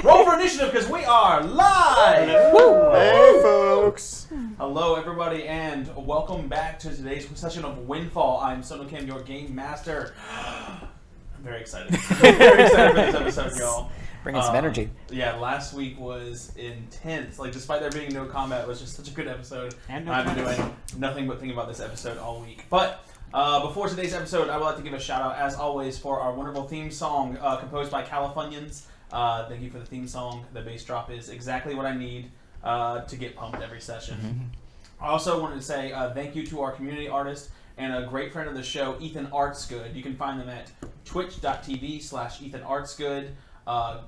Roll for initiative because we are live! Hey, folks! Hello, everybody, and welcome back to today's session of Windfall. I'm Sono Kim, your game master. I'm very excited. Very excited for this episode, y'all. Bringing some energy. Yeah, last week was intense. Like, despite there being no combat, it was just such a good episode. And I've been doing nothing but thinking about this episode all week. But before today's episode, I would like to give a shout out, as always, for our wonderful theme song composed by Californians. Thank you for the theme song. The bass drop is exactly what I need to get pumped every session. Mm-hmm. I also wanted to say thank you to our community artist and a great friend of the show, Ethan Artsgood. You can find them at twitch.tv/EthanArtsgood.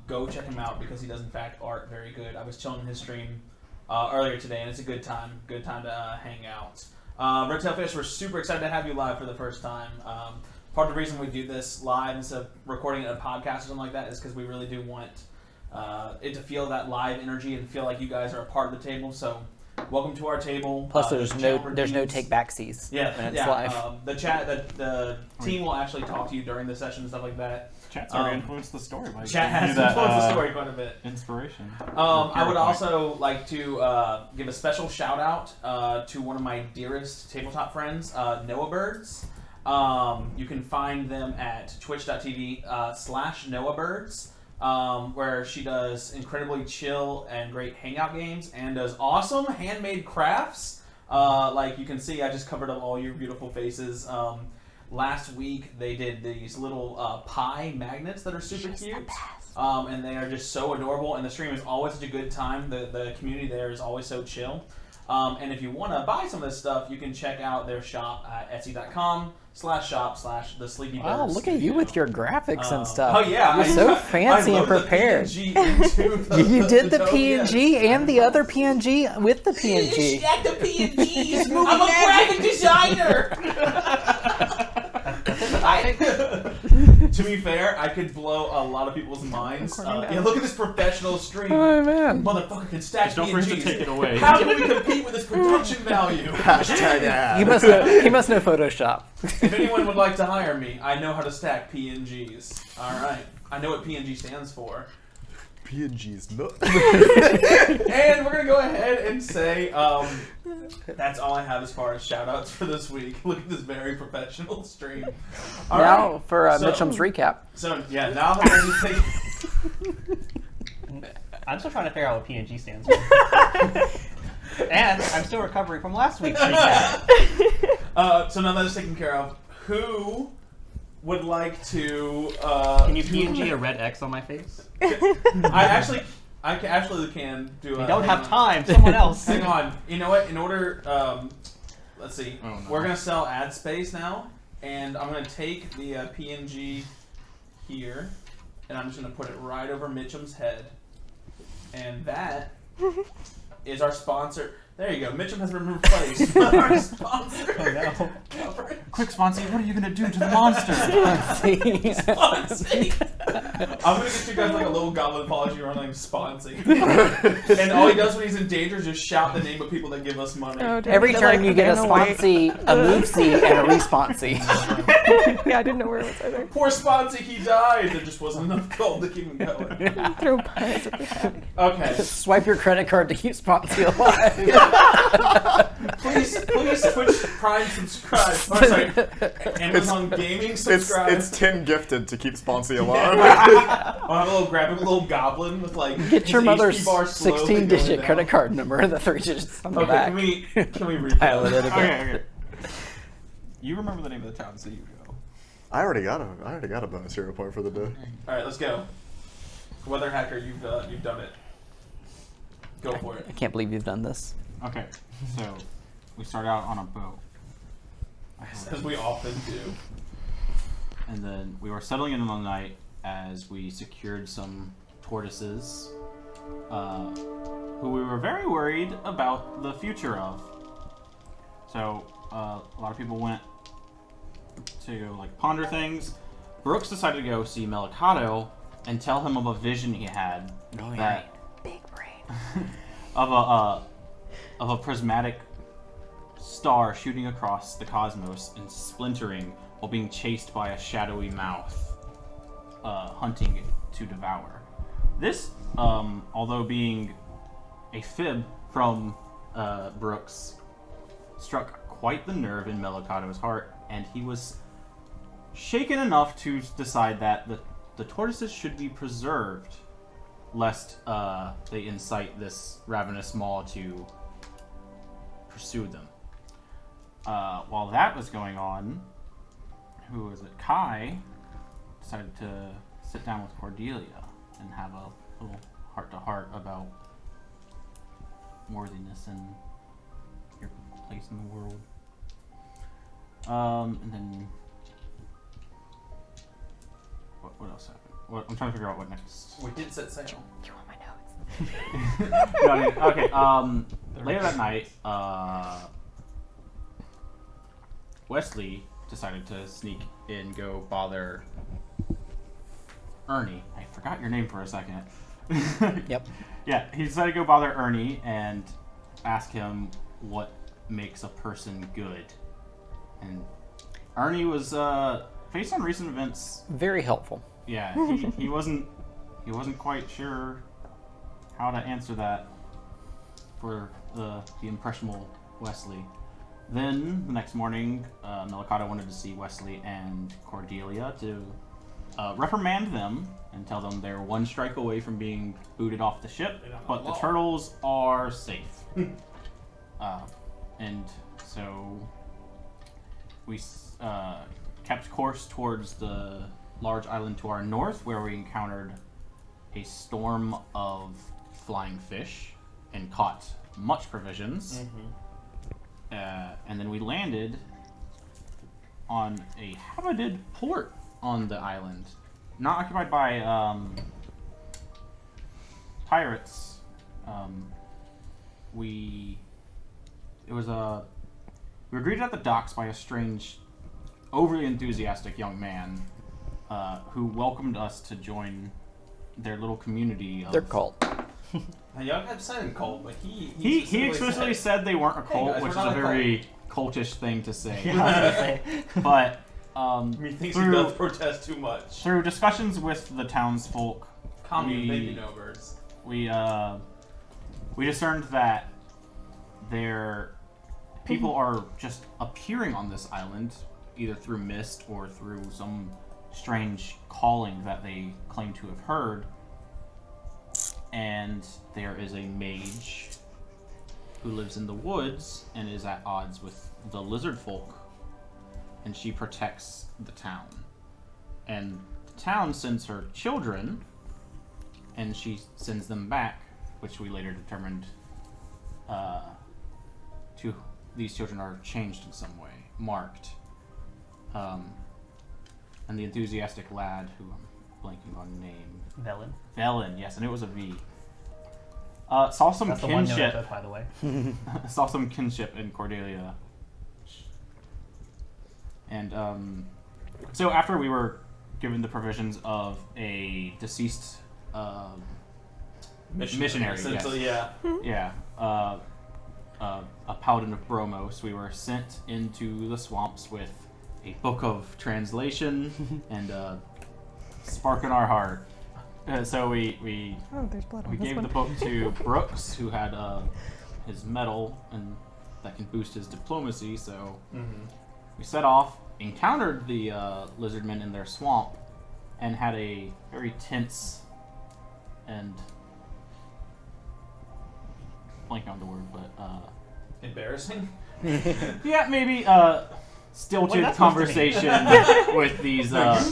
Go check him out because he does, in fact, art very good. I was chilling in his stream earlier today, and it's a good time. Good time to hang out. Redtail Fish, we're super excited to have you live for the first time. Part of the reason we do this live instead of recording a podcast or something like that is because we really do want it to feel that live energy and feel like you guys are a part of the table. So, welcome to our table. Plus, there's no take backsies. Yeah, when it's live. The team will actually talk to you during the session and stuff like that. Chat's already influenced the story. Chat has influenced the story quite a bit. Inspiration. I would also like to give a special shout out to one of my dearest tabletop friends, Noah Birds. You can find them at twitch.tv/NoahBirds, where she does incredibly chill and great hangout games and does awesome handmade crafts. Like you can see, I just covered up all your beautiful faces. Last week, they did these little pie magnets that are super cute. And they are just so adorable, and the stream is always such a good time. The community there is always so chill. And if you want to buy some of this stuff, you can check out their shop at etsy.com/shop/thesleepybirds. Oh, look at you with your graphics and stuff. Oh, yeah. You're so fancy and prepared. You did the PNG and the other PNG with the PNG. Stack the PNGs. I'm a graphic designer. To be fair, I could blow a lot of people's minds. Yeah, look at this professional stream. Oh, man. Motherfucker can stack Don't PNGs. forget to take it away. How can we compete with this production value? Hashtag ad. He must know Photoshop. If anyone would like to hire me, I know how to stack PNGs. Alright. I know what PNG stands for. PNG's nuts. And we're going to go ahead and say that's all I have as far as shout-outs for this week. Look at this very professional stream. All now right. for Mitchum's recap. So, yeah, now that I just I'm still trying to figure out what PNG stands for. And I'm still recovering from last week's recap. So now that it's taken care of, who would like to... Can you PNG a red X on my face? I actually can do We don't have time. Someone else. Hang on. You know what? In order... let's see. Oh, no. We're going to sell ad space now. And I'm going to take the PNG here. And I'm just going to put it right over Mitchum's head. And that is our sponsor. There you go. Mitchum has been replaced by our sponsor. Oh, no. Quick, Sponsy, what are you going to do to the monster? Sponsy. I'm going to get you guys like a little goblin apology around named Sponsy. And all he does when he's in danger is just shout the name of people that give us money. Oh, Every turn you get a sponsy, a movesy, and a responsy. Yeah, I didn't know where it was either. Poor Sponsy, he died. There just wasn't enough gold to keep him going. Throw pies at the back. Okay. Swipe your credit card to keep sponsy alive. Please Twitch Prime subscribe. Oh, sorry. Amazon Gaming subscribe. It's 10 gifted to keep Sponsy alive. I'll have a little grab a little goblin with like Get your his mother's HP bar slowly going 16-digit down. credit card number and the 3 digits on the Okay, back. can we read Dial it in that? again. Okay. You remember the name of the town, so you go. I already got a bonus hero point for the day. All right, let's go. Weather Hacker, you've done it. Go for it. I can't believe you've done this. Okay, so we start out on a boat. As we often do. And then we were settling in on the night as we secured some tortoises, who we were very worried about the future of. So a lot of people went to like ponder things. Brooks decided to go see Melicado and tell him of a vision he had that Big brain. of a prismatic star shooting across the cosmos and splintering while being chased by a shadowy mouth, hunting to devour. This although being a fib from Brooks, struck quite the nerve in Melicato's heart, and he was shaken enough to decide that the tortoises should be preserved, lest they incite this ravenous maw to pursue them. While that was going on, who was it? Kai decided to sit down with Cordelia and have a little heart-to-heart about worthiness and your place in the world. And then what else happened? I'm trying to figure out what next. We did set sail. You want my notes? No, I mean, okay. Later that night, Wesley decided to sneak in, go bother Ernie. I forgot your name for a second. Yep. Yeah, he decided to go bother Ernie and ask him what makes a person good. And Ernie was, based on recent events, Very helpful. yeah, he wasn't quite sure how to answer that for the impressionable Wesley. Then the next morning, Melicato wanted to see Wesley and Cordelia to reprimand them and tell them they're one strike away from being booted off the ship, but the turtles are safe. And so we kept course towards the large island to our north, where we encountered a storm of flying fish and caught much provisions. And then we landed on a habited port on the island, not occupied by pirates. We were greeted at the docks by a strange, overly enthusiastic young man who welcomed us to join their little community. They're called. Now, y'all had silent cult, but He explicitly said they weren't a cult, guys, which is we're a not a very cultish thing to say. Yeah, I was gonna say. But he thinks he does protest too much. through discussions with the townsfolk, Commune, baby no birds. we discerned that their people are just appearing on this island, either through mist or through some strange calling that they claim to have heard. And there is a mage who lives in the woods and is at odds with the lizard folk, and she protects the town. And the town sends her children, and she sends them back, which we later determined these children are changed in some way, marked. And the enthusiastic lad, who I'm blanking on name, Velen, yes, and it was a V. Saw some That's the one note I kinship. took, by the way. Saw some kinship in Cordelia. And so after we were given the provisions of a deceased missionary, Essentially, yes. yeah. Yeah, a paladin of Bromos, we were sent into the swamps with a book of translation and a spark in our heart. So we Oh, there's blood on we this gave one. the book to Brooks, who had his medal and that can boost his diplomacy. So we set off, encountered the lizardmen in their swamp, and had a very tense and blank on the word, but Embarrassing? yeah, maybe stilted that's supposed to conversation with these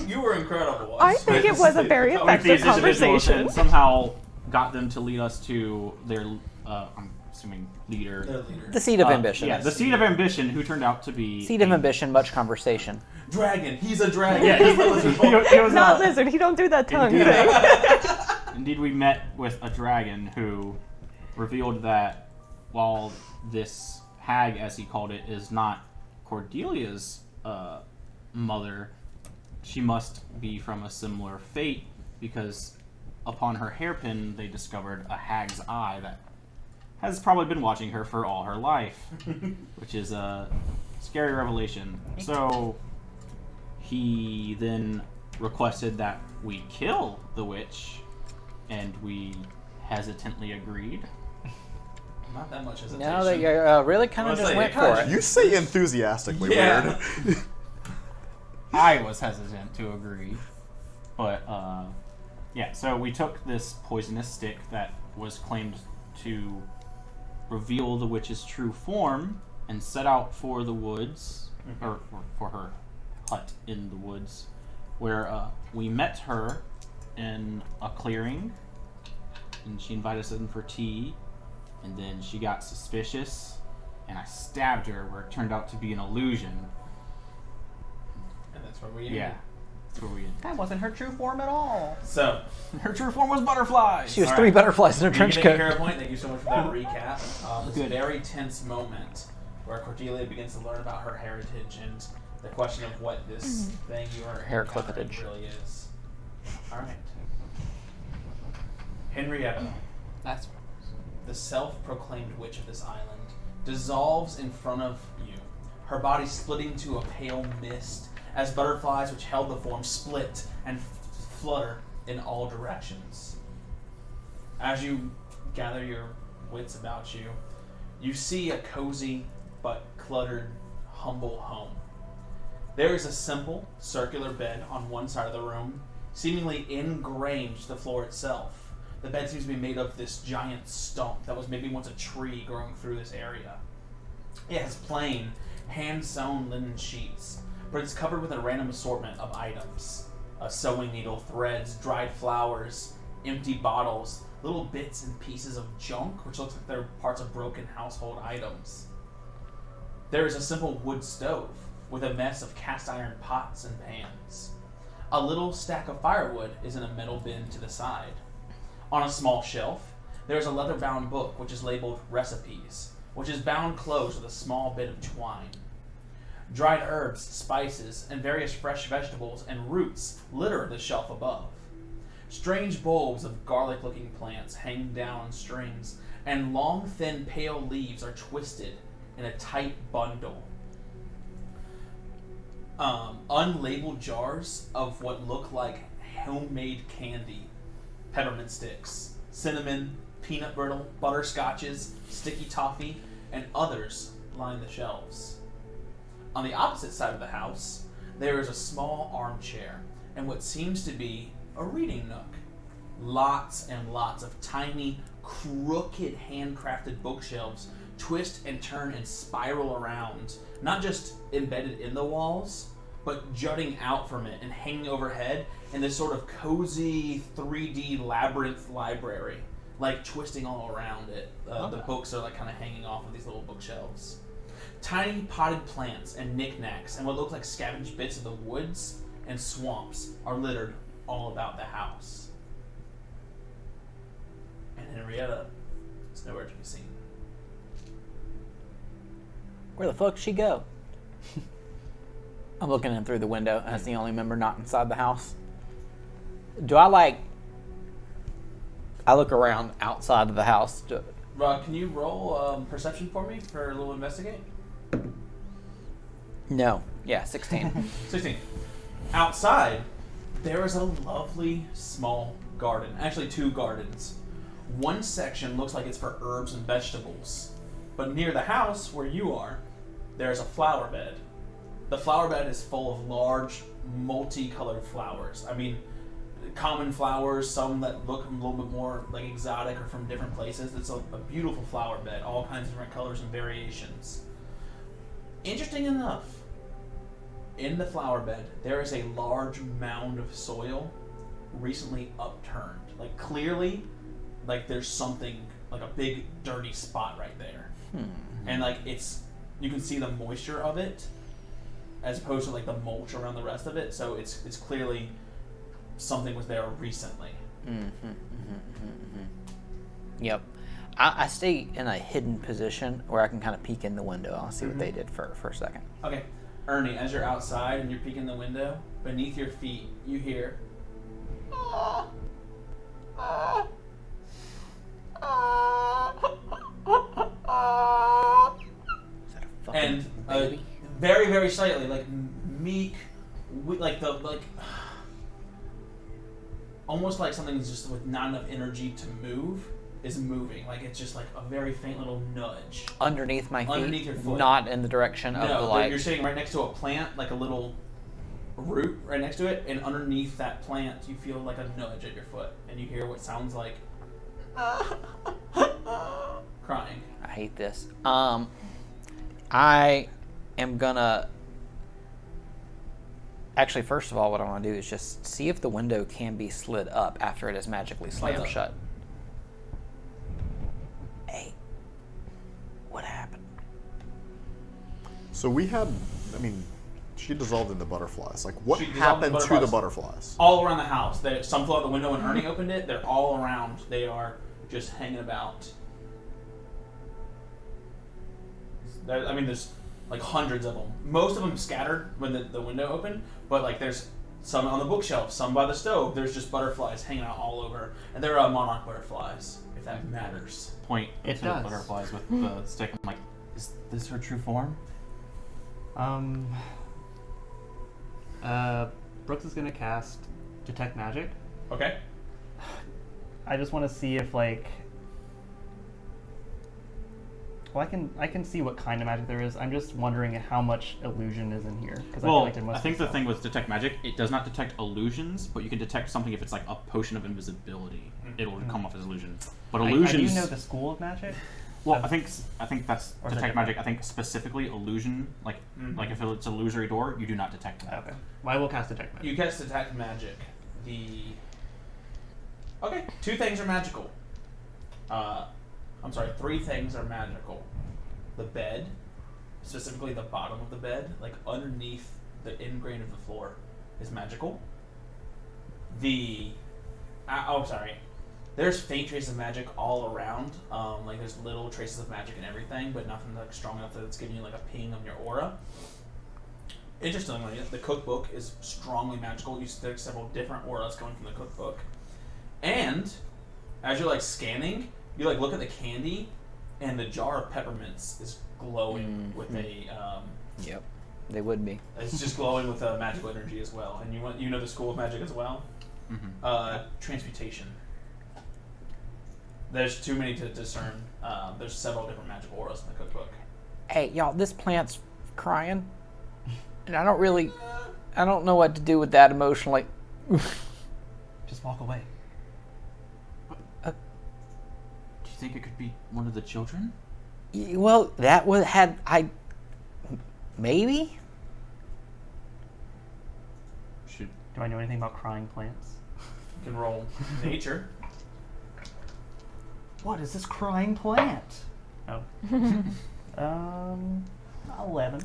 You were incredible. I think it was a very with effective these individuals, conversation. and somehow got them to lead us to their I'm assuming leader. Their leader. The seed of ambition. Yeah, the seed of ambition, who turned out to be Seed of ambition, much conversation. Dragon. He's a dragon. Yeah, He's a lizard folk. he was Not lizard. He don't do that tongue Indeed. thing. Indeed, we met with a dragon who revealed that while this hag, as he called it, is not Cordelia's mother, she must be from a similar fate, because upon her hairpin they discovered a hag's eye that has probably been watching her for all her life, which is a scary revelation. So he then requested that we kill the witch and we hesitantly agreed. Not that much hesitation. Now that you really kind of Well, just it's went like, for it. You say enthusiastically Yeah. weird. I was hesitant to agree, but yeah. So we took this poisonous stick that was claimed to reveal the witch's true form and set out for the woods, or for her hut in the woods, where we met her in a clearing, and she invited us in for tea, and then she got suspicious, and I stabbed her where it turned out to be an illusion. And that's where we ended. Yeah, that's where we ended. That wasn't her true form at all. So, Her true form was butterflies. She was All 3 right. butterflies in her you trench get a coat. hero point. Thank you so much for that recap. This Good. very tense moment where Cordelia begins to learn about her heritage and the question of what this thing you are Hair encountering clippage. really is. All right. Henrietta, That's the self-proclaimed witch of this island, dissolves in front of you, her body splitting to a pale mist as butterflies which held the form split and flutter in all directions. As you gather your wits about you, you see a cozy but cluttered, humble home. There is a simple, circular bed on one side of the room, seemingly ingrained to the floor itself. The bed seems to be made of this giant stump that was maybe once a tree growing through this area. It has plain, hand-sewn linen sheets, but it's covered with a random assortment of items. A sewing needle, threads, dried flowers, empty bottles, little bits and pieces of junk, which looks like they're parts of broken household items. There is a simple wood stove with a mess of cast iron pots and pans. A little stack of firewood is in a metal bin to the side. On a small shelf, there is a leather-bound book which is labeled Recipes, which is bound closed with a small bit of twine. Dried herbs, spices, and various fresh vegetables and roots litter the shelf above. Strange bulbs of garlic-looking plants hang down on strings, and long, thin, pale leaves are twisted in a tight bundle. Unlabeled jars of what look like homemade candy, peppermint sticks, cinnamon, peanut brittle, butterscotches, sticky toffee, and others line the shelves. On the opposite side of the house, there is a small armchair and what seems to be a reading nook. Lots and lots of tiny, crooked, handcrafted bookshelves twist and turn and spiral around, not just embedded in the walls, but jutting out from it and hanging overhead in this sort of cozy 3D labyrinth library, like twisting all around it. The books are like kind of hanging off of these little bookshelves. Tiny potted plants and knickknacks and what look like scavenged bits of the woods and swamps are littered all about the house. And Henrietta is nowhere to be seen. Where the fuck did she go? I'm looking in through the window as the only member not inside the house. I look around outside of the house. Rod, can you roll perception for me for a little investigate? No. Yeah, 16. 16. Outside, there is a lovely small garden. Actually, 2 gardens. One section looks like it's for herbs and vegetables. But near the house, where you are, there's a flower bed. The flower bed is full of large, multicolored flowers. I mean, common flowers, some that look a little bit more like exotic or from different places. It's a beautiful flower bed, all kinds of different colors and variations. Interesting enough, in the flower bed, there is a large mound of soil recently upturned. Like, clearly, like there's something, like a big dirty spot right there. And like you can see the moisture of it as opposed to like the mulch around the rest of it. So it's clearly something was there recently. Yep. I stay in a hidden position where I can kind of peek in the window. I'll see what they did for a second. Okay, Ernie, as you're outside and you're peeking the window, beneath your feet, you hear. Is that a fucking And baby? very, very slightly, like meek, like almost like something's just with not enough energy to move is moving. Like it's just like a very faint little nudge. Underneath my feet? Underneath your foot. Not in the direction of the light? No, you're sitting right next to a plant, like a little root right next to it, and underneath that plant you feel like a nudge at your foot, and you hear what sounds like crying. I hate this. I am gonna... Actually, first of all, what I want to do is just see if the window can be slid up after it is magically slammed shut. Hey, what happened? So we had, she dissolved into butterflies. Like, what She dissolved happened into to the butterflies. butterflies? All around the house. Some flew out the window when Ernie opened it. They're all around. They are just hanging about. There's like hundreds of them. Most of them scattered when the window opened, but like there's some on the bookshelf, some by the stove. There's just butterflies hanging out all over, and they're monarch butterflies, if that matters. Point It to the does. butterflies with the stick. I'm like, is this her true form? Brooks is gonna cast Detect Magic. Okay. I just want to see if like. Well, I can see what kind of magic there is. I'm just wondering how much illusion is in here. Because I feel like there must I think be the thing with detect magic, it does not detect illusions, but you can detect something if it's like a potion of invisibility. It'll come off as illusion. But illusions. I do know the school of magic. Well, I think that's Or is it detect different? magic. I think specifically illusion, like if it's an illusory door, you do not detect that. Okay. Well, I will cast Detect Magic. You cast Detect Magic. Okay, 2 things are magical. I'm sorry, 3 things are magical. The bed, specifically the bottom of the bed, like underneath the end grain of the floor, is magical. There's faint traces of magic all around. Like there's little traces of magic and everything, but nothing like strong enough that it's giving you like a ping on your aura. Interestingly, the cookbook is strongly magical. There's several different auras coming from the cookbook. And as you're like scanning, you like look at the candy, and the jar of peppermints is glowing with a. Yep, they would be. It's just glowing with a magical energy as well. And you know the school of magic as well. Transmutation. There's too many to discern. There's several different magical auras in the cookbook. Hey, y'all, this plant's crying, and I don't know what to do with that emotionally. Just walk away. Do you think it could be one of the children? Well, maybe? Do I know anything about crying plants? You can roll nature. What is this crying plant? Oh. 11.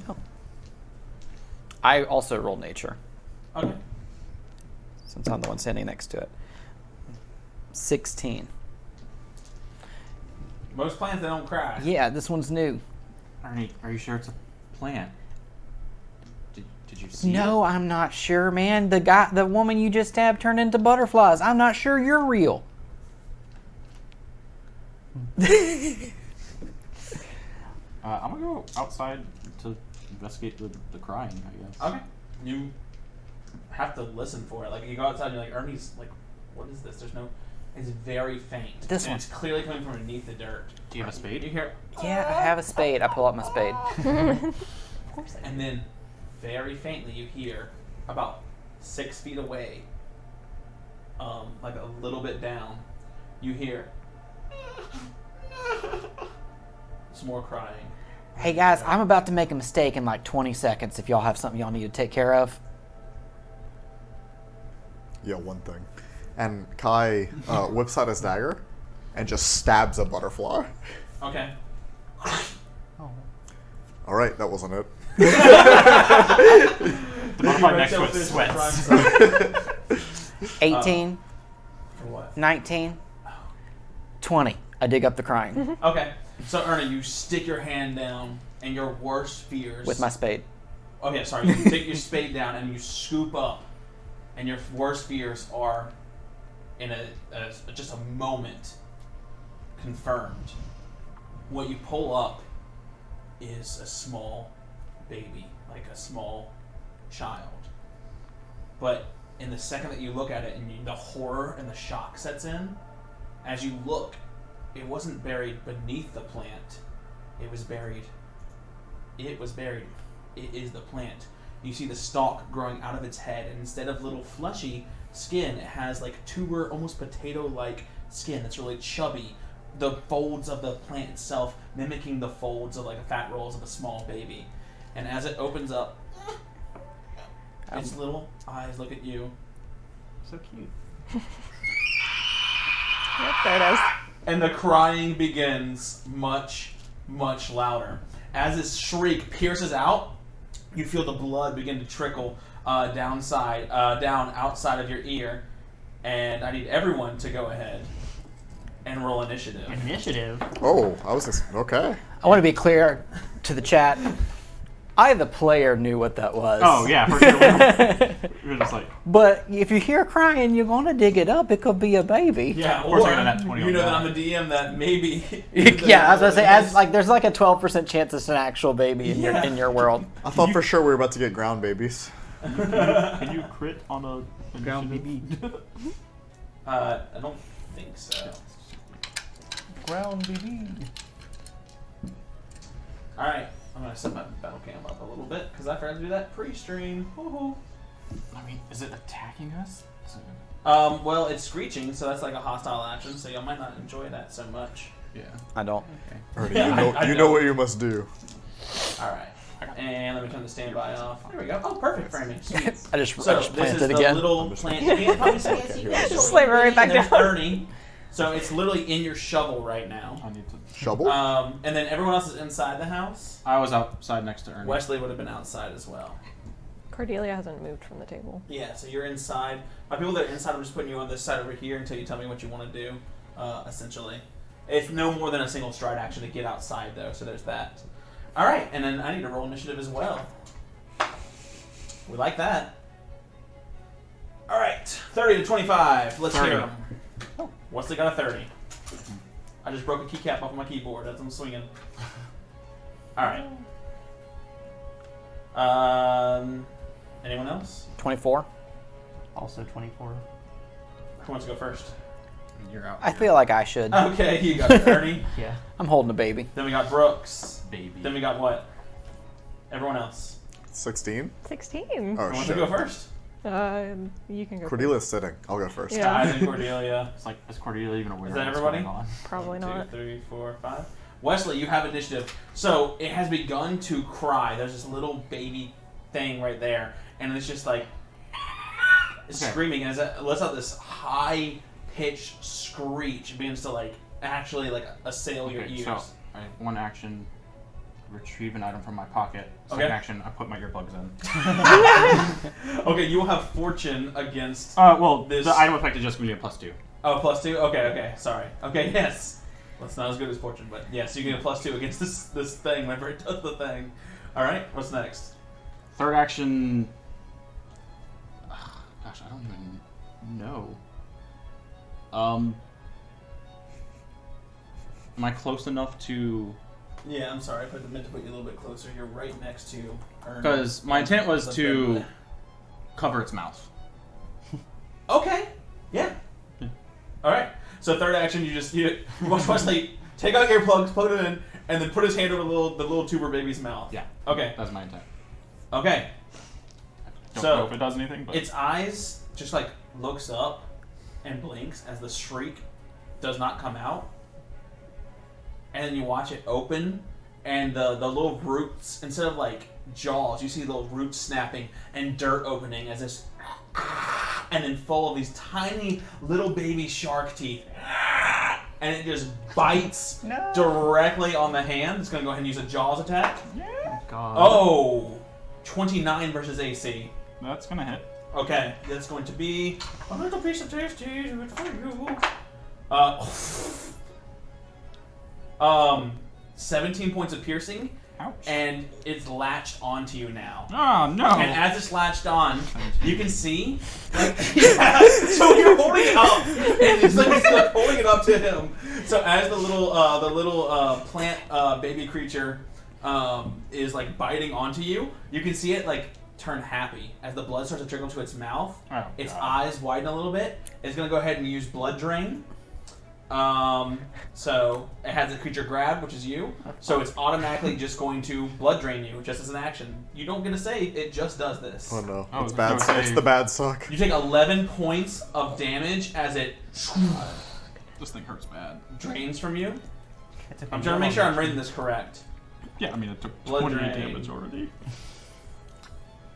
I also roll nature, Okay. since I'm the one standing next to it. 16. Most plants, they don't cry. Yeah, this one's new. Ernie, are you sure it's a plant? Did you see No, it? I'm not sure, man. The woman you just stabbed turned into butterflies. I'm not sure you're real. I'm gonna go outside to investigate the crying, I guess. Okay. You have to listen for it. Like you go outside and you're like, Ernie's like, what is this? There's no. It's very faint. This and one. It's clearly coming from underneath the dirt. Do you have a spade? You hear, Yeah, I have a spade. I pull out my spade. and then very faintly you hear about 6 feet away, like a little bit down, you hear some more crying. Hey guys, I'm about to make a mistake in like 20 seconds if y'all have something y'all need to take care of. Yeah, one thing. And Kai whips out his dagger and just stabs a butterfly. Okay. All right, that wasn't it. The butterfly next to it sweats. 18, For what? 19, 20. I dig up the crying Okay. So Ernie, you stick your hand down, and your worst fears. with my spade. Oh yeah, sorry. You take your spade down and you scoop up, and your worst fears are, in just a moment, confirmed. What you pull up is a small baby, like a small child, but And the second that you look at it, and the horror and the shock sets in, as you look, it wasn't buried beneath the plant. It was buried. It was buried. It is the plant. You see the stalk growing out of its head, and instead of little fleshy skin, it has like tuber, almost potato-like skin that's really chubby. The folds of the plant itself mimicking the folds of like the fat rolls of a small baby. And as it opens up, its little eyes look at you. So cute. Yep, there it is. And the crying begins much, much louder. As this shriek pierces out, you feel the blood begin to trickle down outside of your ear. And I need everyone to go ahead and roll initiative. Initiative. Oh, I was just okay. I want to be clear to the chat. I, the player, knew what that was. Oh yeah, for sure. We're just like, But if you hear crying, you're going to dig it up. It could be a baby. Yeah, Of course or I got a nat 20 you on know that that. I'm the DM that maybe. Yeah, I was gonna say, as like, there's like a 12% chance it's an actual baby in Yeah. your world. I thought for sure we were about to get ground babies. can you crit on a Ground initiative? I don't think so. Ground baby. All right, I'm gonna set my battle cam up a little bit because I forgot to do that pre-stream. Woohoo. I mean, is it attacking us? Well, it's screeching, so that's like a hostile action. So y'all might not enjoy that so much. Yeah. I don't. Ernie, I you know. know what you must do. All right, and let me turn the standby off. There we go. Oh, perfect framing. Sweet. I just So this planted is it the again. little plant. You can probably see it. Just slam it right back And there's down. Ernie. So it's literally in your shovel right now. I need to. Shovel? And then everyone else is inside the house. I was outside next to Ernie. Wesley would have been outside as well. Cordelia hasn't moved from the table. Yeah, so you're inside. My people that are inside, I'm just putting you on this side over here until you tell me what you want to do, essentially. It's no more than a single stride action to get outside, though, so there's that. All right, and then I need to roll initiative as well. We like that. All right, 30 to 25. Let's 30. hear them. Wesley got a 30. I just broke a keycap off of my keyboard as I'm swinging. All right. Anyone else? 24. Also 24. Who wants to go first? You're out. I feel like I should. Okay, you got it, Ernie. Yeah. I'm holding a baby. Then we got Brooks. Baby. Then we got what? Everyone else. 16? 16. Oh, Who wants to shit. go first? You can go. Cordelia's sitting. I'll go first. Yeah. I think Cordelia. It's like, is Cordelia even aware Is that of what's everybody? going on? Probably 1, not. 2, 3, 4, 5. Wesley, you have initiative. So it has begun to cry. There's this little baby thing right there, and it's just like it's Okay. screaming, and it lets out this high-pitched screech. It begins to like actually like assail your Okay, ears. so I have one action, retrieve an item from my pocket. Second Okay. action, I put my earplugs in. Okay, you will have fortune against. Well, This- the item effect is just going to be a +2. Oh, +2? Okay, sorry. Okay, yes. Well, it's not as good as fortune, but yes, you get a +2 against this thing whenever it does the thing. Alright, what's next? Third action. Gosh, I don't even know. Am I close enough to? Yeah, I'm sorry, I meant to put you a little bit closer. You're right next to Ernie. Because my intent was to cover its mouth. Okay, yeah. Alright, so third action, you watch Wesley take out earplugs, plug it in, and then put his hand over the little tuber baby's mouth. Yeah. Okay, That's my intent. okay. Don't So, know if it does anything, but Its eyes just like looks up and blinks as the shriek does not come out. And then you watch it open, and the little roots, instead of like jaws, you see little roots snapping and dirt opening as this, and then full of these tiny little baby shark teeth. And it just bites directly on the hand. It's going to go ahead and use a jaws attack. God. Oh, 29 versus AC. That's gonna hit. Okay, that's going to be a little piece of tasty for you. 17 points of piercing, Ouch. and it's latched onto you now. Oh no. And as it's latched on, you can see, like, yeah, so you're holding it up, and it's like holding it up to him. So as the little plant baby creature is like biting onto you, you can see it like turn happy. As the blood starts to trickle to its mouth, its God. eyes widen a little bit. It's going to go ahead and use Blood Drain. So it has the creature grab, which is you. So it's automatically just going to Blood Drain you, just as an action. You don't get a save, it just does this. Oh no, Oh, it's bad. no It's the bad suck. You take 11 points of damage as it This thing hurts bad. drains from you. It's a I'm trying to make sure I'm reading this correct. Yeah, I mean, it took Blood 20 drain. damage already.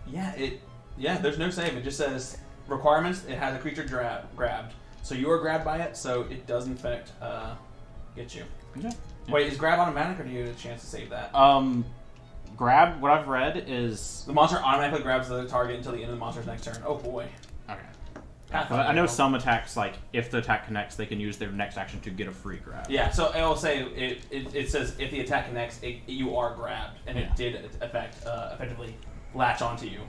Yeah, there's no save. It just says requirements. It has a creature grabbed. So you are grabbed by it, so it does in fact get you. Yeah. Wait, is grab automatic, or do you get a chance to save that? Grab, what I've read is... The monster automatically grabs the target until the end of the monster's next turn. Oh boy. Okay. Pathfinder. I know some attacks, like, if the attack connects, they can use their next action to get a free grab. Yeah, so it will say, it says if the attack connects, you are grabbed, and it did effectively latch onto you.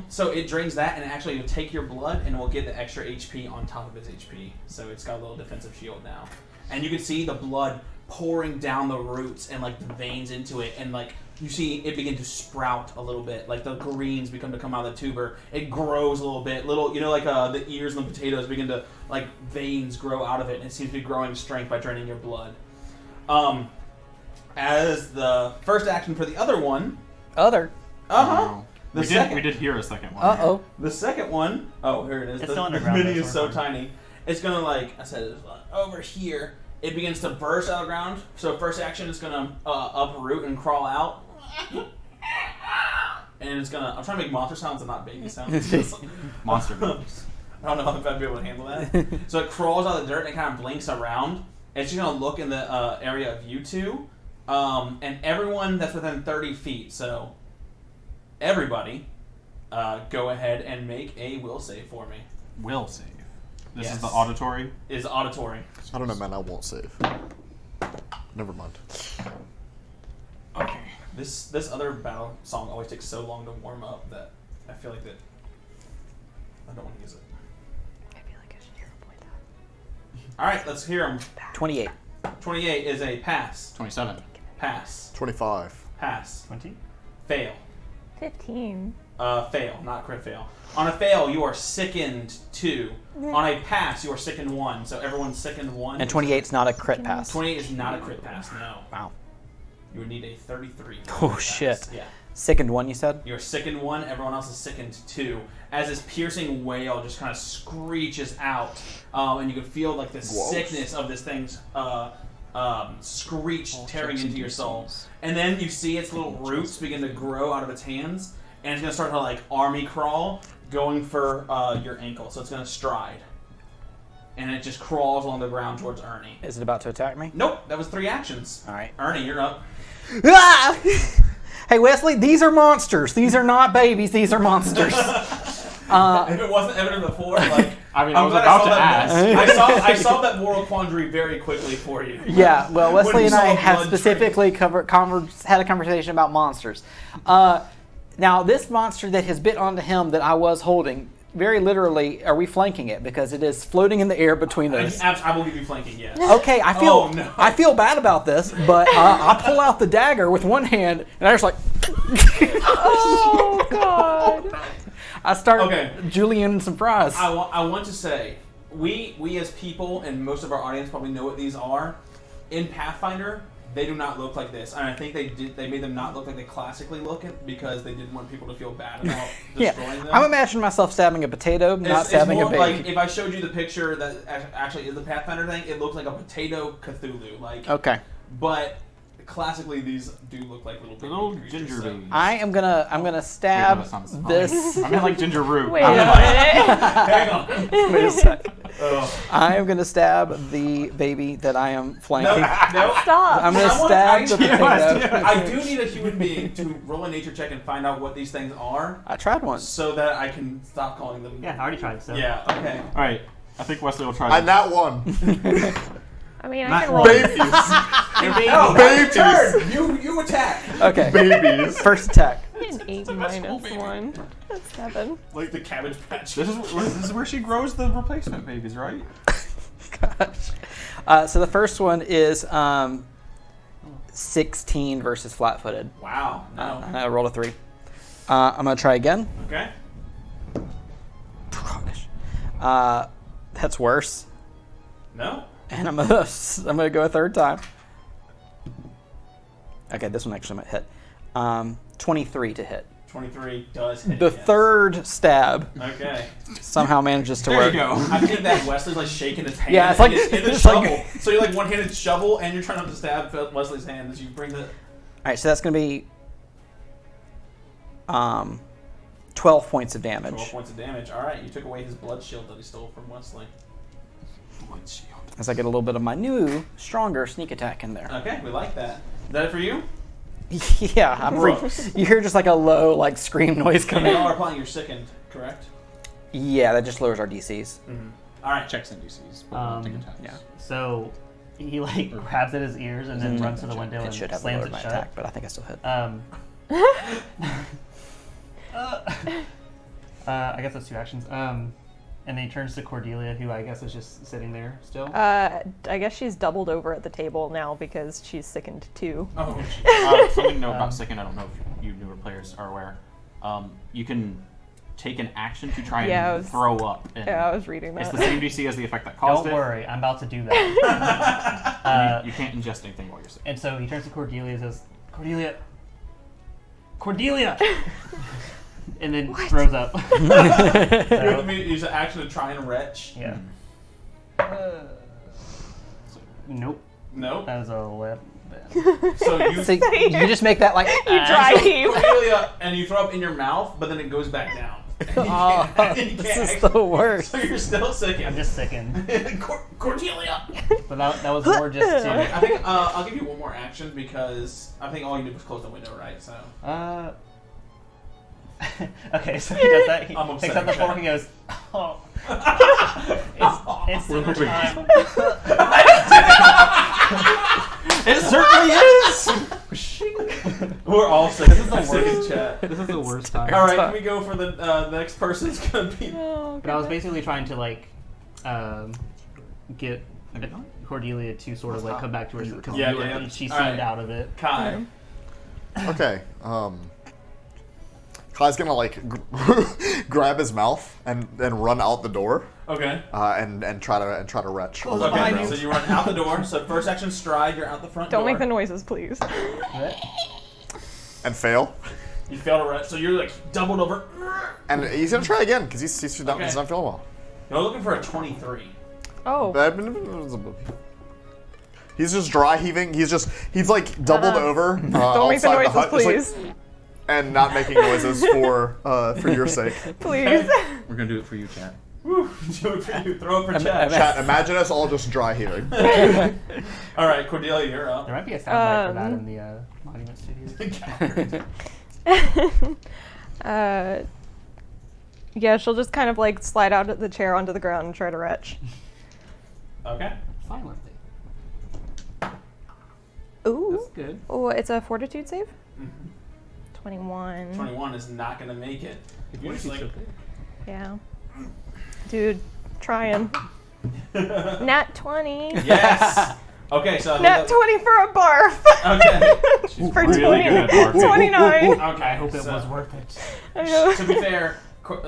So it drains that, and actually will take your blood, and will get the extra HP on top of its HP. So it's got a little defensive shield now. And you can see the blood pouring down the roots and like the veins into it, and like you see it begin to sprout a little bit, like the greens begin to come out of the tuber. It grows a little bit, like the ears and the potatoes begin to, like, veins grow out of it, and it seems to be growing strength by draining your blood. As the first action for the other one, We did hear a second one. the second one, here it is. It's The still underground, mini though, is so so tiny. It's gonna, like I said, it's over here. It begins to burst out of the ground. So first action is gonna uproot and crawl out. And it's gonna. I'm trying to make monster sounds and not baby sounds. Monster moves. I don't know if I'd be able to handle that. So it crawls out of the dirt and it kind of blinks around. It's just gonna look in the area of you two, and everyone that's within 30 feet. So everybody, go ahead and make a will save for me. Will save. This Yes. is the auditory. Is auditory. I don't know, man. I won't save. Never mind. Okay. This other battle song always takes so long to warm up that I feel like that I don't want to use it. I feel like I should hear a point that. All right, let's hear them. 28. 28 is a pass. 27. Pass. 25. Pass. 20? Fail. 15. Fail, not crit fail. On a fail, you are sickened 2. On a pass, you are sickened 1. So everyone's sickened 1. And 28's not a crit pass. 28 is not a crit pass, no. Wow. You would need a 33. Oh, pass. shit. Yeah. Sickened 1, you said? You're sickened 1, everyone else is sickened 2. As this piercing wail just kind of screeches out, and you can feel like the sickness of this thing's screech tearing into your soul. And then you see its little roots begin to grow out of its hands, and it's going to start to, like, army crawl, going for your ankle. So it's going to stride. And it just crawls along the ground towards Ernie. Is it about to attack me? Nope, that was 3 actions. All right. Ernie, you're up. Ah! Hey, Wesley, these are monsters. These are not babies. These are monsters. If it wasn't evident before, like, I mean, I'm I was glad about I saw to that. ask. I solved that moral quandary very quickly for you. Yeah, well, When Wesley you and I saw have blood specifically had a conversation about monsters. Now, this monster that has bit onto him that I was holding, very literally, are we flanking it? Because it is floating in the air between us. I will give you flanking, yes. Okay, I feel Oh, no. I feel bad about this, but I pull out the dagger with one hand, and I just like... Oh, God. I start Okay. julienne some fries. I want to say, we as people, and most of our audience probably know what these are. In Pathfinder, they do not look like this, and I think they made them not look like they classically look it because they didn't want people to feel bad about destroying them. I'm imagining myself stabbing a potato, not It's stabbing a more baby. like if I showed you the picture that actually is the Pathfinder thing, it looks like a potato Cthulhu. Like, Okay. but classically these do look like little baby Little creatures, ginger so- baby. I'm gonna stab Wait, no, that sounds this. I mean, like ginger root. Wait a minute. Hang on. Wait a sec. Ugh. I am gonna stab the baby that I am flanking. No. Stop. I'm gonna I want- stab I- the potato. I do need a human being to roll a nature check and find out what these things are, I tried once. so that I can stop calling them. Yeah, I already tried, so. Yeah. Okay. All right. I think Wesley will try And to... that one. I mean, I Not can roll. Babies. No, Babies. turn. You attack. Okay. Babies. First attack. An 8 minus 1. That's 7. Like the Cabbage Patch. This is where she grows the replacement babies, right? Gosh. So the first one is 16 versus flat-footed. Wow. No. I rolled a 3. I'm gonna try again. Okay. That's worse. No. And I'm gonna go a third time. Okay, this one actually might hit. 23 to hit. 23 does hit. The yes. third stab Okay. somehow manages to There work. you go. I think that Wesley's like shaking his hand. Yeah, it's and like- in the it's shovel. like- So you're like one-handed shovel, and you're trying not to stab Wesley's hand as you bring the. All right, so that's gonna be 12 points of damage. 12 points of damage. All right, you took away his blood shield that he stole from Wesley. Blood shield. As I get a little bit of my new, stronger sneak attack in there. Okay, we like that. Is that it for you? Yeah, I'm Gross. you hear just like a low like scream noise And coming. you all are applying your sickened, correct? Yeah, that just lowers our DCs. All right. Checks and DCs. But don't take attacks. Yeah. So he like grabs at his ears and then runs to the window It and should have slams lowered it my shut. attack, but I think I still hit. I guess that's 2 actions. And then he turns to Cordelia, who I guess is just sitting there still. I guess she's doubled over at the table now because she's sickened too. Oh, Something to know about Sicken, I don't know if you newer players are aware. You can take an action to try Yeah, I and was- throw up. And Yeah, I was reading it's that. the same DC as the effect that caused Don't it. worry, I'm about to do that. You can't ingest anything while you're sick. And so he turns to Cordelia and says, Cordelia! And then throws up. you have to use an action to try and retch. Yeah. Nope. Nope. That was a lip. So you So you just make that like You dry heave. Cordelia, and you throw up in your mouth, but then it goes back down. And you this can't is actually- the worst. So you're still sickened. I'm just sickened. Cordelia. But that was more just I to... think I'll give you one more action because I think all you did was close the window, right? So Okay, so he does that. He I'm picks upset, up the okay. fork and goes, oh. It's dinner time. It certainly is! we're all sick. This is the worst chat. This is the worst time. All right, can we go for the next person's gonna be? Oh, But I was basically trying to like get Cordelia to sort of like come back to her because Yeah. she All seemed right. out of it. Kai. Okay. Kai's gonna like grab his mouth and run out the door Okay. and try to retch. Close over the it behind Okay. ground. So you run out the door. So first action stride. You're out the front Don't door. make the noises, please. And fail. You fail to retch. So you're like doubled over. And he's gonna try again because he's not feeling well. You're looking for a 23. Oh, He's just dry heaving. He's like doubled over. don't make the outside noises, hut, just, like, please. and not making noises for your sake. Please. We're gonna do it for you, chat. Woo. Do it for you. Throw it for chat. Chat, imagine us all just dry heaving. All right, Cordelia, you're up. There might be a soundbite for that in the Monument Studios. Yeah, she'll just kind of like slide out of the chair onto the ground and try to retch. Okay. Silently. Ooh. That's good. Oh, it's a fortitude save? Mhm. 21. 21 is not gonna make it. You're just like, Yeah. Dude, trying. Nat 20. yes. Okay, so Nat 20 for a barf. Okay. For really 20, good at barfing. 29. Okay. I hope it so, was worth it. I know. To be fair,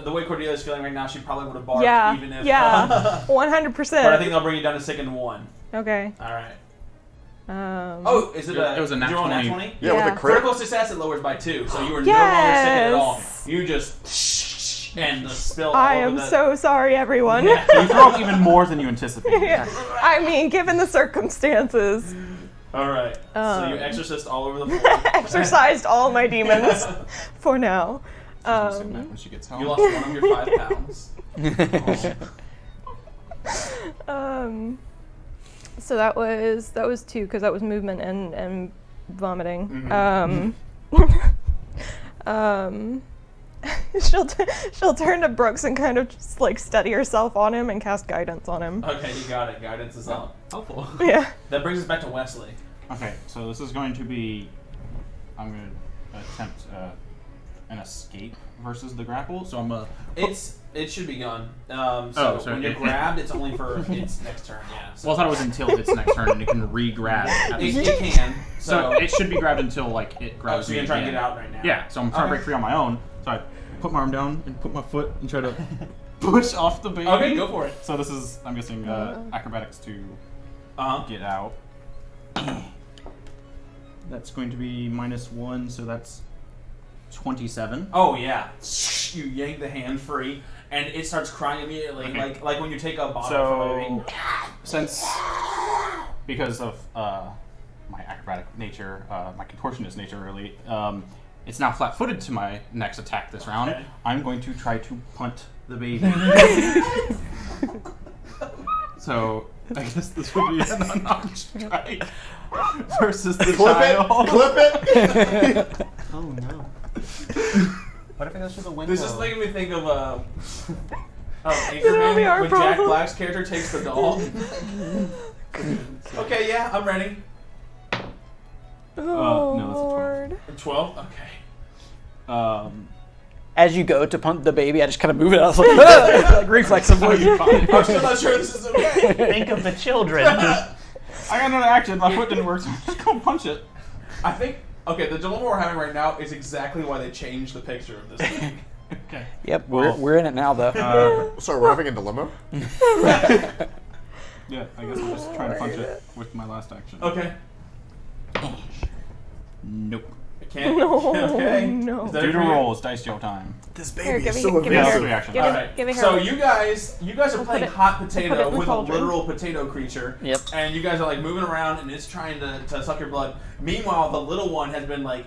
the way Cordelia's feeling right now, she probably would have barked Yeah, even if. yeah. 100%. But I think they'll bring you down to second 1. Okay. All right. Um, Oh, is it a? It was a nat did you roll 20. 20? Yeah, with Yeah. a crit. Critical success, it lowers by 2, so you were no longer second at all. Yes. You just and the spill. I all over am the, so sorry, everyone. Yeah. You throw up even more than you anticipated. Yeah. I mean, given the circumstances, All right. So you exorcist all over the floor. exercised all my demons for now. She's that when she gets home. You lost 1 of your 5 pounds. So that was 2 because that was movement and vomiting. She'll turn to Brooks and kind of just like steady herself on him and cast guidance on him. Okay, you got it. Guidance is up. Helpful. Yeah. That brings us back to Wesley. Okay, so this is going to be. I'm going to attempt an escape versus the grapple. So I'm a. It's It should be gone. so when you're grabbed, it's only for its next turn. Yeah. So. Well, I thought it was until its next turn, and you can re-grab. It can. So it should be grabbed until like it grabs so me you're trying to again. get out right now. Yeah. So I'm trying to break free on my own. So I put my arm down and put my foot and try to push off the baby. Okay, go for it. So this is, I'm guessing, acrobatics to get out. That's going to be -1, so that's 27. Oh yeah. You yank the hand free, and it starts crying immediately, Okay. like when you take a bottle from a baby. Since because of my acrobatic nature, my contortionist nature, really, it's now flat-footed to my next attack this round. Okay. I'm going to try to punt the baby. So I guess this would be an unarmed strike versus the child. Clip it! Oh no. What if it goes through the window? This is making me think of That'll be Anchorman our when Jack problem. Black's character takes the dog. Okay, yeah, I'm ready. Oh, no, that's a 12. Lord. 12. Okay. As you go to punt the baby, I just kind of move it out like reflexively. I'm still not sure this is okay. Think of the children. I got another action. My foot didn't work, so I'm just gonna punch it. I think. Okay, the dilemma we're having right now is exactly why they changed the picture of this thing. Okay. Yep, we're in it now though. So we're having a dilemma? Yeah, I guess I'm just trying to punch it with my last action. Okay. Nope. I can't. No, Okay. no. Is that Do it the for you? rolls, dice jail time. This Here, baby give is me- so give me Yeah, her. that's evasive. the action. Give me- Alright, give me her. so you guys are We'll playing put it- hot we'll potato put it in the with a cauldron. literal potato creature. Yep. And you guys are like moving around, and it's trying to suck your blood. Meanwhile, the little one has been like,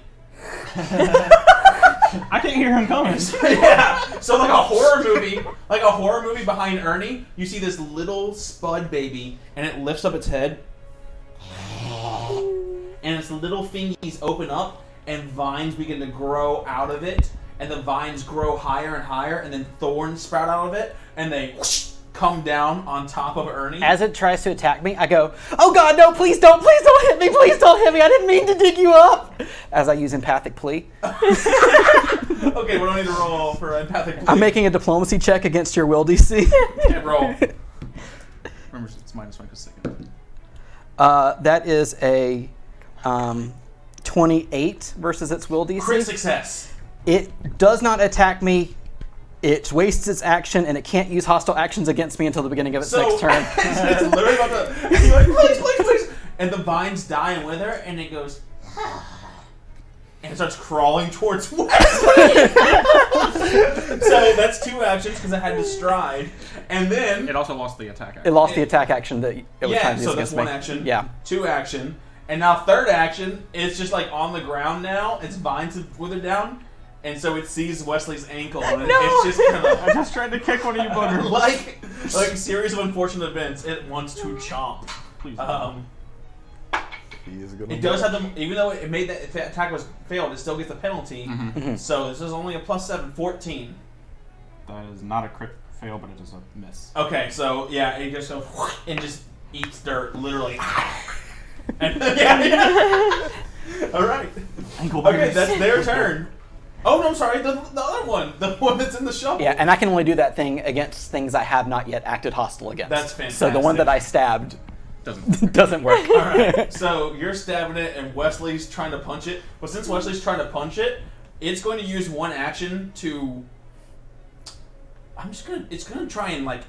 I can't hear him coming. yeah. So like a horror movie behind Ernie. You see this little spud baby, and it lifts up its head, and its little fingies open up, and vines begin to grow out of it, and the vines grow higher and higher, and then thorns sprout out of it, and they come down on top of Ernie. As it tries to attack me, I go, "Oh God, no! Please don't hit me! Please don't hit me! I didn't mean to dig you up." As I use empathic plea, Okay, we don't need to roll for empathic. I'm making a diplomacy check against your will DC. Can't roll. Remember, it's -1 because second. That is a 28 versus its will DC. Crit success. It does not attack me. It wastes its action, and it can't use hostile actions against me until the beginning of its next turn. It's literally about to. You're like, please, please, please. And the vines die and wither, and it goes. And it starts crawling towards Wesley. So that's 2 actions because I had to stride. And then. It also lost the attack It action. lost the attack action that it was Yeah, trying to use so that's against 1 me. action. Yeah. 2 action. And now 3rd action, it's just like on the ground now. Its vines have withered down. And so it sees Wesley's ankle, and it's just kind of I just tried to kick one of you buggers. like a series of unfortunate events. It wants to chomp. Please. He is gonna It does have them, even though it made that if that attack was failed, it still gets the penalty. So this is only a +7, 14. That is not a crit fail, but it is a miss. Okay, so yeah, it just goes and just eats dirt, literally. And yeah. All right. Ankle Okay, buggers. that's their turn. Oh no, I'm sorry. The other one, the one that's in the shovel. Yeah, and I can only do that thing against things I have not yet acted hostile against. That's So the one fantastic. that I stabbed Doesn't. doesn't work. All right. So you're stabbing it, and Wesley's trying to punch it. But since Wesley's trying to punch it, it's going to use 1 action to. It's gonna try and like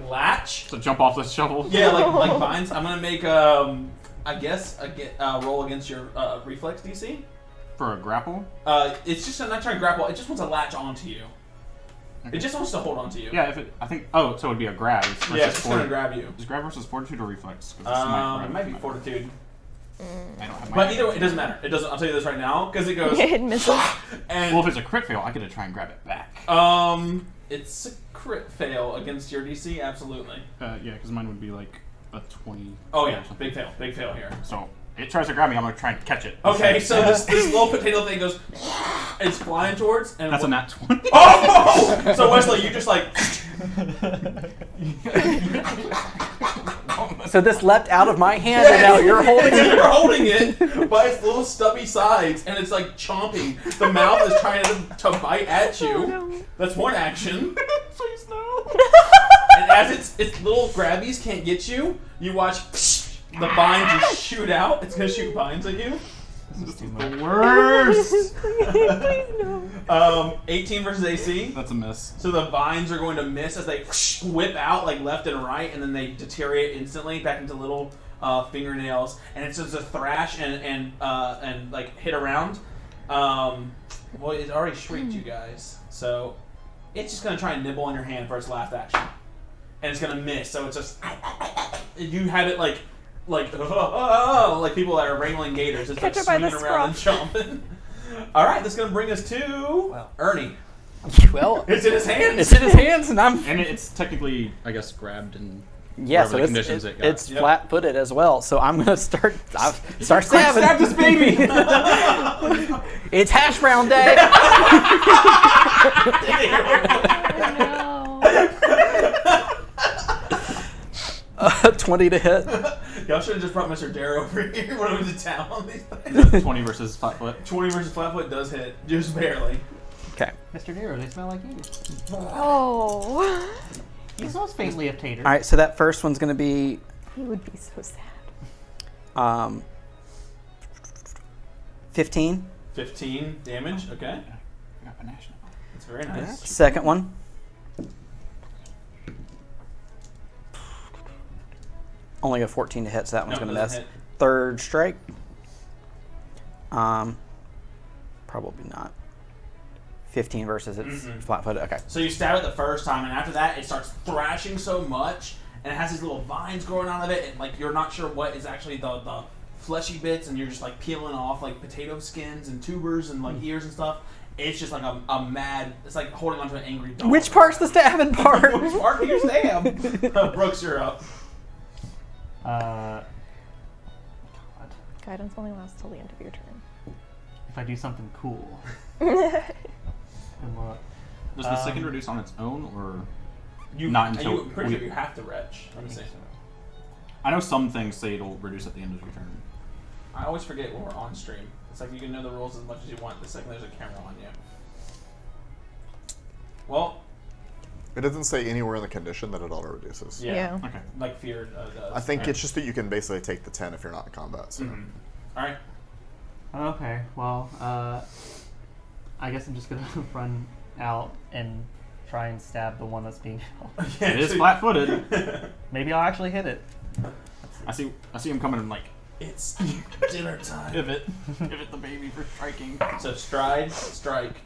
latch. So jump off the shovel. Yeah, like vines. I'm gonna make I guess a roll against your reflex DC. For a grapple. It's just not trying to grapple. It just wants to latch onto you. It just wants to hold onto you. Yeah, if it. I think. Oh, so it'd be a grab. Versus Yeah, it's just gonna grab you. Is grab versus fortitude or reflex? 'Cause this might It grab might be my- fortitude. I don't have my. But either way, it doesn't matter. It doesn't. I'll tell you this right now because it goes. It misses. And Well, if it's a crit fail, I get to try and grab it back. it's a crit fail against your DC. Absolutely. Yeah, because mine would be like a 20. Oh or yeah, something. big fail here. So it tries to grab me. I'm gonna try and catch it. Okay, so this little potato thing goes. It's flying towards, and That's a nat 20. Oh! So Wesley, you just like. So this leapt out of my hand, and now you're holding it. You're holding it by its little stubby sides, and it's like chomping. The mouth is trying to bite at you. Oh, no. That's one action. Please no. And as its little grabbies can't get you, you watch the vines just shoot out. It's gonna shoot vines at you. This is the worst. Please no. 18 versus AC. That's a miss. So the vines are going to miss as they whip out like left and right, and then they deteriorate instantly back into little fingernails. And it's just a thrash and like hit around. Well, it already shrieked you guys, so it's just gonna try and nibble on your hand for its last action, and it's gonna miss. So it's just you have it like people that are wrangling gators. It's Catch like it by the swinging around and chomping. All right, that's gonna bring us to Ernie. Well, It's in his hands. it's in his hands, and I'm. And it's technically, I guess, grabbed and Yeah, whatever so the it's, conditions it got. it's Yep. flat-footed as well. So I'm gonna start stabbing. Stab this baby. It's hash brown day. No. 20 to hit. Y'all should have just brought Mr. Dare over here when we went to town on these things. 20 versus Flatfoot. 20 versus Flatfoot does hit, just barely. Okay. Mr. Darrow, they smell like you. Oh. He smells faintly of tater. All right. So that first one's gonna be He would be so sad. 15. 15 damage, okay. I got panache now. That's very nice. Second one. Only a 14 to hit, so that one's No, gonna doesn't miss. hit. Third strike. Probably not. 15 versus its flat-footed. Okay. So you stab it the first time, and after that, it starts thrashing so much, and it has these little vines growing out of it, and like you're not sure what is actually the fleshy bits, and you're just like peeling off like potato skins and tubers and like ears and stuff. It's just like a mad. It's like holding onto an angry dog. Which part's the stabbing part? Which part of your stab? Brooks, you're up. God. Guidance only lasts till the end of your turn. If I do something cool. And what? Does the second reduce on its own, or You not until I'm pretty sure you have to retch. Let me see. I know some things say it'll reduce at the end of your turn. I always forget when we're on stream. It's like you can know the rules as much as you want the second there's a camera on you. Well, It doesn't say anywhere in the condition that it auto reduces. yeah. Okay. Like fear does. I think Alright. it's just that you can basically take the 10 if you're not in combat. So. All right. Okay, well, I guess I'm just gonna run out and try and stab the one that's being held. Yeah, It is so- flat-footed. Maybe I'll actually hit it. I see him coming and like It's dinner time. pivot the baby for striking. So stride, strike.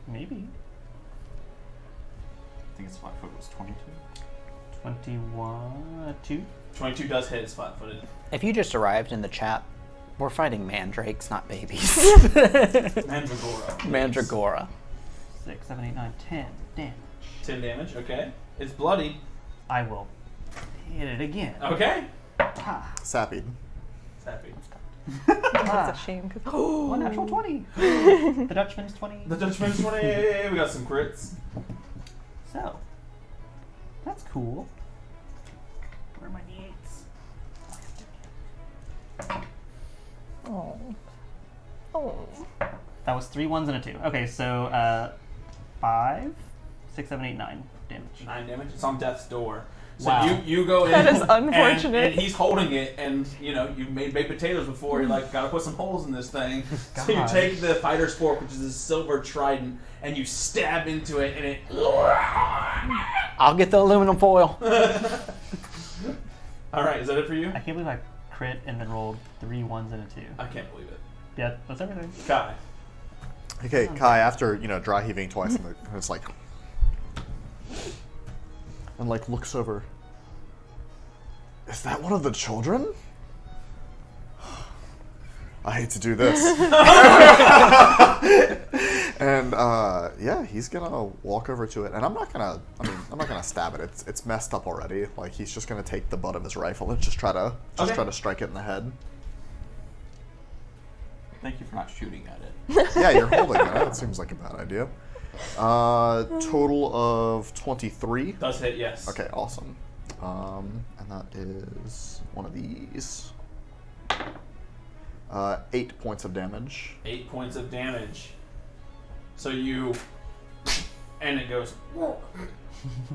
Maybe. I think its flat-foot was 22. 21, 2. 22 does hit. It's flat-footed. If you just arrived in the chat, we're fighting mandrakes, not babies. Mandragora. Mandragora. 6, 7, 8, 9, 10 damage. 10 damage. Okay. It's bloody. I will hit it again. Okay. Ah, Sappied. It's happy. That's a shame. one natural 20. The Dutchman's 20. The Dutchman's 20. We got some crits. So, that's cool. Where are my d8s? Oh. Oh. That was 3 1s and a 2. Okay, so 5, 6, 7, 8, 9 damage. 9 damage. It's on death's door. So Wow. you go in. That is unfortunate. And he's holding it, and you know you've made baked potatoes before. You're like, gotta put some holes in this thing. So you God. take the fighter's fork, which is a silver trident, and you stab into it, and it. I'll get the aluminum foil. All right, is that it for you? I can't believe I crit and then rolled 3 1s and a 2. I can't believe it. Yeah, that's everything. Kai. Okay, Kai, after, dry heaving twice, and it's like... And, looks over. Is that one of the children? I hate to do this. And, yeah, he's gonna walk over to it. And I'm not gonna stab it. It's messed up already. He's just gonna take the butt of his rifle and just try to strike it in the head. Thank you for not shooting at it. Yeah, you're holding it. That seems like a bad idea. Total of 23. Does hit, yes. Okay, awesome. And that is one of these. 8 points of damage. 8 points of damage. So you, and it goes,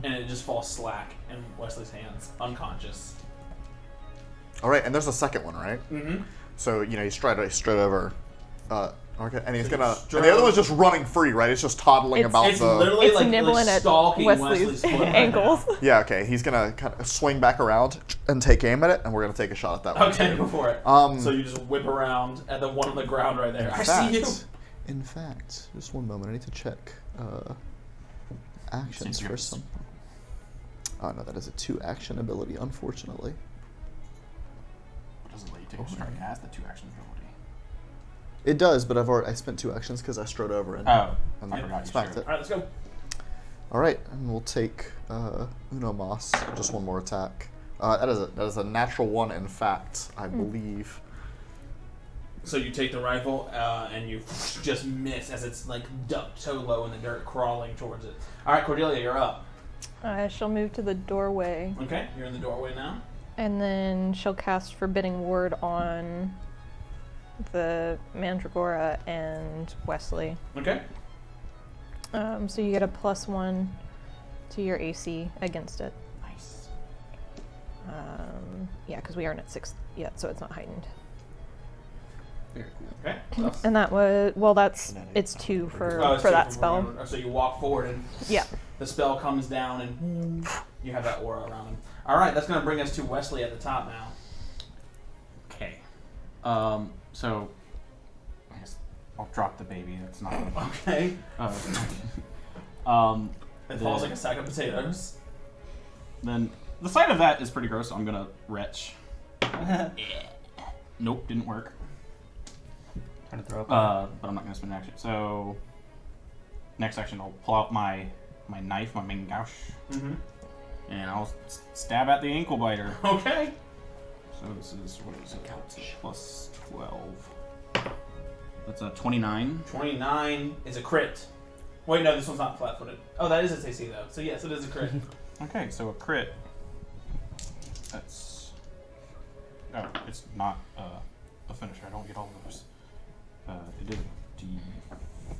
and it just falls slack in Wesley's hands, unconscious. All right, and there's a second one, right? Mm-hmm. So he's straight over. Okay, and he's So gonna. you And the other one's just running free, right? It's just toddling about It's the. literally It's like nibbling at stalking Wesley's foot right ankles. now. Yeah, okay. He's gonna kind of swing back around and take aim at it, and we're gonna take a shot at that one. Okay, go for it. Um, So you just whip around at the one on the ground right there. I see you. In fact, just one moment. I need to check actions for some. Oh no, that is a 2-action ability, unfortunately. It doesn't let you take a strike as the 2-action ability. It does, but I spent 2 actions because I strode over and, Oh, and I forgot you smacked strode. it. All right, let's go. All right, and we'll take Uno Mas, just one more attack. That is a natural 1, in fact, I believe. So you take the rifle and you just miss as it's like ducked so low in the dirt, crawling towards it. All right, Cordelia, you're up. She'll move to the doorway, Okay, you're in the doorway now. and then she'll cast Forbidding Ward on the Mandragora and Wesley. Okay. So you get a +1 to your AC against it. Nice. Yeah, because we aren't at 6 yet, so it's not heightened. Very cool. Okay. And that was it's 2 for Oh, it's two that from spell. whatever. So you walk forward and Yeah. the spell comes down and you have that aura around him. All right, that's going to bring us to Wesley at the top now. Okay. So I guess I'll drop the baby. That's not. Okay. It falls like a sack of potatoes. Then the sight of that is pretty gross, so I'm gonna retch. Nope, didn't work. Trying to throw up. But I'm not gonna spend an action. So next action, I'll pull out my knife, my main gouge, Mm-hmm. and I'll stab at the ankle biter. Okay. So this is what is it? Plus 12. That's a 29. 29 is a crit. Wait, no, this one's not flat-footed. Oh, that is its AC, though. So, yes, it is a crit. Okay, so a crit. That's. Oh, it's not a finisher. I don't get all those. It did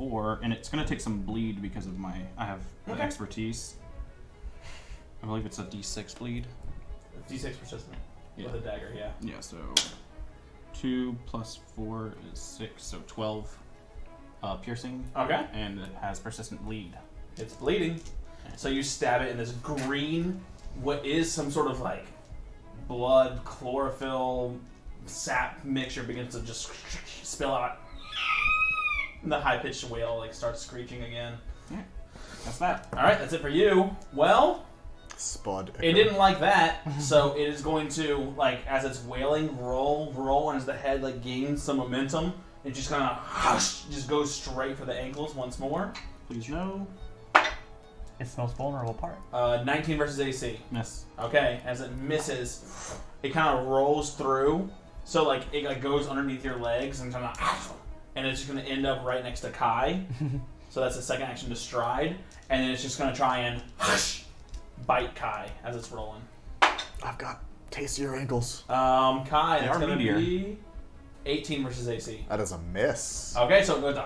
D4, and it's going to take some bleed because of I have Okay. expertise. I believe it's a D6 bleed. D6 persistent. Yeah. With a dagger, yeah. Yeah, so 2 plus 4 is 6, so 12 piercing, Okay. and it has persistent bleed. It's bleeding. So you stab it in this green, what is some sort of like blood, chlorophyll, sap mixture begins to just spill out. And the high-pitched wail like starts screeching again. Yeah, that's that. All right, that's it for you. Well, Spud. it didn't like that, so it is going to, like, as it's wailing, roll, and as the head, like, gains some momentum, it just kind of, just goes straight for the ankles once more. Please no. It's the most vulnerable part. 19 versus AC. Miss. Okay, as it misses, it kind of rolls through, so, like, it like, goes underneath your legs and kind of, and it's just going to end up right next to Kai. So that's the second action to stride, and then it's just going to try and bite Kai as it's rolling. I've got tastier ankles. Kai, They that's are going to meatier. be 18 versus AC. That is a miss. Okay, so it goes to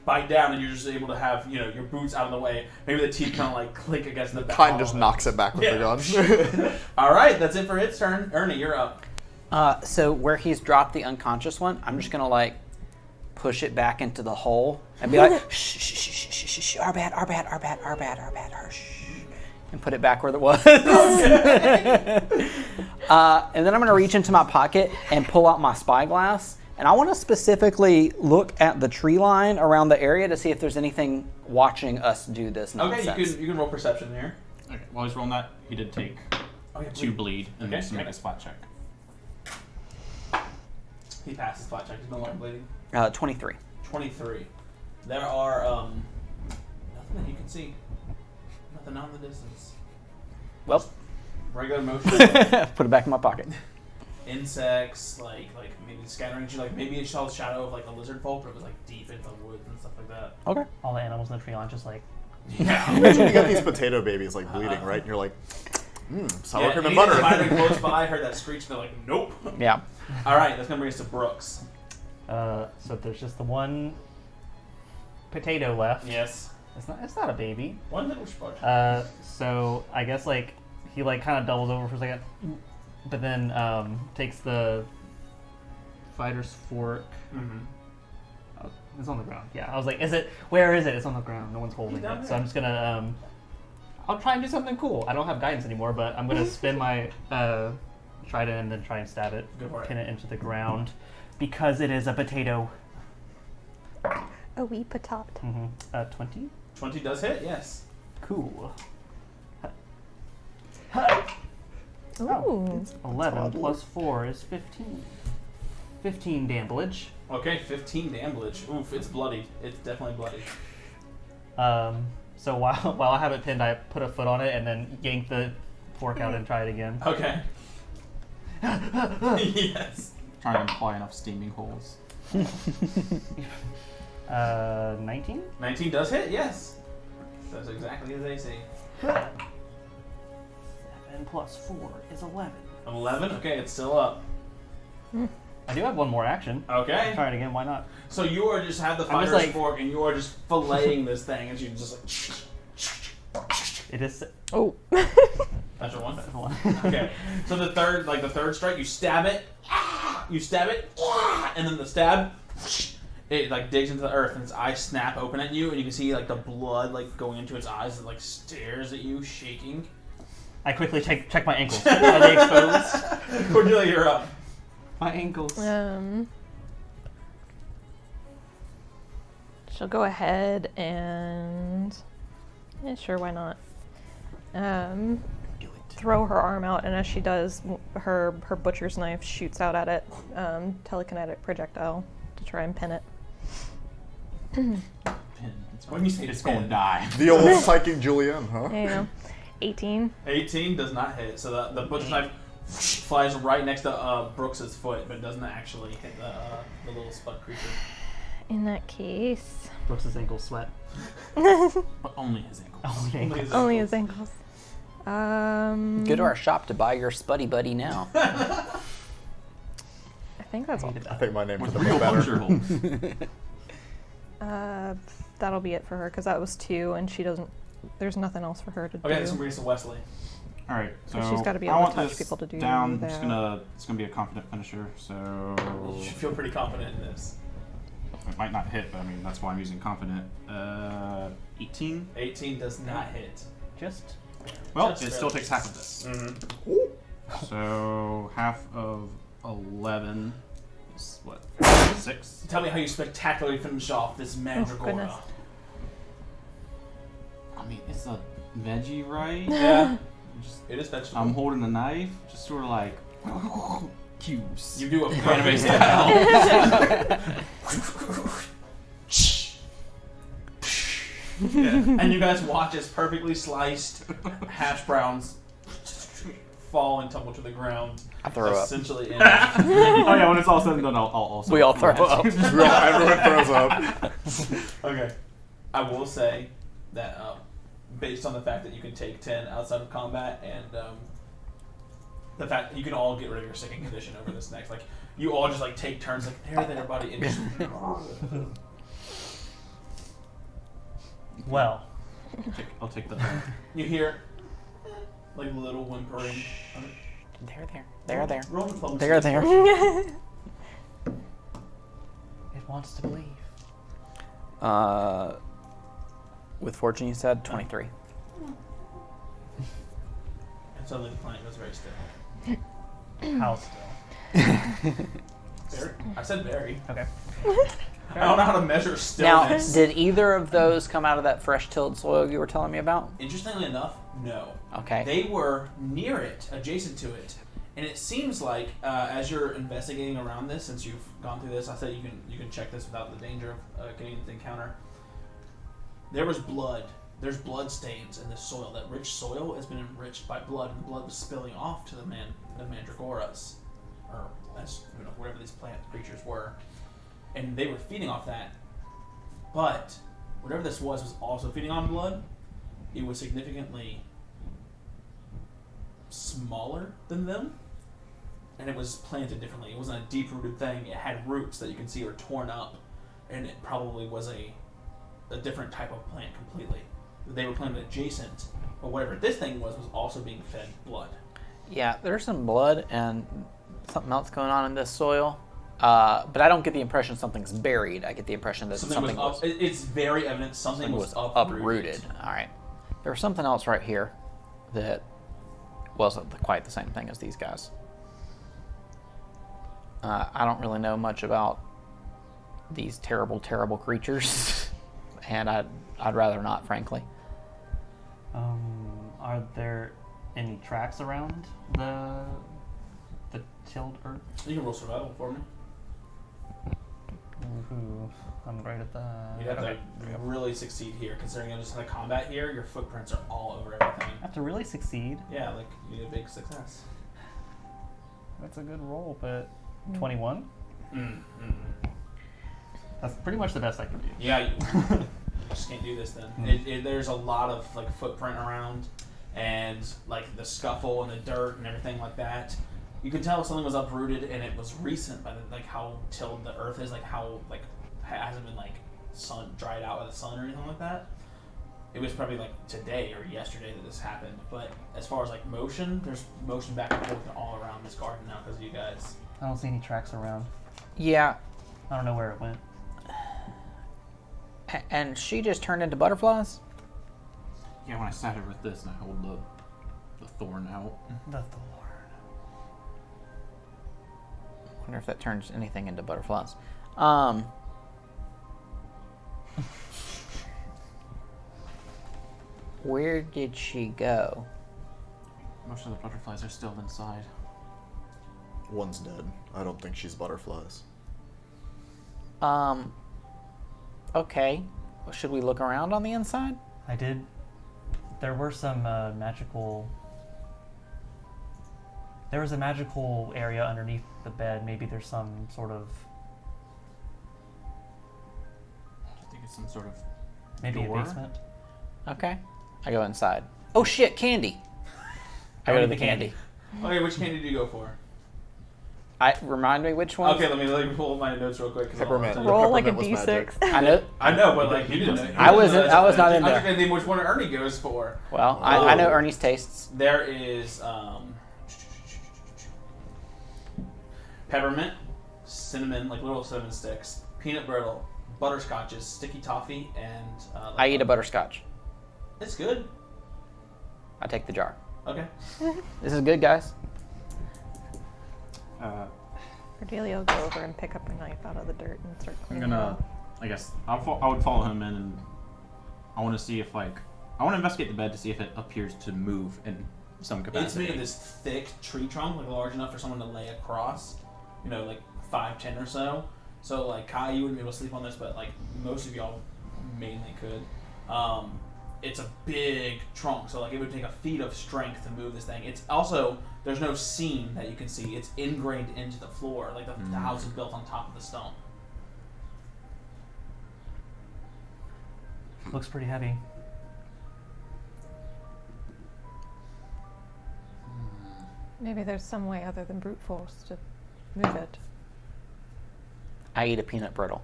bite down, and you're just able to have, your boots out of the way. Maybe the teeth kind of like click against the back. Kind just knocks it back with Yeah. the gun. All right, that's it for its turn. Ernie, you're up. So where he's dropped the unconscious one, I'm just gonna like push it back into the hole and be like, shh, shh, shh, shh, shh, shh, our bad, shh, and put it back where it was. And then I'm gonna reach into my pocket and pull out my spyglass, and I want to specifically look at the tree line around the area to see if there's anything watching us do this nonsense. Okay, you can roll perception here. Okay, while he's rolling that, he did take 2 bleed and Okay, needs to make okay. a spot check. He passes flat check. He's no longer bleeding. 23. 23. There are nothing that you can see. Nothing out in the distance. Well, Regular motion. put it back in my pocket. insects, like maybe scattering. Like maybe it saw the shadow of like a lizard folk, but it was like deep into the woods and stuff like that. Okay. All the animals in the tree aren't just like. Yeah. Imagine you got these potato babies like bleeding, right? And you're like, sour cream and butter. Might have been close by, heard that screech, and they're like, nope. Yeah. All right, that's gonna bring us to Brooks. So there's just the one potato left. Yes. It's not a baby. One little spot. So I guess like he like kind of doubles over for a second, but then takes the fighter's fork. Mm-hmm. Oh, it's on the ground. Yeah, I was like, where is it? It's on the ground. No one's holding He's down it. So there. I'm just gonna I'll try and do something cool. I don't have guidance anymore, but I'm gonna spin my trident and then try and stab it, Go for it. pin it into the ground, because it is a potato. A wee patat. 20. 20 does hit. Yes. Cool. Ooh. 11 plus 4 is 15. 15 damage. Okay, 15 damage. Oof, it's bloodied. It's definitely bloodied. So while I have it pinned, I put a foot on it and then yank the fork out and try it again. Okay. Yes. Trying to imply enough steaming holes. 19? 19 does hit. Yes. That's exactly as they say. 7 plus 4 is 11. 11. Okay, it's still up. I do have one more action. Okay. Try it again, why not? So you are just have the I'm just fighter's like- fork, and you are just filleting this thing, and you just like. It is Oh. That's your one. one. Okay. So the third strike, you stab it, and then the stab, it like digs into the earth, and its eyes snap open at you, and you can see like the blood like going into its eyes, and like stares at you, shaking. I quickly check my ankles. Are they exposed? Cordelia, you're up. My ankles. She'll go ahead and sure, why not? Throw her arm out, and as she does, her butcher's knife shoots out at it. Telekinetic projectile to try and pin it. When you say It's pin, going to die. The old psychic Julianne, huh? You know, 18. 18 does not hit, so the butcher's knife flies right next to Brooks's foot, but doesn't actually hit the little spud creature. In that case, Brooks' ankles sweat. But only his ankles. only his ankles. Go to our shop to buy your Spuddy Buddy now. I think that's all. I think my name With would real have puncture been holes. That'll be it for her because that was 2, and she doesn't. There's nothing else for her to Okay, do. this one brings us to Wesley. All right, so She's gotta be I able to want touch this people to do down. that. It's gonna be a confident finisher. So You should feel pretty confident in this. it might not hit, but I mean that's why I'm using confident. 18. 18 does not hit. Just Well, That's it still fair. takes half of this. Mm-hmm. So half of 11 is what? 6. Tell me how you spectacularly finish off this Mandragora. goodness. I mean, it's a veggie, right? Yeah, Just, it is vegetable. I'm holding the knife, just sort of like cubes. You do a Anime perfect and you guys watch as perfectly sliced hash browns fall and tumble to the ground. I throw up. Essentially, Oh yeah, when it's all said and done, I'll also. We all throw up. Everyone throws up. Okay. I will say that based on the fact that you can take 10 outside of combat and the fact that you can all get rid of your second condition over this next, like you all just like take turns, like there, buddy, and just well. I'll take the. you hear like little whimpering. They're there. Roll diplomacy. They're there. It wants to believe. With fortune, you said 23. And suddenly the planet goes very still. How still? Very? I said very. Okay. I don't know how to measure Now, stillness. did either of those come out of that fresh tilled soil you were telling me about? Interestingly enough, no. Okay. They were near it, adjacent to it, and it seems like as you're investigating around this, since you've gone through this, I said you can check this without the danger of getting into the encounter. There was blood. There's blood stains in this soil. That rich soil has been enriched by blood, and the blood was spilling off to the Mandragoras or as whatever these plant creatures were, and they were feeding off that. But whatever this was also feeding on blood. It was significantly smaller than them, and it was planted differently. It wasn't a deep-rooted thing. It had roots that you can see were torn up, and it probably was a different type of plant completely. They were planted adjacent, but whatever this thing was also being fed blood. Yeah, there's some blood and something else going on in this soil. But I don't get the impression something's buried. I get the impression that something was it's very evident something was uprooted. All right. There was something else right here that wasn't quite the same thing as these guys. I don't really know much about these terrible, terrible creatures, and I'd rather not, frankly. Are there any tracks around the tilled earth? You can roll survival for me. Ooh, I'm great at that. You'd have to really succeed here, considering you just had a combat here. Your footprints are all over everything. I have to really succeed. Yeah, like you need a big success. That's a good roll, but 21? Mm-hmm. That's pretty much the best I can do. Yeah, you just can't do this then. There's a lot of like footprint around, and like the scuffle and the dirt and everything like that. You could tell something was uprooted, and it was recent by like how tilled the earth is, like how like hasn't been like sun dried out by the sun or anything like that. It was probably like today or yesterday that this happened. But as far as like motion, there's motion back and forth all around this garden now because of you guys. I don't see any tracks around. Yeah. I don't know where it went. And she just turned into butterflies? Yeah, when I sat her with this and I hold the thorn out. The thorn. Wonder if that turns anything into butterflies. Where did she go? Most of the butterflies are still inside. One's dead. I don't think she's butterflies. Okay. Should we look around on the inside? I did. There were some magical... There was a magical area underneath the bed. Maybe there's some sort of... I think it's some sort of Maybe door? a basement. Okay. I go inside. Oh shit, candy! I go to the candy. Okay, which candy do you go for? Remind me which one? Okay, let me pull up my notes real quick. Peppermint. Roll like a Peppermint was magic. D6. I know. I know, but like you didn't know. I was not in I there. think I name which one Ernie goes for. Well, I know Ernie's tastes. There is peppermint, cinnamon, like little cinnamon sticks, peanut brittle, butterscotches, sticky toffee, and I eat a butterscotch. It's good. I take the jar. Okay. This is good, guys. Cordelia will go over and pick up a knife out of the dirt and start I'm cleaning it gonna, up. I guess, I would follow him in, and I want to see if, like, I want to investigate the bed to see if it appears to move in some capacity. It's made of this thick tree trunk, like large enough for someone to lay across, like 5'10" or so. So, like, Kai, you wouldn't be able to sleep on this, but, like, most of y'all mainly could. It's a big trunk, so, like, it would take a feat of strength to move this thing. It's also, there's no seam that you can see. It's ingrained into the floor. Like, the house is built on top of the stone. Looks pretty heavy. Maybe there's some way other than brute force to move it. I eat a peanut brittle.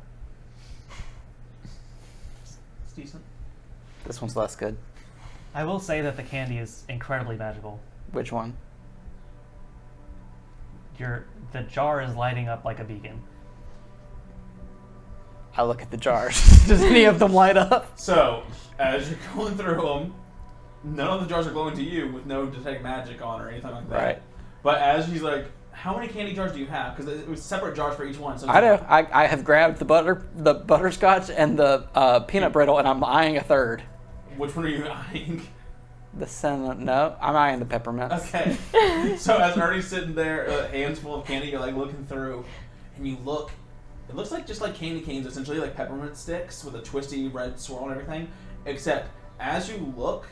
It's decent. This one's less good. I will say that the candy is incredibly magical. Which one? The jar is lighting up like a beacon. I look at the jars. Does any of them light up? So, as you're going through them, none of the jars are glowing to you with no detect magic on or anything like that. Right. But as he's like, how many candy jars do you have? Because it was separate jars for each one. So I know. I have grabbed the butterscotch and the peanut brittle, and I'm eyeing a third. Which one are you eyeing? The cinnamon. No, I'm eyeing the peppermint. Okay. So as Ernie's sitting there, hands full of candy, you're like looking through, and you look. It looks like just like candy canes, essentially, like peppermint sticks with a twisty red swirl and everything. Except as you look,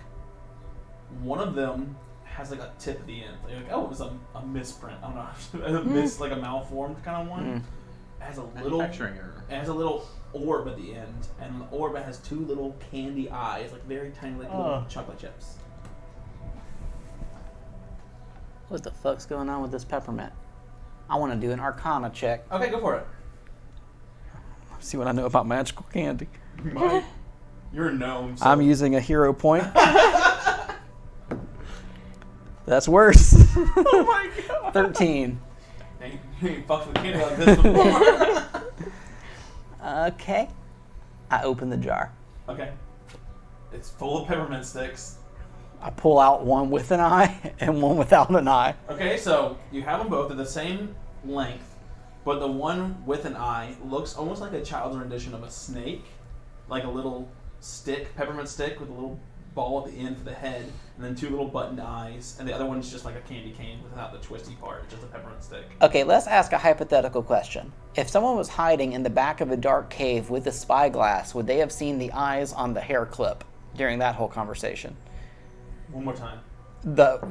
one of them has like a tip at the end. Like, oh, it was a misprint. I don't know, like a malformed kind of one. It has a little manufacturing error. It has a little orb at the end, and the orb has 2 little candy eyes, like very tiny, like little chocolate chips. What the fuck's going on with this peppermint? I want to do an Arcana check. Okay, go for it. See what I know about magical candy. You're a gnome. So. I'm using a hero point. That's worse. Oh my god. 13. You ain't fucked with candy like this before. Okay. I open the jar. Okay. It's full of peppermint sticks. I pull out one with an eye and one without an eye. Okay, so you have them both at the same length, but the one with an eye looks almost like a child's rendition of a snake, like a little stick, peppermint stick with a little ball at the end for the head, and then 2 little buttoned eyes, and the other one's just like a candy cane without the twisty part, just a peppermint stick. Okay, let's ask a hypothetical question. If someone was hiding in the back of a dark cave with a spyglass, would they have seen the eyes on the hair clip during that whole conversation? One more time.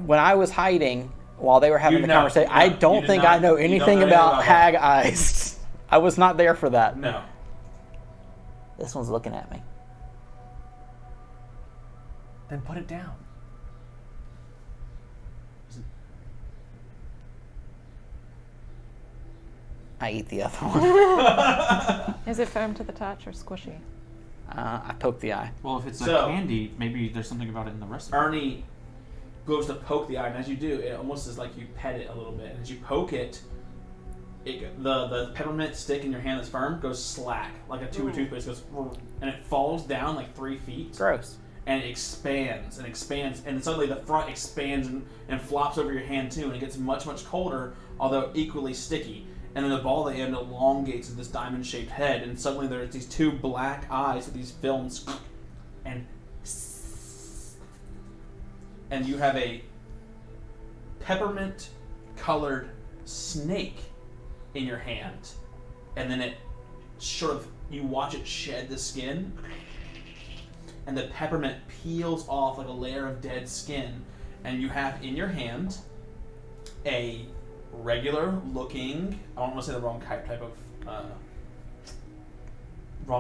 When I was hiding while they were having the conversation, I don't think I know anything about hag eyes. I was not there for that. No. This one's looking at me. Then put it down. I eat the other one. Is it firm to the touch or squishy? I poke the eye. Well, if it's a So- candy, maybe there's something about it in the recipe. Ernie goes to poke the eye, and as you do, it almost is like you pet it a little bit. And as you poke it, the peppermint stick in your hand that's firm goes slack, like a tube of toothpaste goes, and it falls down like 3 feet. Gross. And it expands and expands, and suddenly the front expands and flops over your hand too, and it gets much, much colder, although equally sticky. And then the ball at the end elongates in this diamond-shaped head, and suddenly there's these 2 black eyes with these films, and you have a peppermint-colored snake in your hand, and then it you watch it shed the skin, and the peppermint peels off like a layer of dead skin, and you have in your hand a regular looking, I don't want to say the wrong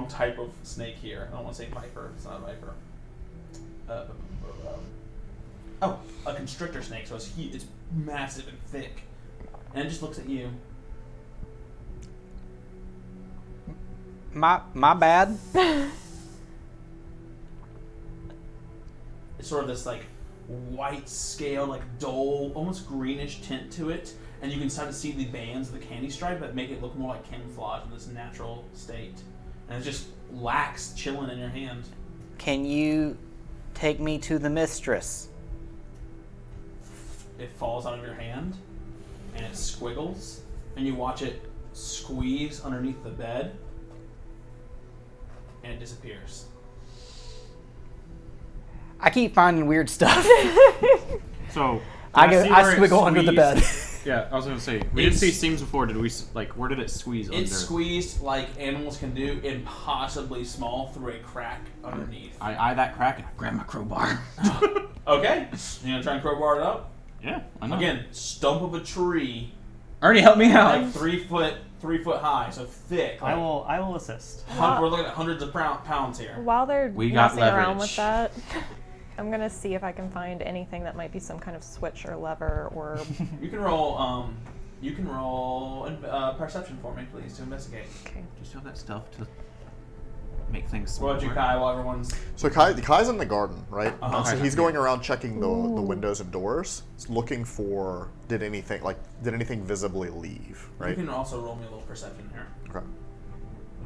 type of snake here. I don't want to say viper. It's not a viper. A constrictor snake. So it's massive and thick, and it just looks at you. My bad. It's sort of this like white scale, like dull, almost greenish tint to it, and you can start to see the bands of the candy stripe that make it look more like camouflage in this natural state. And it just lax, chilling in your hand. Can you take me to the mistress? It falls out of your hand, and it squiggles, and you watch it squeeze underneath the bed, and it disappears. I keep finding weird stuff. So I see where it squiggle under the bed. Yeah, I was gonna say we didn't see seams before. Did we? Where did it squeeze under? It squeezed like animals can do, impossibly small through a crack underneath. I eye that crack and Grab my crowbar. Okay, you gonna try and crowbar it up? yeah, I know. Again, stump of a tree, Ernie, help me out. like 3 foot high, so thick. Like, I will assist. we're looking at hundreds of pounds here. While they're We got messing around with leverage. that, I'm gonna see if I can find anything that might be some kind of switch or lever or. You can roll. You can roll perception for me, please, to investigate. Okay. Just have that stuff to make things. What about you, smaller. Kai? While everyone's So Kai's in the garden, right? Uh-huh. So he's going around checking the windows and doors, looking for did anything visibly leave, you right? can also roll me a little perception here. Okay.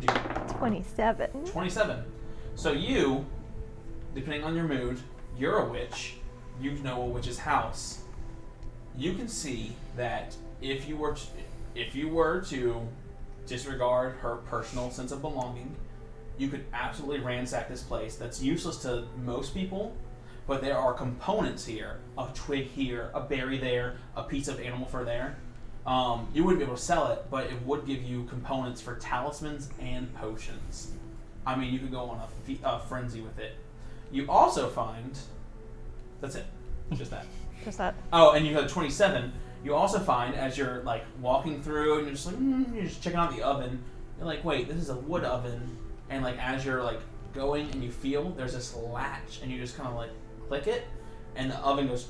What'd you 27. 27. So you, depending on your mood, you're a witch. You know a witch's house. You can see that if you were to disregard her personal sense of belonging, you could absolutely ransack this place. That's useless to most people, but there are components here. A twig here, a berry there, a piece of animal fur there. You wouldn't be able to sell it, but it would give you components for talismans and potions. I mean, you could go on a frenzy with it. You also find... That's it. Just that. Does that? Oh, and you have 27. You also find as you're like walking through and you're just like you're just checking out the oven. You're like, wait, this is a wood oven. And like as you're like going and you feel there's this latch and you just kind of like click it, and the oven goes,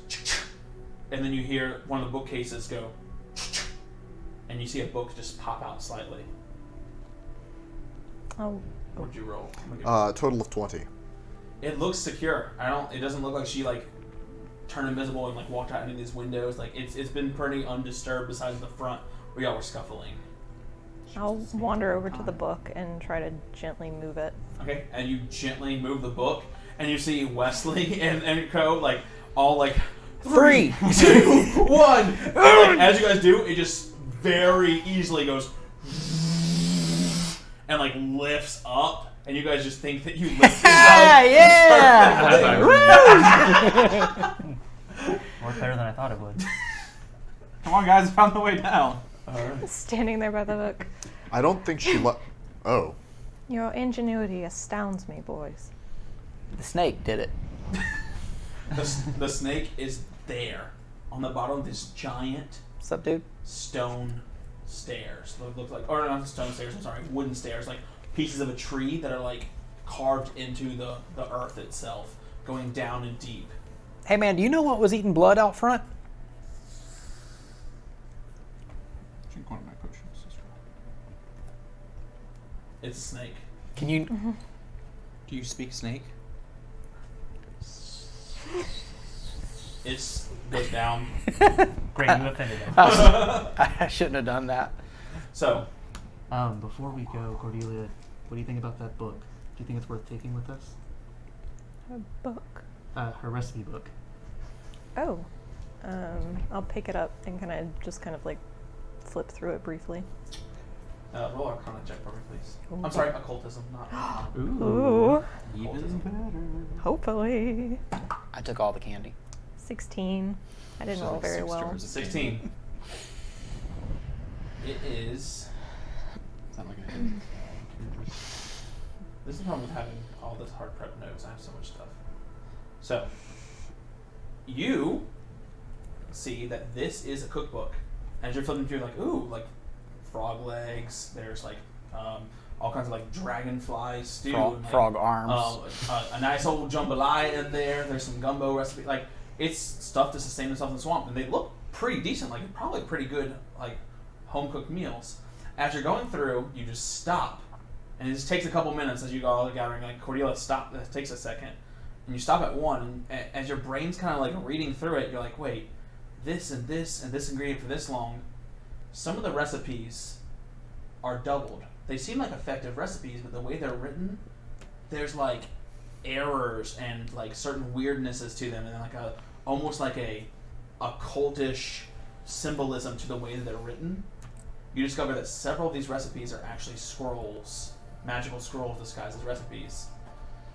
and then you hear one of the bookcases go, and you see a book just pop out slightly. Oh. What'd you roll? Total of 20. It looks secure. It doesn't look like she like turned invisible and like walked out into these windows. Like it's been pretty undisturbed besides the front where y'all were scuffling. I'll wander over to the book and try to gently move it. Okay, and you gently move the book, and you see Wesley and Co. like all like 3, 2, 1. And, like, as you guys do, it just very easily goes and like lifts up, and you guys just think that you lifted up. Yeah! Worked better than I thought it would. Come on, guys, I found the way down. Standing there by the book. I don't think she Oh. Your ingenuity astounds me, boys. The snake did it. The snake is there on the bottom of this giant What's up, dude? stone stairs. Look like, or not stone stairs, I'm sorry, wooden stairs, like pieces of a tree that are like carved into the earth itself, going down and deep. Hey, man, do you know what was eating blood out front? Drink one of my potions, sister. It's a snake. Can you... Do you speak snake? It goes down. Great, you offended him. I shouldn't have done that. So, Before we go, Cordelia, what do you think about that book? Do you think it's worth taking with us? A book. Her recipe book. Oh. I'll pick it up and kind of like flip through it briefly. roll Arcana check for me, please. I'm sorry, occultism, not Ooh. Even better. Hopefully. I took all the candy. 16. I didn't roll very well. 16. It is. Sound like This is the problem with having all this hard prep notes. I have so much stuff. So, you see that this is a cookbook. As you're flipping through, like, ooh, like frog legs. There's like all kinds of like dragonfly stew. And, like, Frog arms. a nice old jambalaya in there. There's some gumbo recipe. Like, it's stuff to sustain itself in the swamp, and they look pretty decent. Like, probably pretty good, like home cooked meals. As you're going through, you just stop, and it just takes a couple minutes as you go all gathering. Like, Cordelia, stop. It takes a second, and you stop at one. And as your brain's kind of like reading through it, you're like, wait, this and this and this ingredient for this long. Some of the recipes are doubled. They seem like effective recipes, but the way they're written, there's like errors and like certain weirdnesses to them, and like almost like a cultish symbolism to the way that they're written. You discover that several of these recipes are actually scrolls, magical scrolls disguised as recipes.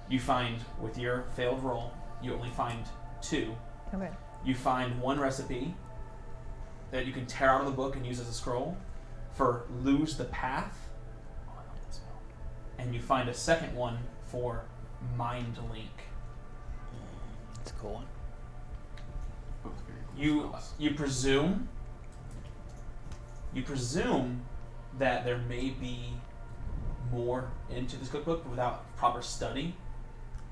You find, with your failed roll, you only find 2. Okay. You find one recipe that you can tear out of the book and use as a scroll for lose the path. Oh, I love that spell. And you find a second one for mind link. That's a cool one. Both very cool spells. You presume that there may be more into this cookbook, but without proper study,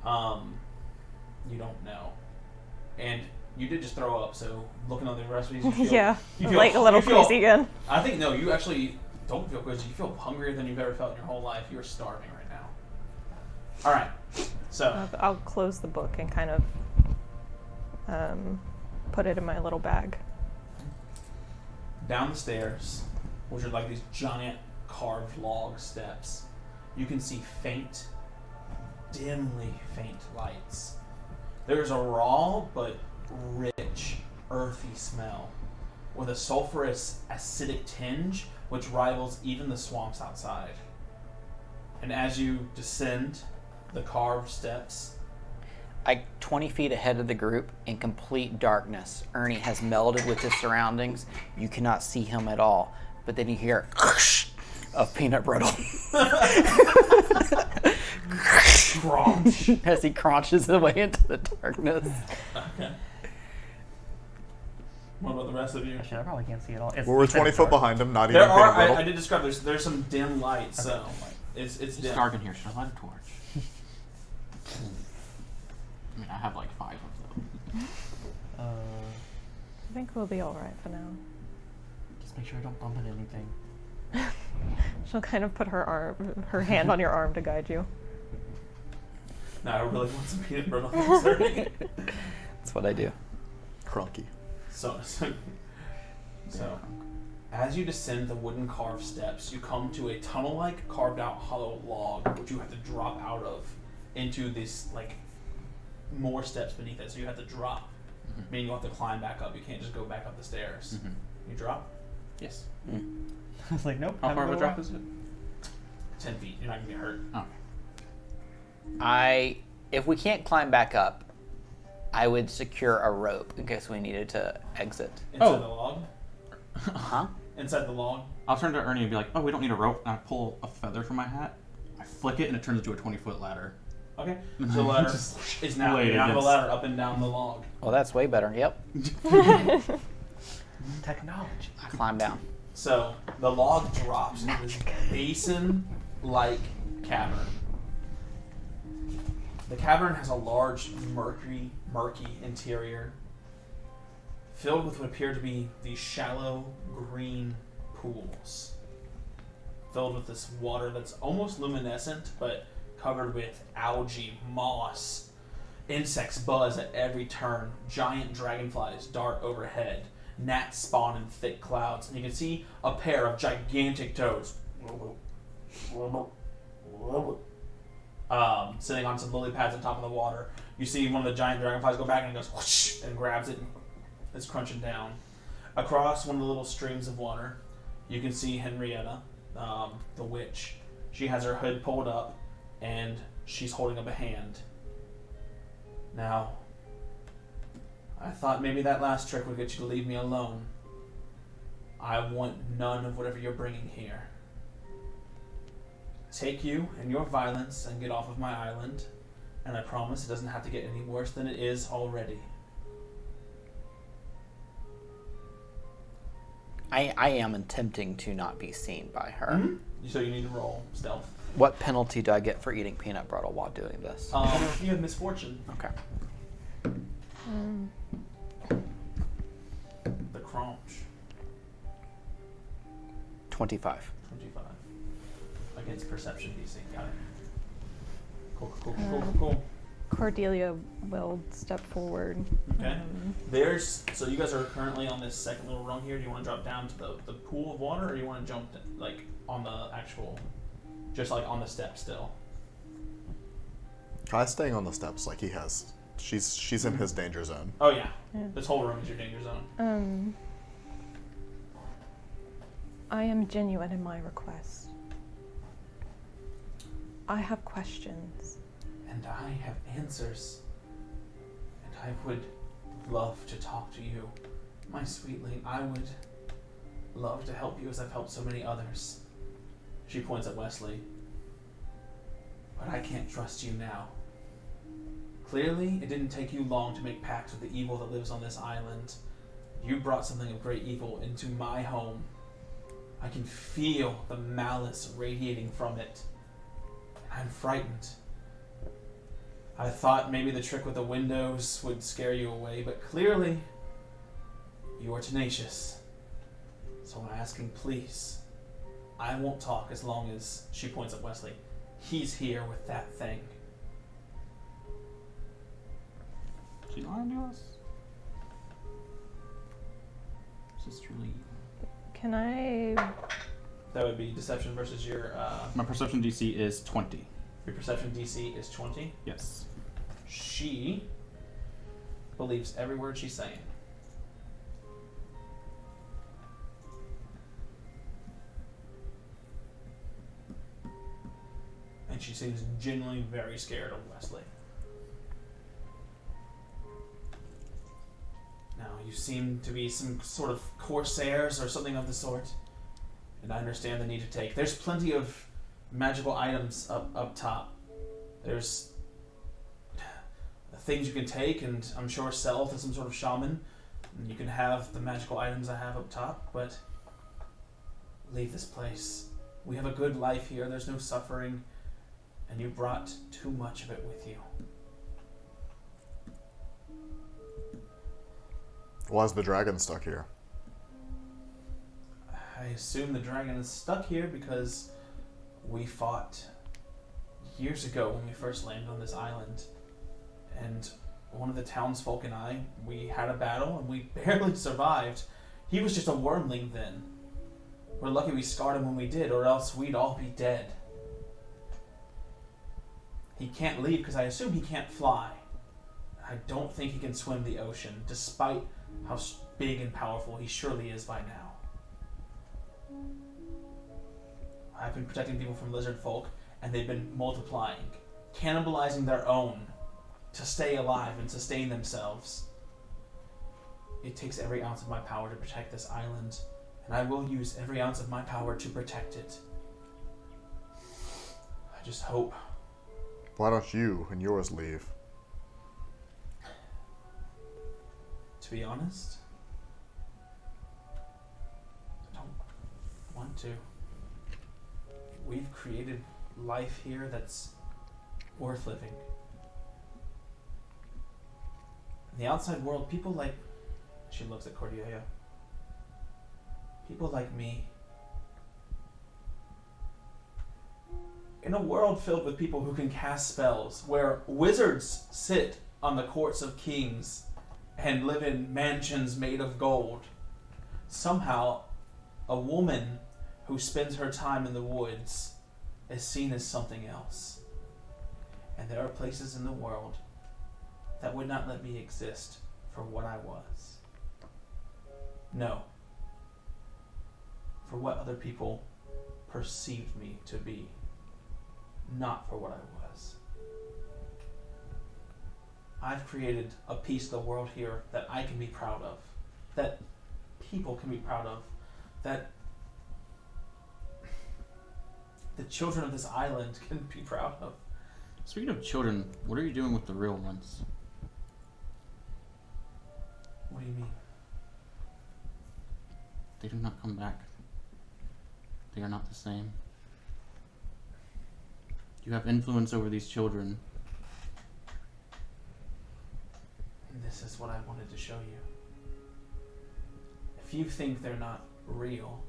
you don't know. And you did just throw up, so looking at the recipes, you feel, Yeah, you feel, like a little you feel- queasy again. I think no, you actually don't feel queasy. You feel hungrier than you've ever felt in your whole life. You're starving right now. All right, so I'll close the book and kind of put it in my little bag. down the stairs, which are like these giant carved log steps, you can see faint, dimly faint lights. There's a raw but rich, earthy smell with a sulfurous, acidic tinge which rivals even the swamps outside. And as you descend the carved steps, Like 20 feet ahead of the group, in complete darkness, Ernie has melded with his surroundings. You cannot see him at all. But then you hear of peanut brittle crunch. as he crunches his way into the darkness. Okay. What about the rest of you? Shit, I probably can't see it all. Well, we're 20 foot behind him, not There even are. paying little. I did describe. There's some dim light, so it's It's dim. dark in here. Should I light a torch? I mean, I have like 5 of them. I think we'll be all right for now. Just make sure I don't bump into anything. She'll kind of put her hand on your arm to guide you. No, I really want some peanut butter on this already. That's what I do. Crunky. So, as you descend the wooden carved steps, you come to a tunnel-like carved-out hollow log, which you have to drop out of into this like more steps beneath it. So you have to drop, meaning you have to climb back up. You can't just go back up the stairs. You drop Yes. I was like, nope. How far of a drop is it? 10 feet. You're not gonna get hurt. Oh. If we can't climb back up, I would secure a rope in case we needed to exit. Inside the log. Huh? Inside the log. I'll turn to Ernie and be like, "Oh, we don't need a rope." And I pull a feather from my hat. I flick it, and it turns into a 20-foot ladder. Okay. So the ladder Just is now lay you have a against- ladder up and down the log. Well, that's way better. Yep. Technology. I climb down. So the log drops into this basin-like cavern. The cavern has a large, murky interior, filled with what appear to be these shallow green pools, filled with this water that's almost luminescent, but covered with algae, moss. Insects buzz at every turn. Giant dragonflies dart overhead. Gnats spawn in thick clouds, and you can see a pair of gigantic toads sitting on some lily pads on top of the water. You see one of the giant dragonflies go back and it goes whoosh, and grabs it and it's crunching down. Across one of the little streams of water, you can see Henrietta, the witch. She has her hood pulled up and she's holding up a hand. Now, I thought maybe that last trick would get you to leave me alone. I want none of whatever you're bringing here. Take you and your violence and get off of my island, and I promise it doesn't have to get any worse than it is already. I am attempting to not be seen by her. So you need to roll stealth. What penalty do I get for eating peanut butter while doing this? You have misfortune. Okay. The crunch. 25. 25. Against perception DC. Got it. Cool. Cordelia will step forward. Okay. So you guys are currently on this second little rung here. Do you want to drop down to the pool of water, or do you want to jump like on the actual, just like on the step still? Try staying on the steps like he has. She's in his danger zone. Oh yeah. This whole room is your danger zone. I am genuine in my request. I have questions. And I have answers. And I would love to talk to you, my sweetling. I would love to help you as I've helped so many others. She points at Wesley. But I can't trust you now. Clearly, it didn't take you long to make pacts with the evil that lives on this island. You brought something of great evil into my home. I can feel the malice radiating from it. I'm frightened. I thought maybe the trick with the windows would scare you away, but clearly, you are tenacious. So I'm asking, please. I won't talk as long as, she points at Wesley, he's here with that thing. She lying to us? Is this truly evil? Can I... That would be deception versus your My perception DC is 20. Your perception DC is 20. Yes. She believes every word she's saying. And she seems genuinely very scared of Wesley. Now, you seem to be some sort of corsairs or something of the sort. And I understand the need to take. There's plenty of magical items up top. There's things you can take and I'm sure sell to some sort of shaman. You can have the magical items I have up top, but leave this place. We have a good life here. There's no suffering, and you brought too much of it with you. Why is the dragon stuck here? I assume the dragon is stuck here because we fought years ago when we first landed on this island. And one of the townsfolk and I, we had a battle and we barely survived. He was just a wormling then. We're lucky we scarred him when we did, or else we'd all be dead. He can't leave because I assume he can't fly. I don't think he can swim the ocean, despite how big and powerful he surely is by now. I've been protecting people from lizard folk, and they've been multiplying, cannibalizing their own to stay alive and sustain themselves. It takes every ounce of my power to protect this island, and I will use every ounce of my power to protect it. I just hope. Why don't you and yours leave? To be honest, I don't want to. We've created life here that's worth living. In the outside world, people like... She looks at Cordelia. People like me. In a world filled with people who can cast spells, where wizards sit on the courts of kings and live in mansions made of gold, somehow a woman who spends her time in the woods is seen as something else. And there are places in the world that would not let me exist for what I was. No. For what other people perceived me to be. Not for what I was. I've created a piece of the world here that I can be proud of. That people can be proud of. That the children of this island can be proud of. Speaking of children, what are you doing with the real ones? What do you mean? They do not come back. They are not the same. You have influence over these children. And this is what I wanted to show you. If you think they're not real...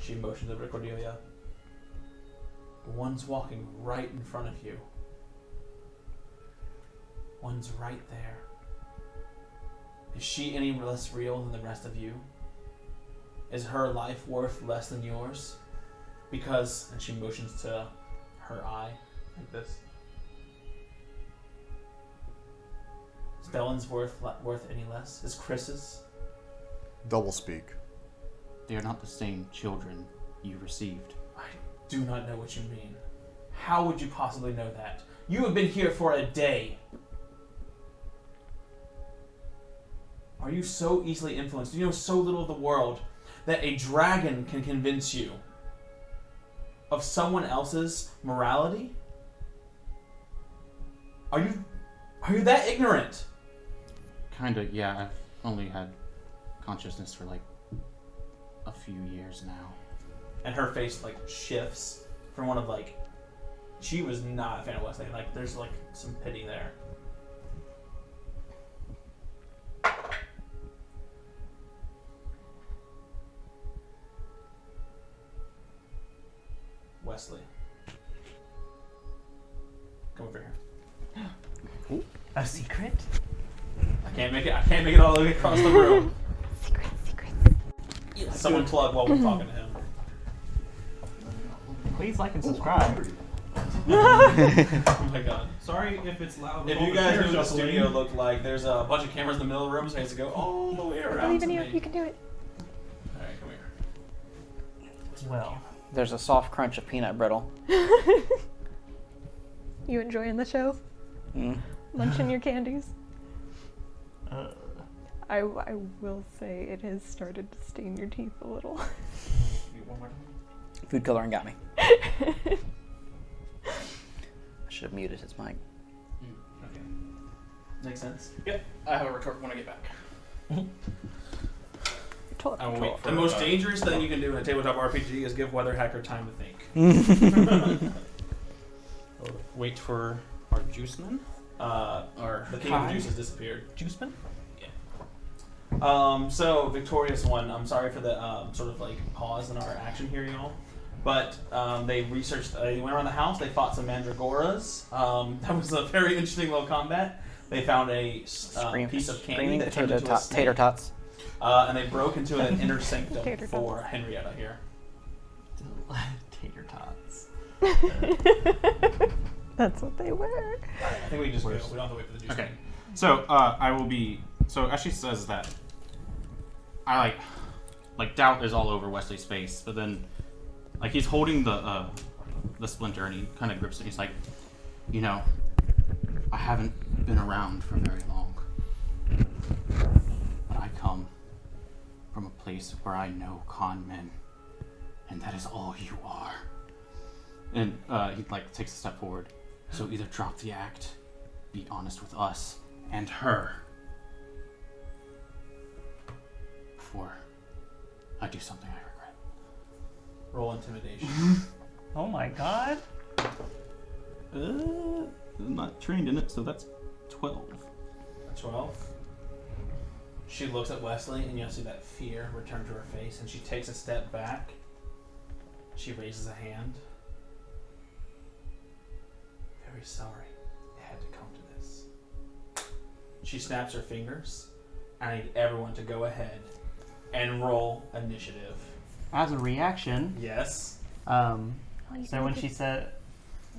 She motions over to Cordelia. One's walking right in front of you. One's right there. Is she any less real than the rest of you? Is her life worth less than yours? Because, and she motions to her eye, like this. Is Bellen's worth any less? Is Chris's? Double speak. They are not the same children you received. I do not know what you mean. How would you possibly know that? You have been here for a day. Are you so easily influenced? Do you know so little of the world that a dragon can convince you of someone else's morality? Are you that ignorant? Kinda, yeah. I've only had consciousness for like a few years now. And her face like shifts from one of like, she was not a fan of Wesley. Like there's like some pity there. Wesley, come over here. A secret? I can't make it all the way across the room. Secret. Someone plug while we're talking to him. Please like and subscribe. Oh my god. Sorry if it's loud. If you guys knew what the studio looked like, there's a bunch of cameras in the middle of the room, so I have to go all the way I around believe to in you. me. You can do it. Alright, come here. Well, There's a soft crunch of peanut brittle. You enjoying the show? Mm. Munching your candies? uh, I will say it has started to stain your teeth a little. Food coloring got me. I should have muted his mic. Okay. Makes sense. Yep, I have a recover when I get back. I will wait. The most dangerous thing you can do in a tabletop RPG is give Weather Hacker time to think. Wait for our juiceman. The King of Juice has disappeared. Juiceman? So Victorious One, I'm sorry for the sort of like pause in our action here, y'all. But they researched, they went around the house, they fought some mandragoras. That was a very interesting little combat. They found a piece of candy that turned into a snake. Tater tots. And they broke into an inner sanctum for Henrietta here. Tater tots. That's what they were. Alright, I think we can just go. We don't have to wait for the juice. Okay. So I will be. So as she says that, I like doubt is all over Wesley's face, but then like he's holding the splinter and he kind of grips it. He's like, you know, I haven't been around for very long, but I come from a place where I know con men, and that is all you are. And he like takes a step forward. So either drop the act, be honest with us and her, before I do something I regret. Roll intimidation. Oh my god. I'm not trained in it, so that's 12. 12. She looks at Wesley, and you'll see that fear return to her face, and she takes a step back. She raises a hand. Very sorry. It had to come to this. She snaps her fingers. I need everyone to go ahead and roll initiative. As a reaction, Yes. so when she said,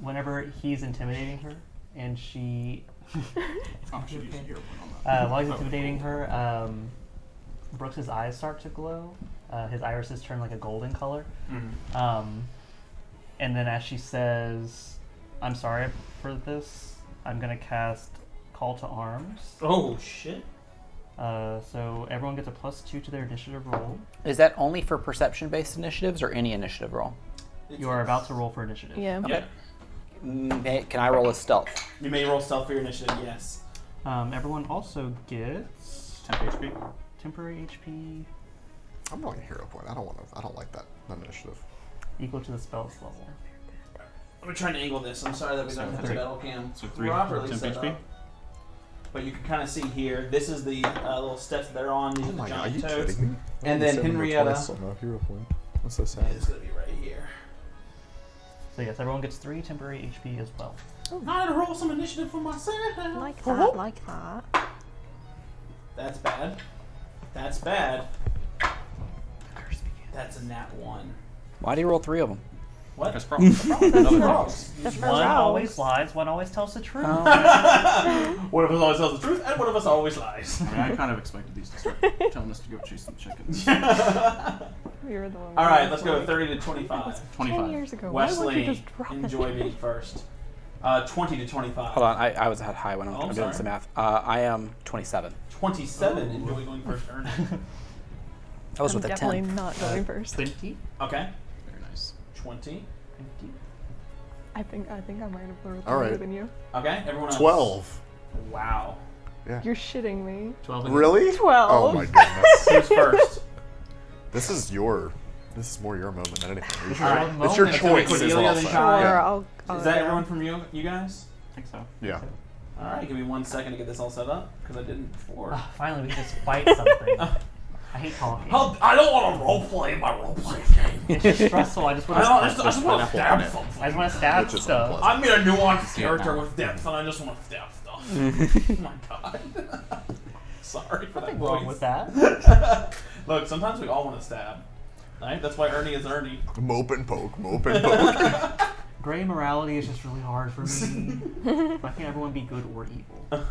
whenever he's intimidating her, and she, Oh, I should use your one on that. while he's intimidating her, Brooks's eyes start to glow. His irises turn like a golden color. Mm-hmm. And then as she says, I'm sorry for this, I'm going to cast Call to Arms. Oh, shit. So everyone gets a +2 to their initiative roll. Is that only for perception-based initiatives or any initiative roll? You are about to roll for initiative. Yeah. Yeah. Can I roll a stealth? You may roll stealth for your initiative, yes. Everyone also gets 10 HP. temporary HP I'm rolling a hero point. I don't like that initiative. equal to the spell's level. Let me try and angle this. I'm sorry that we don't have the battle cam So 3 properly 10 set HP. up. But you can kind of see here, this is the little steps they're on. These Oh are the my god, are giant you toads. kidding me? And then Henrietta. On a hero point. That's so sad. It's going to be right here. So yes, everyone gets 3 temporary HP as well. I had to roll some initiative for myself. Like that, like that. That's bad. That's bad. That's a nat 1. Why do you roll 3 of them? What? That's probably Another frogs. That's One always lies, one always tells the truth. One of us always tells the truth, and one of us always lies. I mean, I kind of expected these to start telling us to go chase some chickens. You're the one. All right, let's go 30 to 25. 25. 10 years ago. Why would Wesley, you just drop enjoy it? being first. 20 to 25. Hold on, I was at high when Oh, I'm doing sorry. some math. I am 27. 27, enjoy going first, Ernie. That was I'm with a definitely 10. not going first. 20. Okay, Very nice. 20. I think I might have rolled All right. better than you. Okay, everyone else. 12. Wow. Yeah. You're shitting me. 12. Really? 12. Oh my goodness. Who's first? This is more your moment than anything. This is All right. our moment. It's your That's gonna be choice. Is Cordelia, all then set. Kai. Sure, Yeah. I'll Is that go. everyone from you guys? I think so. Yeah. All right, give me 1 second to get this all set up because I didn't before. Ah, finally, we can just fight something. I hate talking. I don't want to roleplay my roleplaying game. It's just stressful. I just want I to. just want to stab something. I just want to stab Which is stuff. unpleasant. I'm in a nuanced character with depth, and I just want to stab stuff. Oh my god. Sorry for that Nothing wrong voice. with that. Look, sometimes we all want to stab. Right? That's why Ernie is Ernie. Mope and poke, mope and poke. Gray morality is just really hard for me. Why can't everyone be good or evil?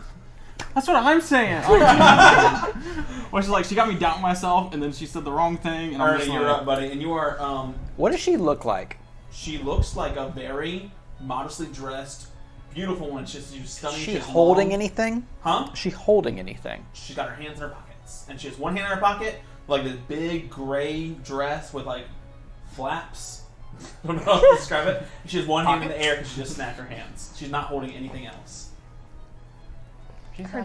That's what I'm saying. Well, she's like, she got me doubting myself, and then she said the wrong thing, and I'm Ernie, just you're like, up, buddy. And you are, What does she look like? she looks like a very modestly dressed, beautiful one. She's stunning. Is She she has holding long- anything? Huh? Is she holding anything? She's got her hands in her pockets. And she has one hand in her pocket, like this big gray dress with like flaps. I don't know how to describe it. She has one hand in the air because she just snapped her hands. She's not holding anything else. Her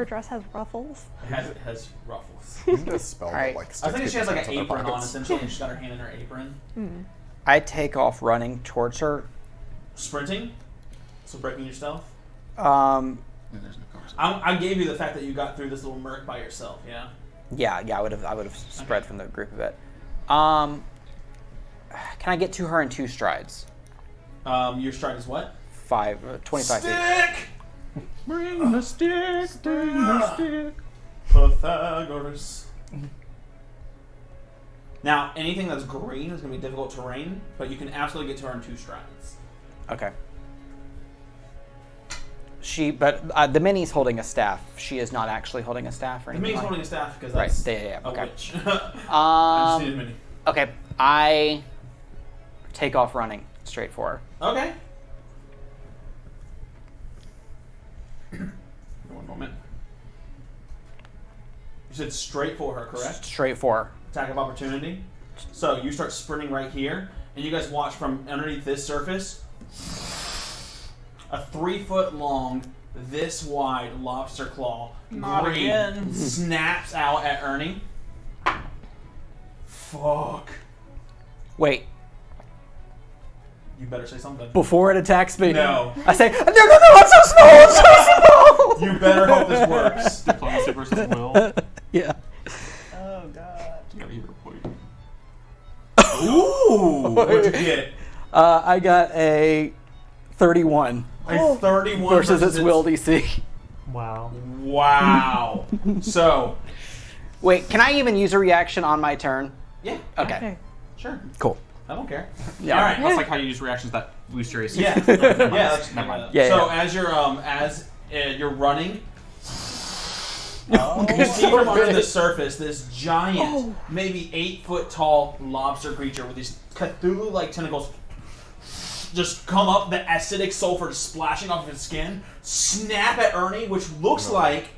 dress has ruffles. It has ruffles. You need a spell Alright. that like I sticks think she has like people's an hands in their apron on pockets. essentially, and she's got her hand in her apron. I take off running towards her. Sprinting, so breaking your stealth. And there's no conversation. I gave you the fact that you got through this little murk by yourself. Yeah. Yeah, I would have spread from the group a bit. Can I get to her in 2 strides? Your stride is what? 25 feet. Stick. Bring the stick, bring the stick. Pythagoras. Now, anything that's green is going to be difficult terrain, but you can absolutely get to her in 2 strides. Okay. But the mini's holding a staff. She is not actually holding a staff or The anything. mini's holding a staff because that's Yeah, a okay. witch. I just need a mini. Okay, I take off running straight for her. Okay. One moment. You said straight for her, correct? Straight for her. Attack of opportunity. So you start sprinting right here, and you guys watch from underneath this surface a 3-foot long, this wide lobster claw green snaps out at Ernie. Fuck. Wait, You better say something. before it attacks me, No. I say, no, I'm so small, I'm so small. You better hope this works. Diplomacy versus will. Yeah. Oh god. You gotta hear her point. Ooh, what'd you get? I got a 31 A 31 versus its will DC. Wow. Wow. So, Wait, can I even use a reaction on my turn? yeah, Okay. sure. Cool. I don't care. Yeah. All right. That's like how you use reactions that boost your AC. Yeah, that's, Never mind. Yeah, so yeah. as you're running, you see from under the surface this giant, maybe 8-foot tall lobster creature with these Cthulhu-like tentacles just come up, the acidic sulfur splashing off of its skin, snap at Ernie, which looks like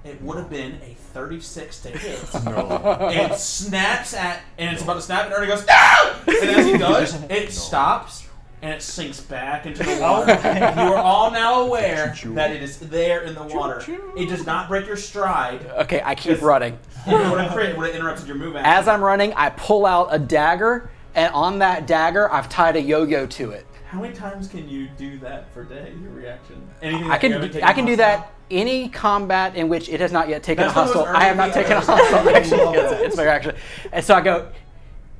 it would have been a 36 to hit. It snaps at, and it's about to snap, and Ernie goes, no! And as he does, it stops, and it sinks back into the water. You are all now aware that it is there in the water. It does not break your stride. Okay, I keep running. It would have interrupted your move action. As I'm running, I pull out a dagger, and on that dagger, I've tied a yo-yo to it. How many times can you do that per day, your reaction? Anything I that you haven't taken can do hostile? that any combat in which it has not yet taken That's a one of those hostile. I have not early taken a episodes. hostile action. I love Yes, that. it's their action. And so I go,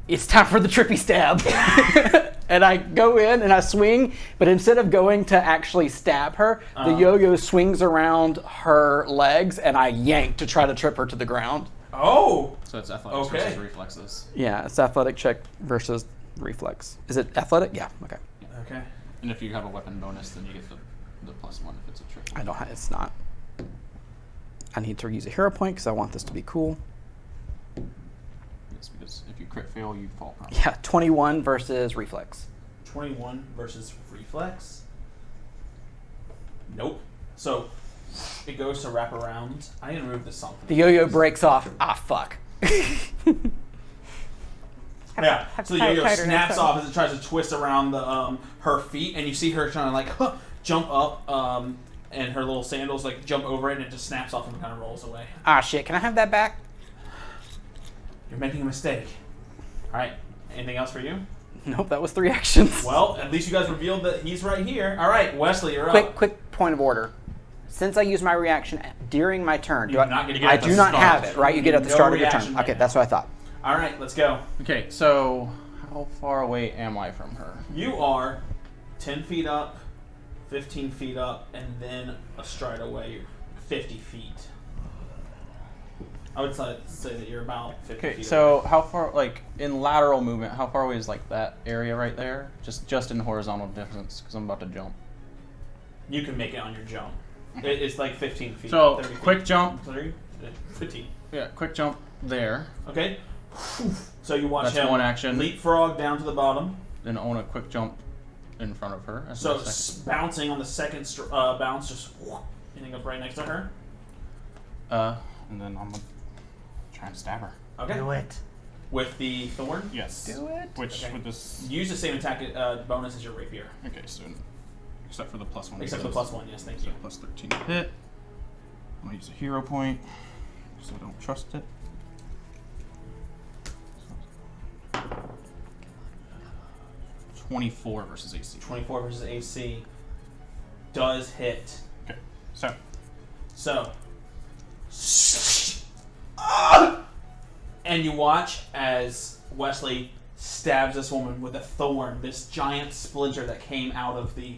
it's time for the trippy stab. And I go in and I swing, but instead of going to actually stab her, the yo-yo swings around her legs and I yank to try to trip her to the ground. Oh! So it's athletics Okay. versus reflexes. Yeah, it's athletic check versus reflex. Is it athletic? Yeah, okay. Okay. And if you have a weapon bonus, then you get the +1 if it's a trick. I don't. It's not. I need to use a hero point because I want this to be cool. Yes, because if you crit fail, you fall prone. Yeah, 21 versus reflex. 21 versus reflex. Nope. So it goes to wrap around. I need to remove this song. The yo-yo breaks off. Ah, fuck. Yeah. Have So the to tie it yo-yo tighter next snaps time. off as it tries to twist around the her feet, and you see her trying to like jump up, and her little sandals like jump over it, and it just snaps off and kind of rolls away. Ah, shit. Can I have that back? You're making a mistake. All right. Anything else for you? Nope, that was 3 actions. Well, at least you guys revealed that he's right here. All right, Wesley, you're up. Quick point of order. Since I use my reaction during my turn, You're not gonna get I at the do not start. have it, right? You get at the No start of your reaction turn. right Okay, now. that's what I thought. All right, let's go. Okay, so how far away am I from her? You are 10 feet up, 15 feet up, and then a stride away, 50 feet. I would say that you're about 50 Okay, feet so away. how far, like in lateral movement, how far away is like that area right there? Just in horizontal distance, because I'm about to jump. You can make it on your jump. It's like 15 feet. So 30 feet. quick jump. 15. Yeah, quick jump there. Okay. So you watch That's him one action. leapfrog down to the bottom. Then own a quick jump in front of her. As So my second. bouncing on the second bounce, just ending up right next to her. And then I'm gonna try and stab her. Okay. Do it. With the thorn, Yes. Do it. Which Okay. with this. use the same attack bonus as your rapier, Okay, so except for the +1. except for the +1. Yes, thank So you. +13 to hit. I'm gonna use a hero point because I don't trust it. 24 versus AC. 24 versus AC does hit. Okay, so and you watch as Wesley stabs this woman with a thorn, this giant splinter that came out of the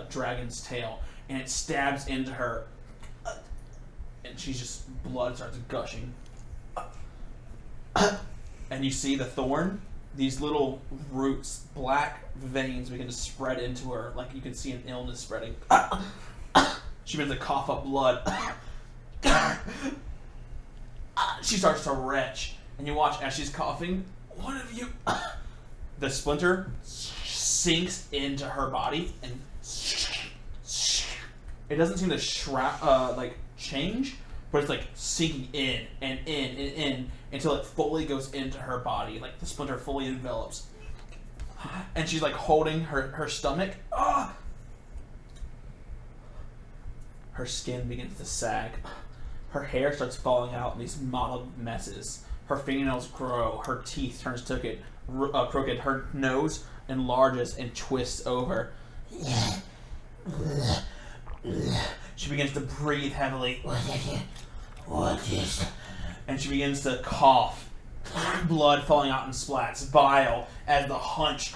dragon's tail, and it stabs into her, and she's just blood starts gushing. And you see the thorn, these little roots, black veins begin to spread into her, like you can see an illness spreading. She begins to cough up blood. She starts to retch, and you watch as she's coughing. One of you, the splinter sinks into her body, and it doesn't seem to change, but it's like sinking in and in and in until it fully goes into her body, like the splinter fully envelops. And she's like holding her stomach. Her skin begins to sag. Her hair starts falling out in these mottled messes. Her fingernails grow. Her teeth turn crooked. Her nose enlarges and twists over. She begins to breathe heavily. What is? And she begins to cough. Blood falling out in splats. Bile as the hunch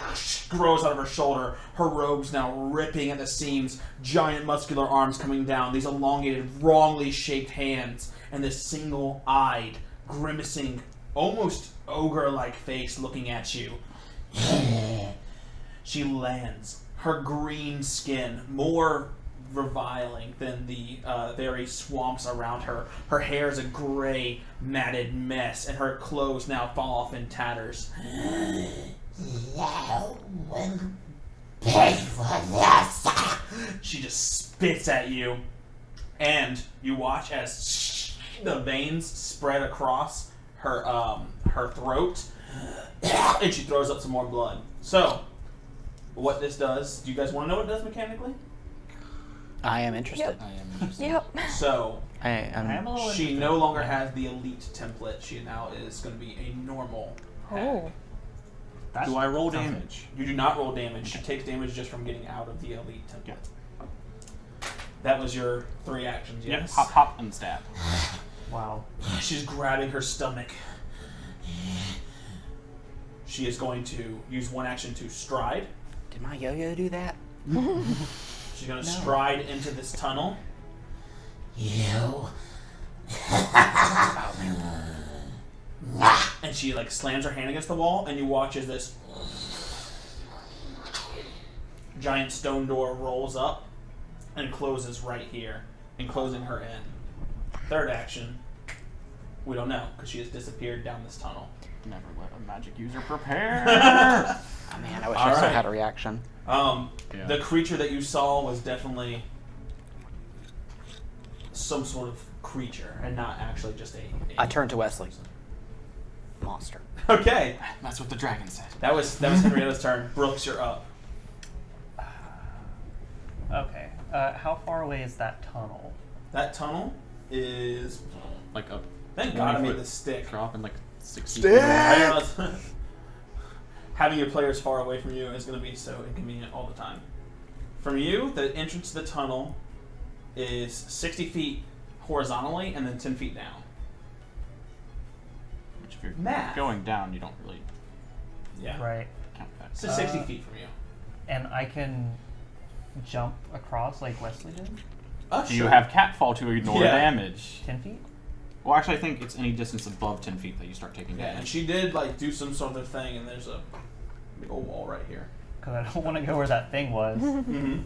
grows out of her shoulder. Her robes now ripping at the seams. Giant muscular arms coming down. These elongated, wrongly shaped hands. And this single-eyed, grimacing, almost ogre-like face looking at you. She lands. Her green skin, more reviling than the very swamps around her. Her hair is a gray, matted mess, and her clothes now fall off in tatters. She just spits at you, and you watch as the veins spread across her throat, and she throws up some more blood. So, what this does, do you guys want to know what it does mechanically? I am interested. Yep. I am interested. Yep. So, she no longer has the elite template. She now is going to be a normal. Oh. Do I roll damage? You do not roll damage. She takes damage just from getting out of the elite template. That was your 3 actions, yes? Yep. Hop, hop, and stab. Wow. She's grabbing her stomach. She is going to use 1 action to stride. Did my yo-yo do that? She's going to stride into this tunnel. And she like slams her hand against the wall, and you watch as this giant stone door rolls up and closes right here, enclosing her in. 3rd action, we don't know, because she has disappeared down this tunnel. Never let a magic user prepare. Oh man, I wish I still Alright. had a reaction. The creature that you saw was definitely some sort of creature, and not actually just a I turned to Wesley. Monster. Okay, That's what the dragon said. that was Henrietta's turn. Brooks, you're up. Okay. How far away is that tunnel? That tunnel is. Like a Thank God I made 20-foot this stick. drop and like 60 Stick! I realize having your players far away from you is going to be so inconvenient all the time. From you, the entrance to the tunnel is 60 feet horizontally and then 10 feet down. Which if you're Math. going down, you don't really Yeah. Right. count that. So 60 feet from you. And I can jump across like Wesley did? Do you have catfall to ignore Yeah. damage? 10 feet? Well, actually, I think it's any distance above 10 feet that you start taking Yeah, and damage. she did like do some sort of thing, and there's a big old wall right here. Because I don't want to go where that thing was. Mm-hmm.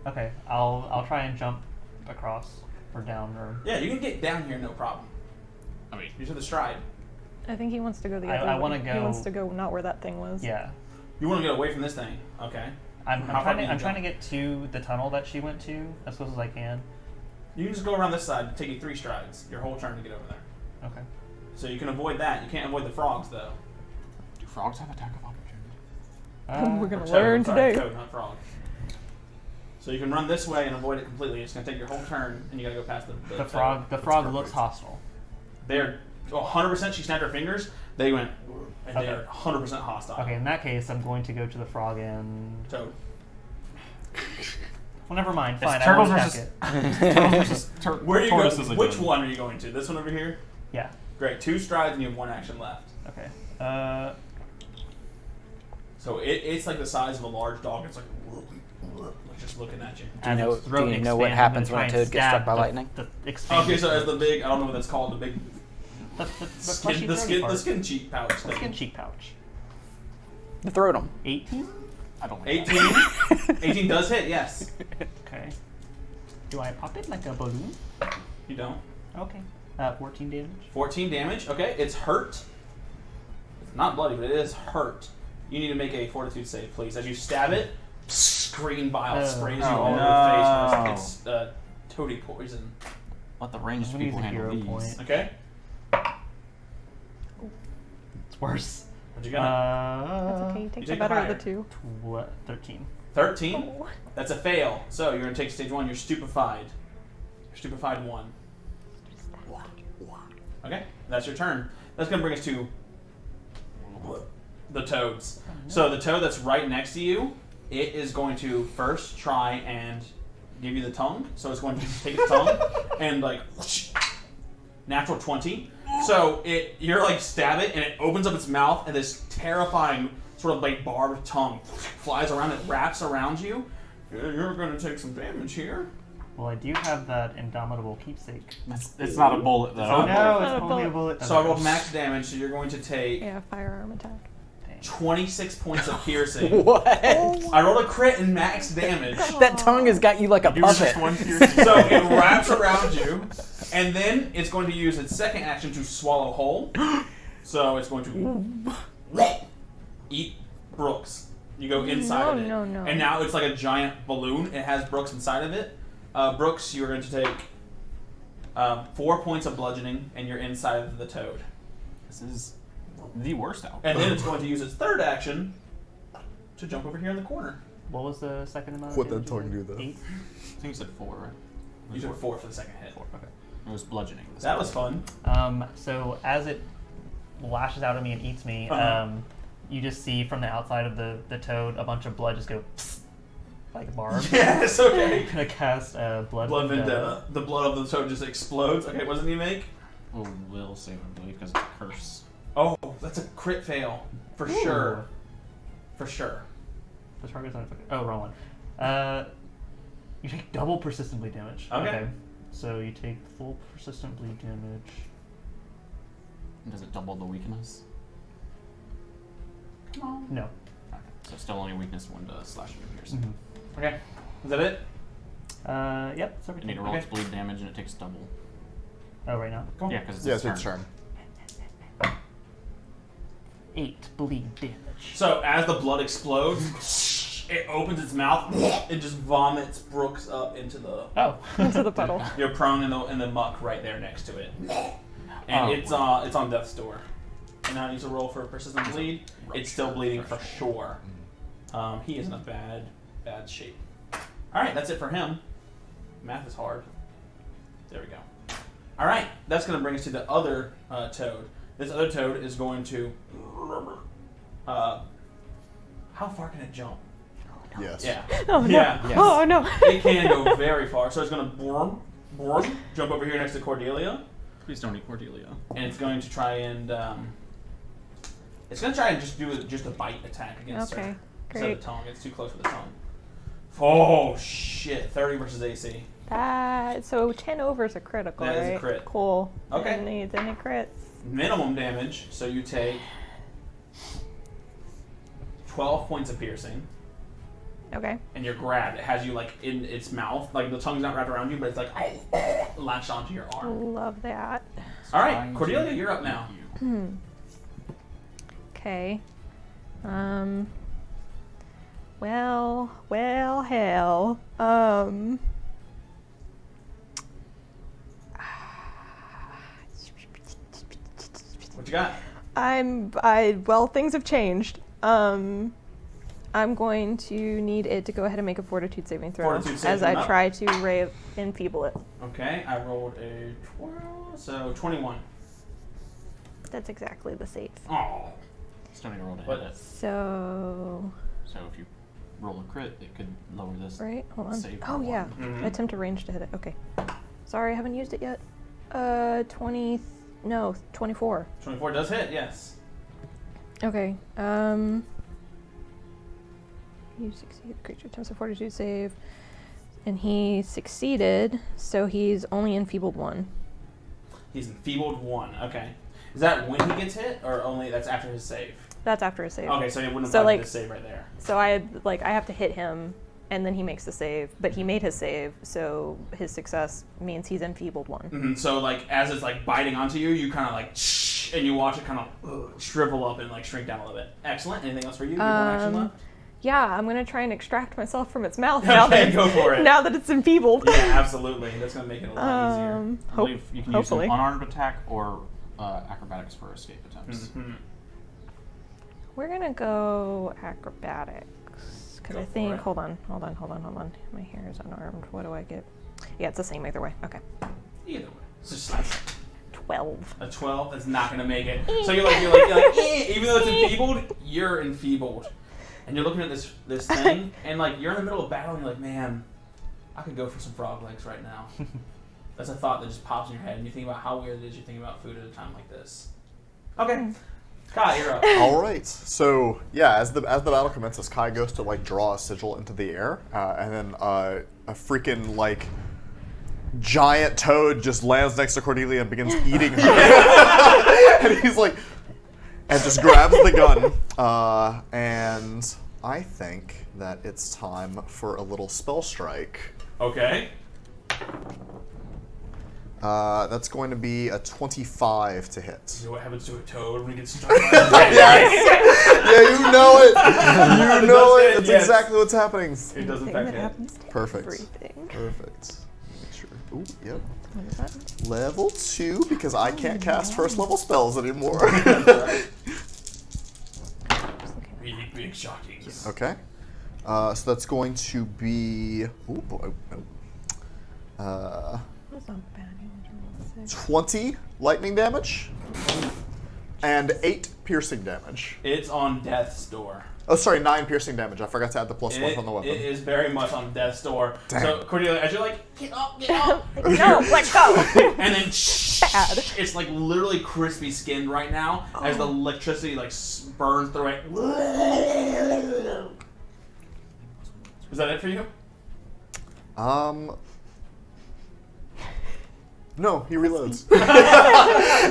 Okay, I'll try and jump across or down or. Yeah, you can get down here, no problem. I mean, You should the stride. I think he wants to go the I other way. wanna He go- wants to go not where that thing was. Yeah. You want to get away from this thing, okay? I'm How far trying can to you I'm trying go? to get to the tunnel that she went to as close as I can. You can just go around this side. It'll take you 3 strides. Your whole turn to get over there. Okay. So you can avoid that. You can't avoid the frogs, though. do frogs have attack of opportunity? We're Or gonna toad, learn sorry, today. Toad, not frog. So you can run this way and avoid it completely. It's going to take your whole turn, and you got to go past the The toad. frog. The frog looks hostile. They're 100%. She snapped her fingers. They went, and Okay. they're 100% hostile. Okay, in that case, I'm going to go to the frog and. Toad. Well, never mind. It's Fine. I turtles won't versus attack it. turtles versus Where are you going? tortoises Which again. one are you going to? This one over here? Yeah. Great. 2 strides, and you have 1 action left. Okay. So it's like the size of a large dog. It's like just looking at you. Do you know, its throat do you know what expands, happens I'm when a gonna toad try gets and struck by stab lightning? The expanded Okay, so as throat. the big, I don't know what that's called, the big the skin, the skin cheek pouch The thing. skin cheek pouch. The throat 18. I don't like 18. 18 does hit. Yes. Okay. Do I pop it like a balloon? You don't. Okay. 14 damage. 14 damage. Okay, it's hurt. It's not bloody, but it is hurt. You need to make a fortitude save, please. As you stab it, green bile sprays you all over the face. It's toady poison. Let the ranged I'm gonna use people a handle hero these. point. Okay. It's worse. What you got? That's okay. You take you the take better of higher. the two. 13. 13. Oh. That's a fail. So you're gonna take stage 1. You're stupefied. You're stupefied 1. Okay, that's your turn. That's gonna bring us to the toads. So the toad that's right next to you, it is going to first try and give you the tongue. So it's going to take its tongue and like whoosh, natural 20. So you're like stab it and it opens up its mouth and this terrifying sort of like barbed tongue flies around. It wraps around you. You're gonna take some damage here. Well, I do have that indomitable keepsake. It's not a bullet though. Oh no, Not it's a only a bullet. bullet. So I rolled max damage. So you're going to take Yeah, firearm attack. 26 points of piercing. What? I rolled a crit and max damage. That tongue has got you like a You use puppet. just one piercing. So it wraps around you, and then it's going to use its second action to swallow whole. So it's going to eat Brooks. You go inside of it. No. And now it's like a giant balloon. It has Brooks inside of it. Brooks, you're going to take 4 points of bludgeoning, and you're inside of the toad. This is the worst outcome. And then it's going to use its third action to jump over here in the corner. What was the second amount? What of that damage? tongue do, though? 8. I think you said 4, right? You took 4 for the second hit. Okay. It was bludgeoning. That was fun. So as it lashes out at me and eats me, Uh-huh. you just see from the outside of the toad a bunch of blood just go like a barb. Yes, okay. I'm gonna cast blood. Blood Vendetta. The blood of the toad just explodes. Okay, what does he make? Oh, will save, I believe, because it's a curse. Oh, that's a crit fail. For Ooh. sure. For sure. The target's not affected. Oh, wrong one. You take double persistent bleed damage. Okay. So you take full persistent bleed damage. And does it double the weakness? No. Okay. So still only weakness 1 to slashing and piercing. Mm-hmm. Okay. Is that it? Yep. It's You everything. need to roll Okay. its bleed damage and it takes double. Oh, right now. Cool. Yeah, because it's Yeah, its it's turn. its turn. 8 bleed damage. So as the blood explodes, it opens its mouth and just vomits Brooks up into the. Oh. Into the puddle. You're prone in the muck right there next to it, and Oh, it's on death's door. And now I need to roll for a persistent bleed. It's still bleeding for sure. He is in a bad shape. All right, that's it for him. Math is hard. There we go. All right, that's going to bring us to the other toad. This other toad is going to. How far can it jump? Yes. Yeah. Oh no. Yeah. Yes. Oh no. It can go very far. So it's going to jump over here next to Cordelia, Please don't eat Cordelia. and it's going to try and just do just a bite attack against her. Okay. Instead of Great. the tongue. It's too close for the tongue. Oh shit! 30 versus AC. So 10 over is a critical, That is a right? crit. Cool. Okay. Didn't need any crits. Minimum damage. So you take 12 points of piercing, Okay. and you're grabbed. It has you like in its mouth. Like the tongue's not wrapped around you, but it's like latched onto your arm. Love that. All right, Cordelia, you're up now. Okay. Well, hell. What you got? Well, things have changed. I'm going to need it to go ahead and make a fortitude saving throw Fortitude saving as I throw. try to enfeeble it. Okay, I rolled a 12, so 21. That's exactly the save. Oh. Still need to roll to What? hit it. So, So if you roll a crit, it could lower this. right? Hold on. Save Oh, for yeah. Mhm. Attempt to range to hit it. Okay. Sorry, I haven't used it yet. 24. 24 does hit, yes. Okay. You succeed. The creature attempts a fortitude save. And he succeeded, so he's only enfeebled 1. He's enfeebled 1. Okay. Is that when he gets hit, or only that's after his save? That's after a save. Okay, so he wouldn't So, apply like- the save right there. So I have to hit him, and then he makes the save. But he made his save, so his success means he's enfeebled 1. Mm-hmm. So like as it's like biting onto you, you kind of like and you watch it kind of shrivel up and like shrink down a little bit. Excellent. Anything else for you? You have one action left? Yeah, I'm gonna try and extract myself from its mouth now Okay, that go for it. now that it's enfeebled. Yeah, absolutely. That's gonna make it a lot easier. I believe you can hopefully. use an unarmed attack or acrobatics for escape attempts. Mm-hmm. We're gonna go acrobatics because Go I for think. it. Hold on. My hair is unarmed. What do I get? Yeah, it's the same either way. Okay. Either way, it's just like 12. a 12. That's not gonna make it. So you're like even though it's enfeebled, you're enfeebled, and you're looking at this thing, and like you're in the middle of battle, and you're like, man, I could go for some frog legs right now. That's a thought that just pops in your head, and you think about how weird it is you think about food at a time like this. Okay, Kai, you're up. All right. So yeah, as the battle commences, Kai goes to like draw a sigil into the air, and then a freaking like giant toad just lands next to Cordelia and begins eating her. And he's like, and just grabs the gun. And I think that it's time for a little spell strike. Okay. That's going to be a 25 to hit. You know what happens to a toad when he gets struck by a Yes! Yeah, you know it. You know it. That's Yes. exactly what's happening. It does in Thing fact that hit. happens to Perfect. everything. Perfect. Make sure. Ooh, yep. What is that? Level 2 because I can't cast first level spells anymore. Just looking Really big shockings. Okay. So that's going to be. Oh boy. That's not bad. You want to roll 6. 20 lightning damage and 8 piercing damage. It's on death's door. Oh, sorry, 9 piercing damage. I forgot to add the +1 from the weapon. It is very much on death's door. Damn. So Cordelia, as you're like, get up, No, let go. and then Bad. it's like literally crispy skinned right now as the electricity like burns through it. Is that it for you? No, he reloads.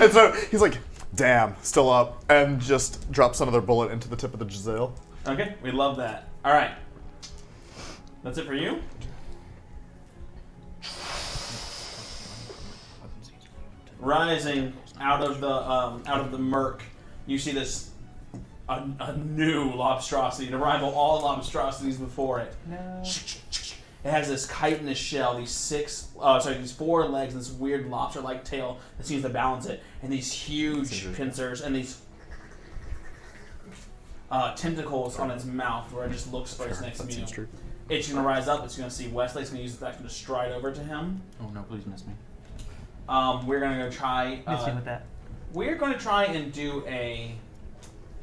And so he's like, damn, still up, and just drops another bullet into the tip of the Giselle. Okay, we love that. All right, that's it for you. Rising out of the murk, you see this a new lobstrosity, an arrival. All lobstrosities before it. No. It has this chitinous shell, these 4 legs, and this weird lobster-like tail that seems to balance it, and these huge pincers, and these tentacles on its mouth where it just looks for its next That meal. seems true. It's going to rise up. It's going to see Wesley. It's going to use the action to stride over to him. Oh no, please miss me. We're going to go try. Miss you with that. We're going to try and do a.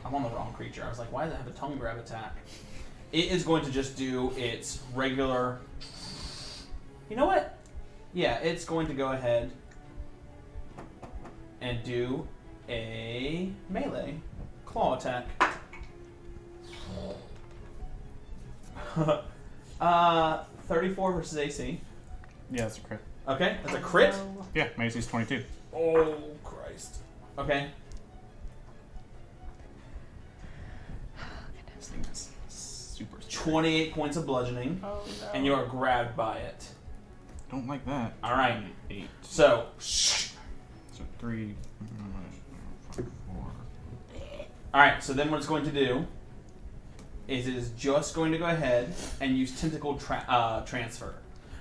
I'm on the wrong creature. I was like, why does it have a tongue grab attack? It is going to just do its regular. You know what? Yeah, it's going to go ahead and do a melee claw attack. 34 versus AC. Yeah, that's a crit. Okay, that's a crit. Yeah, my AC's 22. Oh Christ. Okay. This thing is super strong. 28 points of bludgeoning, and you are grabbed by it. Don't like that. All right. 8. So, So 3, 4. all right. So then, what it's going to do is it is just going to go ahead and use tentacle transfer.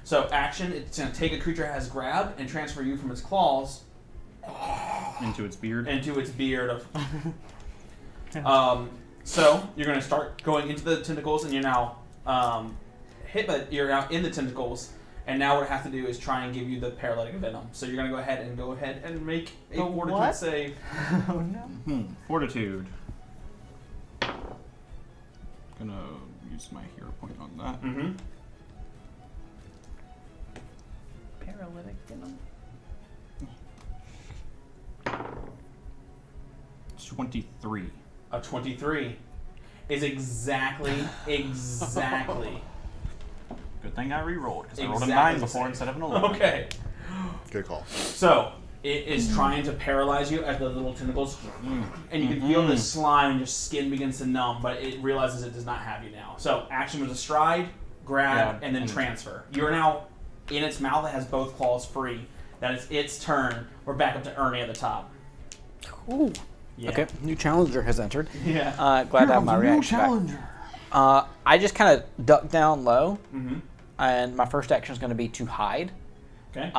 So action, it's going to take a creature it has grabbed and transfer you from its claws Into its beard. into its beard of. So you're going to start going into the tentacles, and you're now you're now in the tentacles. And now what I have to do is try and give you the paralytic venom. So you're going to go ahead and make a fortitude what? save. Oh no. Fortitude. Gonna use my hero point on that. Mm-hmm. Paralytic venom. 23. A 23 is exactly. Good thing I re-rolled because I rolled a Exactly 9 the before same. instead of an 11. Okay. Good call. So it is trying to paralyze you as the little tentacles, and you can feel the slime and your skin begins to numb, but it realizes it does not have you now. So action was a stride, grab, Yeah, and then transfer. You are now in its mouth. It has both claws free. That is its turn. We're back up to Ernie at the top. Ooh. Yeah. Okay, new challenger has entered. Yeah. Glad to have my reaction back. I just kind of duck down low, and my first action is going to be to hide. Okay.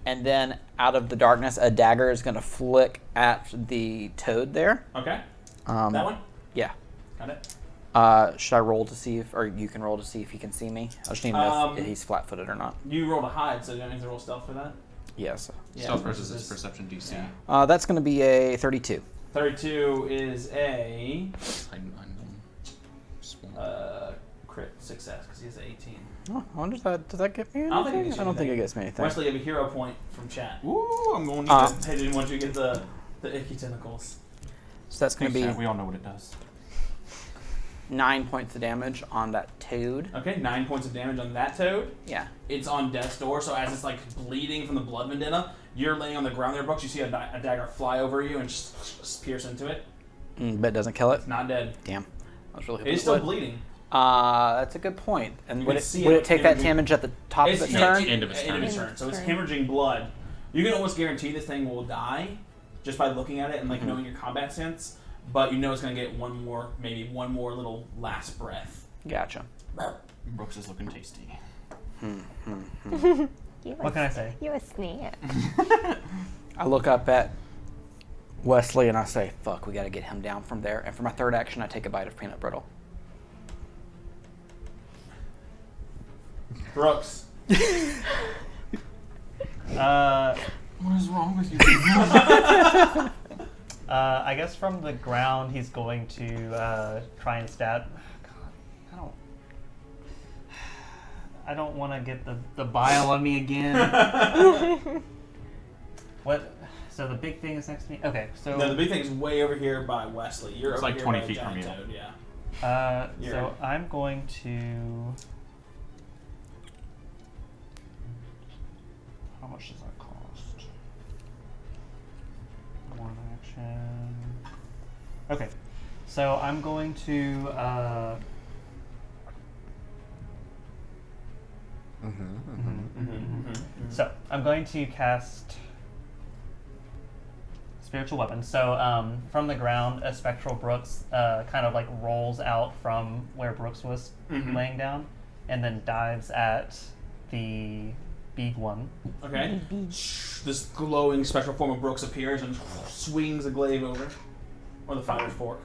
And then out of the darkness, a dagger is going to flick at the toad there. Okay. That That one? Yeah. Got it. Should I roll to see if, or you can roll to see if he can see me? I just need to know if he's flat-footed or not. You rolled a hide, so you don't have to roll stealth for that? Yes. Yeah, Stealth versus his perception DC. Yeah. That's going to be a 32. 32 is a Small. crit success because he has 18. Oh, I wonder does that get me anything? I don't think it gets you I don't think anything. it gets me anything. Wesley, you have a hero point from chat. Ooh, I'm going to They didn't want you to get the icky tentacles. So that's going to be We all know what it does. 9 points of damage on that toad. Okay, 9 points of damage on that toad. Yeah. It's on death's door, so as it's like bleeding from the blood vendetta, you're laying on the ground there, Brooks. You see a dagger fly over you and just pierce into it. But it doesn't kill it? It's not dead. Damn. I was really It hoping is still would. bleeding. That's a good point. And You would can it, see would it it take that hemorrhaging. damage at the top of It's its turn? End of its End of its turn. turn. So it's Turn. hemorrhaging blood. You can almost guarantee this thing will die just by looking at it and like knowing your combat sense. But you know it's going to get maybe one more little last breath. Gotcha. Brooks is looking tasty. What can I say? You a snack. I look up at Wesley and I say, fuck, we got to get him down from there. And for my third action, I take a bite of peanut brittle. Brooks. What is wrong with you? I guess from the ground he's going to try and stab. God, I don't want to get the bile on me again. What? So the big thing is next to me. Okay, so No, the big thing's way over here by Wesley. You're It's over like here 20 by feet from Giant you. Toad, yeah. so I'm going to. How much does that cost? One action. Okay, so I'm going to. So I'm going to cast spiritual weapon. So from the ground, a spectral Brooks kind of like rolls out from where Brooks was laying down, and then dives at the big one. Okay. This glowing spectral form of Brooks appears and swings a glaive over. Or the fighter's fork.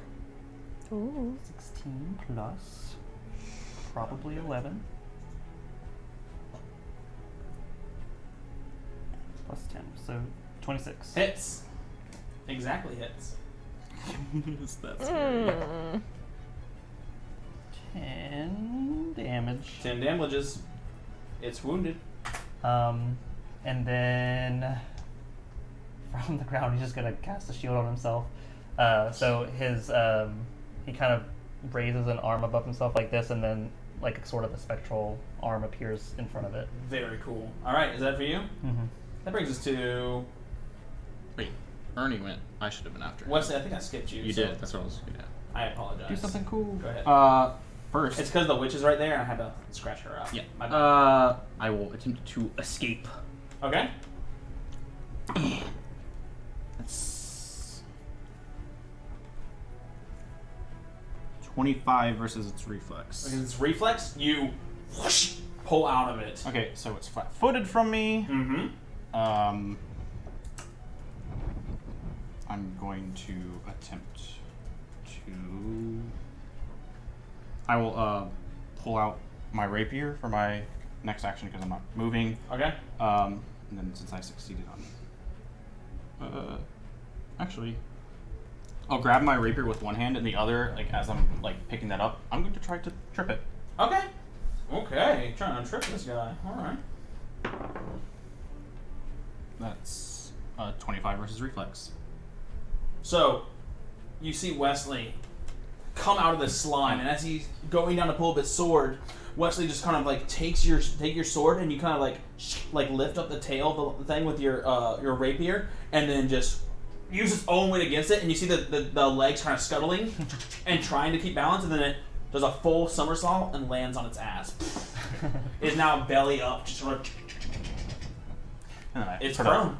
Ooh. 16 plus probably 11 plus 10, so 26. Hits. Exactly hits. That's Mm. 10 damage. 10 damages. It's wounded. And then from the ground, he's just gonna cast a shield on himself. So his he kind of raises an arm above himself like this, and then like sort of a spectral arm appears in front of it. Very cool. Alright, is that for you? Mm-hmm. That brings us to Wait, Ernie went. I should have been after him. Wesley. I think I skipped you. You so did. That's what I was getting at. I apologize. Do something cool. Go ahead. First. It's because the witch is right there and I had to scratch her up. Yeah. My bad. I will attempt to escape. Okay. That's 25 versus its reflex. Because it's reflex, you whoosh, pull out of it. Okay, so it's flat-footed from me. Mm-hmm. I'm going to attempt to. I will pull out my rapier for my next action because I'm not moving. Okay. And then since I succeeded on. Actually, I'll grab my rapier with one hand and the other, like as I'm like picking that up, I'm going to try to trip it. Okay. Okay. Trying to trip this guy. All right. That's 25 versus reflex. So, you see Wesley come out of the slime, and as he's going down to pull up his sword, Wesley just kind of like take your sword and you kind of like lift up the tail of the thing with your rapier, and then just use its own weight against it, and you see the legs kind of scuttling and trying to keep balance, and then it does a full somersault and lands on its ass. It's now belly up, just sort of. It's prone.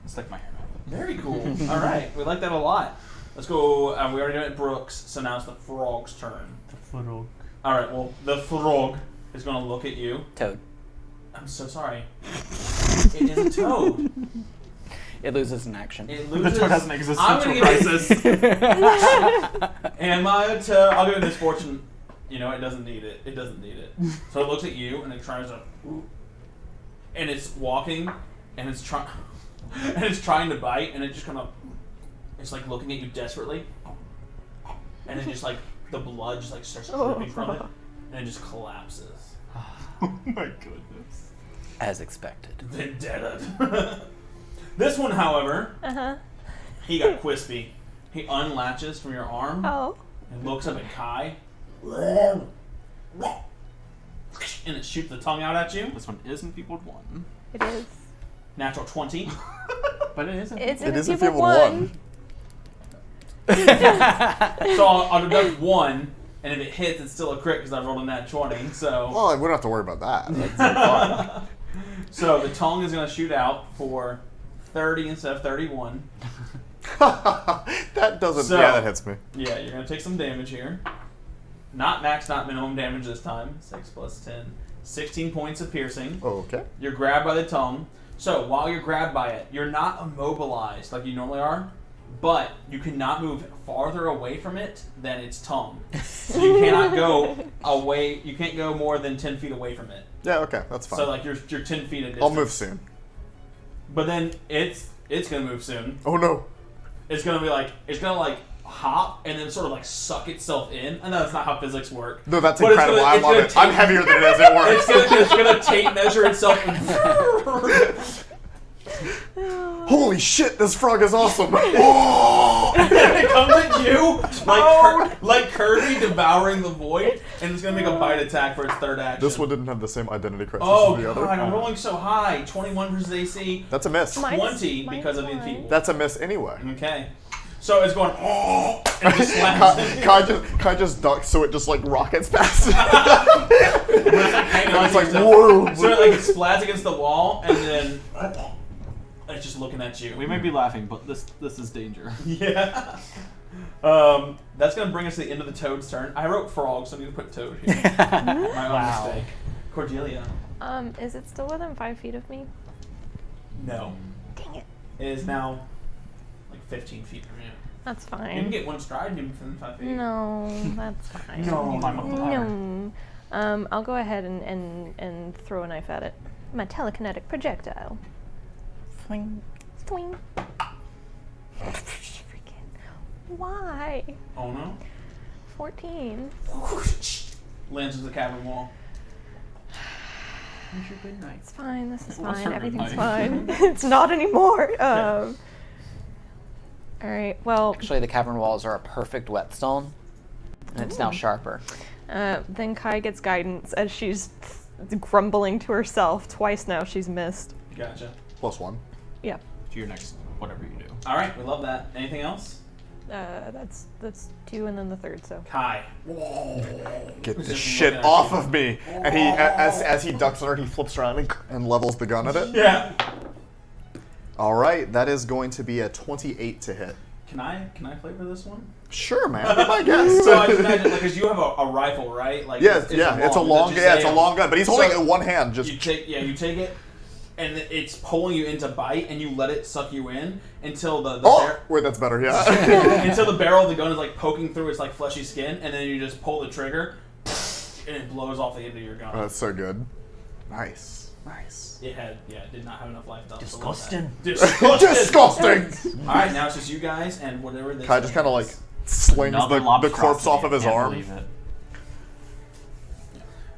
Stick my hair out. Very cool. All right, we like that a lot. Let's go. We already did it, Brooks. So now it's the frog's turn. The frog. All right. Well, the frog is going to look at you. Toad. I'm so sorry. It is a toad. It loses an action. It The loses. toad has an I'm existential gonna crisis. And my toad. I'll give it misfortune. You know, it doesn't need it. It doesn't need it. So it looks at you and it tries to. And it's walking, and it's trying. And it's trying to bite, and it just kind of. It's like looking at you desperately, and then just like the blood just like starts dripping from it, and it just collapses. Oh my goodness. As expected. Vendetta. This one, however, he got quispy. He unlatches from your arm Oh. and looks up at Kai, and it shoots the tongue out at you. This one is enfeebled 1. It is. Natural 20. But it isn't. It's It an is enfeebled enfeebled 1. So I'll deduct 1, and if it hits, it's still a crit because I rolled a nat 20. So. Well, we don't have to worry about that. That's fine. So the tongue is going to shoot out for 30 instead of 31. That doesn't. So- yeah, that hits me. Yeah, you're going to take some damage here. Not max, not minimum damage this time. 6 plus 10. 16 points of piercing. Okay. You're grabbed by the tongue. So while you're grabbed by it, you're not immobilized like you normally are, but you cannot move farther away from it than its tongue. So you cannot go away. You can't go more than 10 feet away from it. Yeah. Okay. That's fine. So like you're 10 feet in distance. I'll move soon. But then it's gonna move soon. Oh no. It's gonna hop and then sort of like suck itself in. I know that's not how physics work. No, that's But it's incredible. gonna- I it's love gonna it. take- I'm heavier than it is. It works. It's gonna tape measure itself. Holy shit! This frog is awesome. It comes at you like Kirby devouring the void, and it's gonna make a bite attack for its third action. This one didn't have the same identity crisis Oh as the god, other. I'm rolling so high. 21 versus AC. That's a miss. Minus- 20 because of minus enfeebled. That's a miss anyway. Okay. So it's going and it just slaps. Kai just ducks so it just like rockets past. Hanging on It's to like, yourself. whoa. So it splats against the wall, and then it's just looking at you. We may be laughing, but this is danger. Yeah. That's gonna bring us to the end of the toad's turn. I wrote frog, so I need to put toad here. My own mistake. Cordelia. Is it still within 5 feet of me? No. Dang it. It is now like 15 feet from you. That's You can fine. get one stride and within 5 feet. No, that's fine. No, climb up the ladder. No. I'll go ahead and throw a knife at it. My telekinetic projectile. Fling. Swing. Freaking. Why? Oh no. 14. Lands into the cavern wall. Here's your good night. It's fine. This is It was fine. her good Everything's night. fine. It's not anymore. All right. Well, Actually, the cavern walls are a perfect whetstone, and it's now sharper. then Kai gets guidance as she's grumbling to herself. Twice now she's missed. Gotcha. +1. Yeah. To your next whatever you do. All right, we love that. Anything else? That's 2 and then the third. So. Kai. Get He's this just shit looking at off you. of me! And he, as he ducks under, he flips around and levels the gun at it. Yeah. All right, that is going to be a 28 to hit. Can I flavor this one? Sure, man. Be my guest. So I just imagine, like, because you have a rifle, right? Like, it's a long gun, but he's holding it in one hand. Just you take it, and it's pulling you into bite, and you let it suck you in until the Wait, that's better, yeah. until the barrel of the gun is like poking through its like fleshy skin, and then you just pull the trigger, and it blows off the end of your gun. Oh, that's so good. Nice. It did not have enough life. Disgusting. Disgusting! Alright, now it's just you guys and whatever this Kai just kind of like is. slings Another the corpse off of his I can't arm. believe it.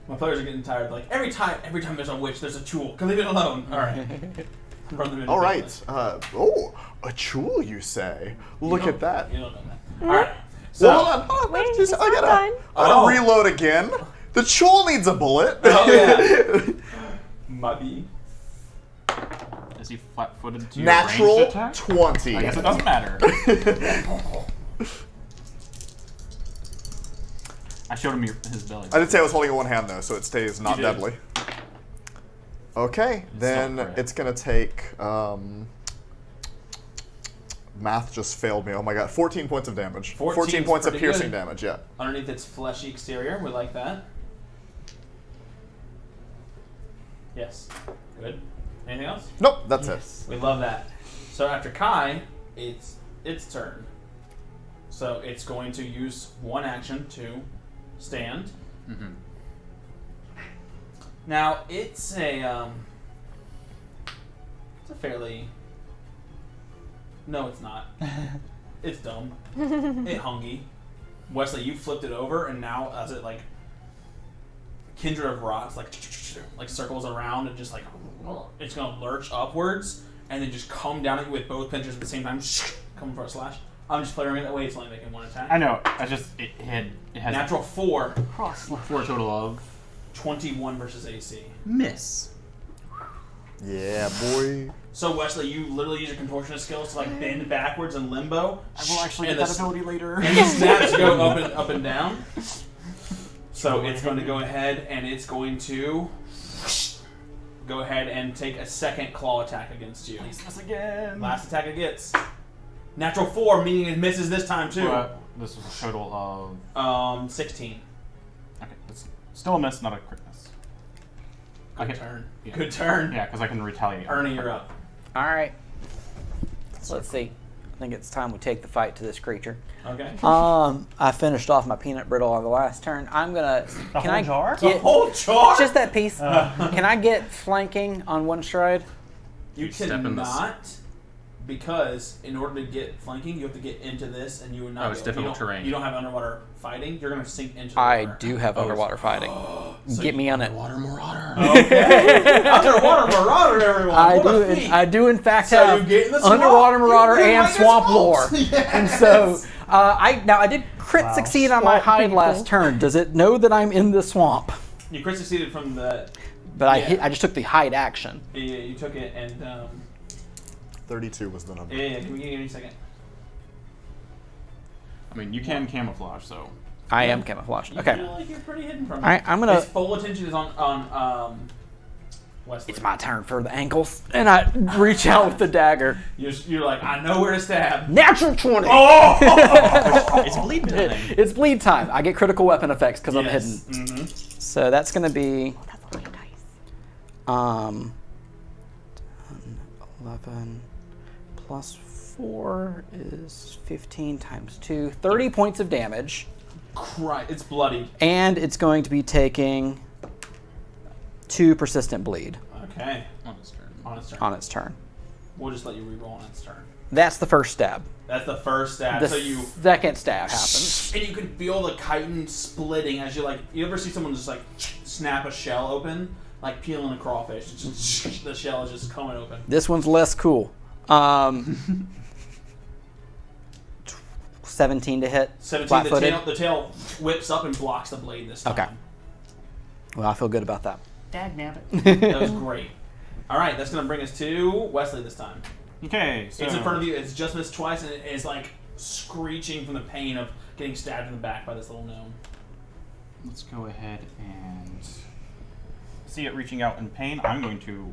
My players are getting tired. Like, every time there's a witch, there's a tool. Can leave it alone. Alright. All right. A tool, you say? Look at that. You don't know that. Alright. So, Well, hold on. Wait, Just- he's I not gotta done. reload again. The tool needs a bullet. Oh, yeah. Maybe. Is he flat-footed to your Natural ranged attack? 20. I guess it doesn't matter. I showed him his belly. I did say I was holding it in one hand though, so it stays not You did. deadly. Okay, then so crit. it's gonna take. Math just failed me. Oh my god, 14 points of damage. 14 points of pretty piercing good. damage. Yeah. Underneath its fleshy exterior, we like that. Yes. Good. Anything else? Nope, that's it. We love that. So after Kai, it's its turn. So it's going to use one action to stand. Mm-hmm. Now it's a fairly. No, it's not. It's dumb. It hungy. Wesley, you flipped it over, and now as it like kindred of rocks like circles around and just like it's gonna lurch upwards and then just come down at you with both pinchers at the same time, coming for a slash. I'm just flaring it that way. It's only making one attack. I know. I just it has Natural 4, 4 total of 21 versus AC. miss. Yeah, boy. So Wesley, you literally use your contortionist skills to like bend backwards in limbo. I will actually and get the that ability later. And the snaps go up and down. So it's going to go ahead and it's going to go ahead and take a second claw attack against you. This again. Last attack it gets. Natural 4, meaning it misses this time too. This was a total of 16. okay. That's still a miss, not a crit miss. Good Okay. turn. Yeah. Good turn. Yeah, because I can retaliate. Ernie, you're up. All right. Let's see. I think it's time we take the fight to this creature. Okay. I finished off my peanut brittle on the last turn. I'm gonna. The Can whole I jar? get Whole jar? just that piece? Can I get flanking on one stride? You Step in the cannot, because in order to get flanking, you have to get into this, and you would not. Oh, it's be able- difficult terrain. You don't have underwater fighting. You're going to sink into the I water. do have underwater fighting. So Get me on it. Water marauder. Okay. Underwater marauder, everyone. I What a do. feat. I do in fact So have you get in the swamp. underwater marauder You and like a swamp swamp. lore, Yes. and so I did crit Wow. succeed on my Swamp hide people. last turn. Does it know that I'm in the swamp? You crit succeeded from the. But Yeah. I just took the hide action. Yeah, you took it, and 32 was the number. yeah. Give me a second. I mean, you can camouflage, so I am camouflaged. You Okay. feel like you're pretty hidden from All right. I'm gonna. His full attention is on Wesley. It's my turn for the ankles, and I reach out with the dagger. You're like, I know where to stab. Natural 20. Oh! it's bleed time. It's bleed time. I get critical weapon effects because I'm hidden. Mm-hmm. So that's gonna be That's a lot of dice. 11 plus 4 is 15 times 2, 30 points of damage, Christ, it's bloody. and it's going to be taking 2 persistent bleed Okay. On his turn. On its turn. on its turn. We'll just let you reroll on its turn. That's the first stab. That's the first stab. The So you second stab happens. and you can feel the chitin splitting as you like. You ever see someone just like snap a shell open, like peeling a crawfish? It's just, the shell is just coming open. This one's less cool. 17 to hit. 17. Flat-footed. The tail whips up and blocks the blade this time. Okay. Well, I feel good about that. Dag nabbit. That was great. All right, that's gonna bring us to Wesley this time. Okay, so It's in front of you. It's just missed twice, and it is like screeching from the pain of getting stabbed in the back by this little gnome. let's go ahead and see it reaching out in pain. I'm going to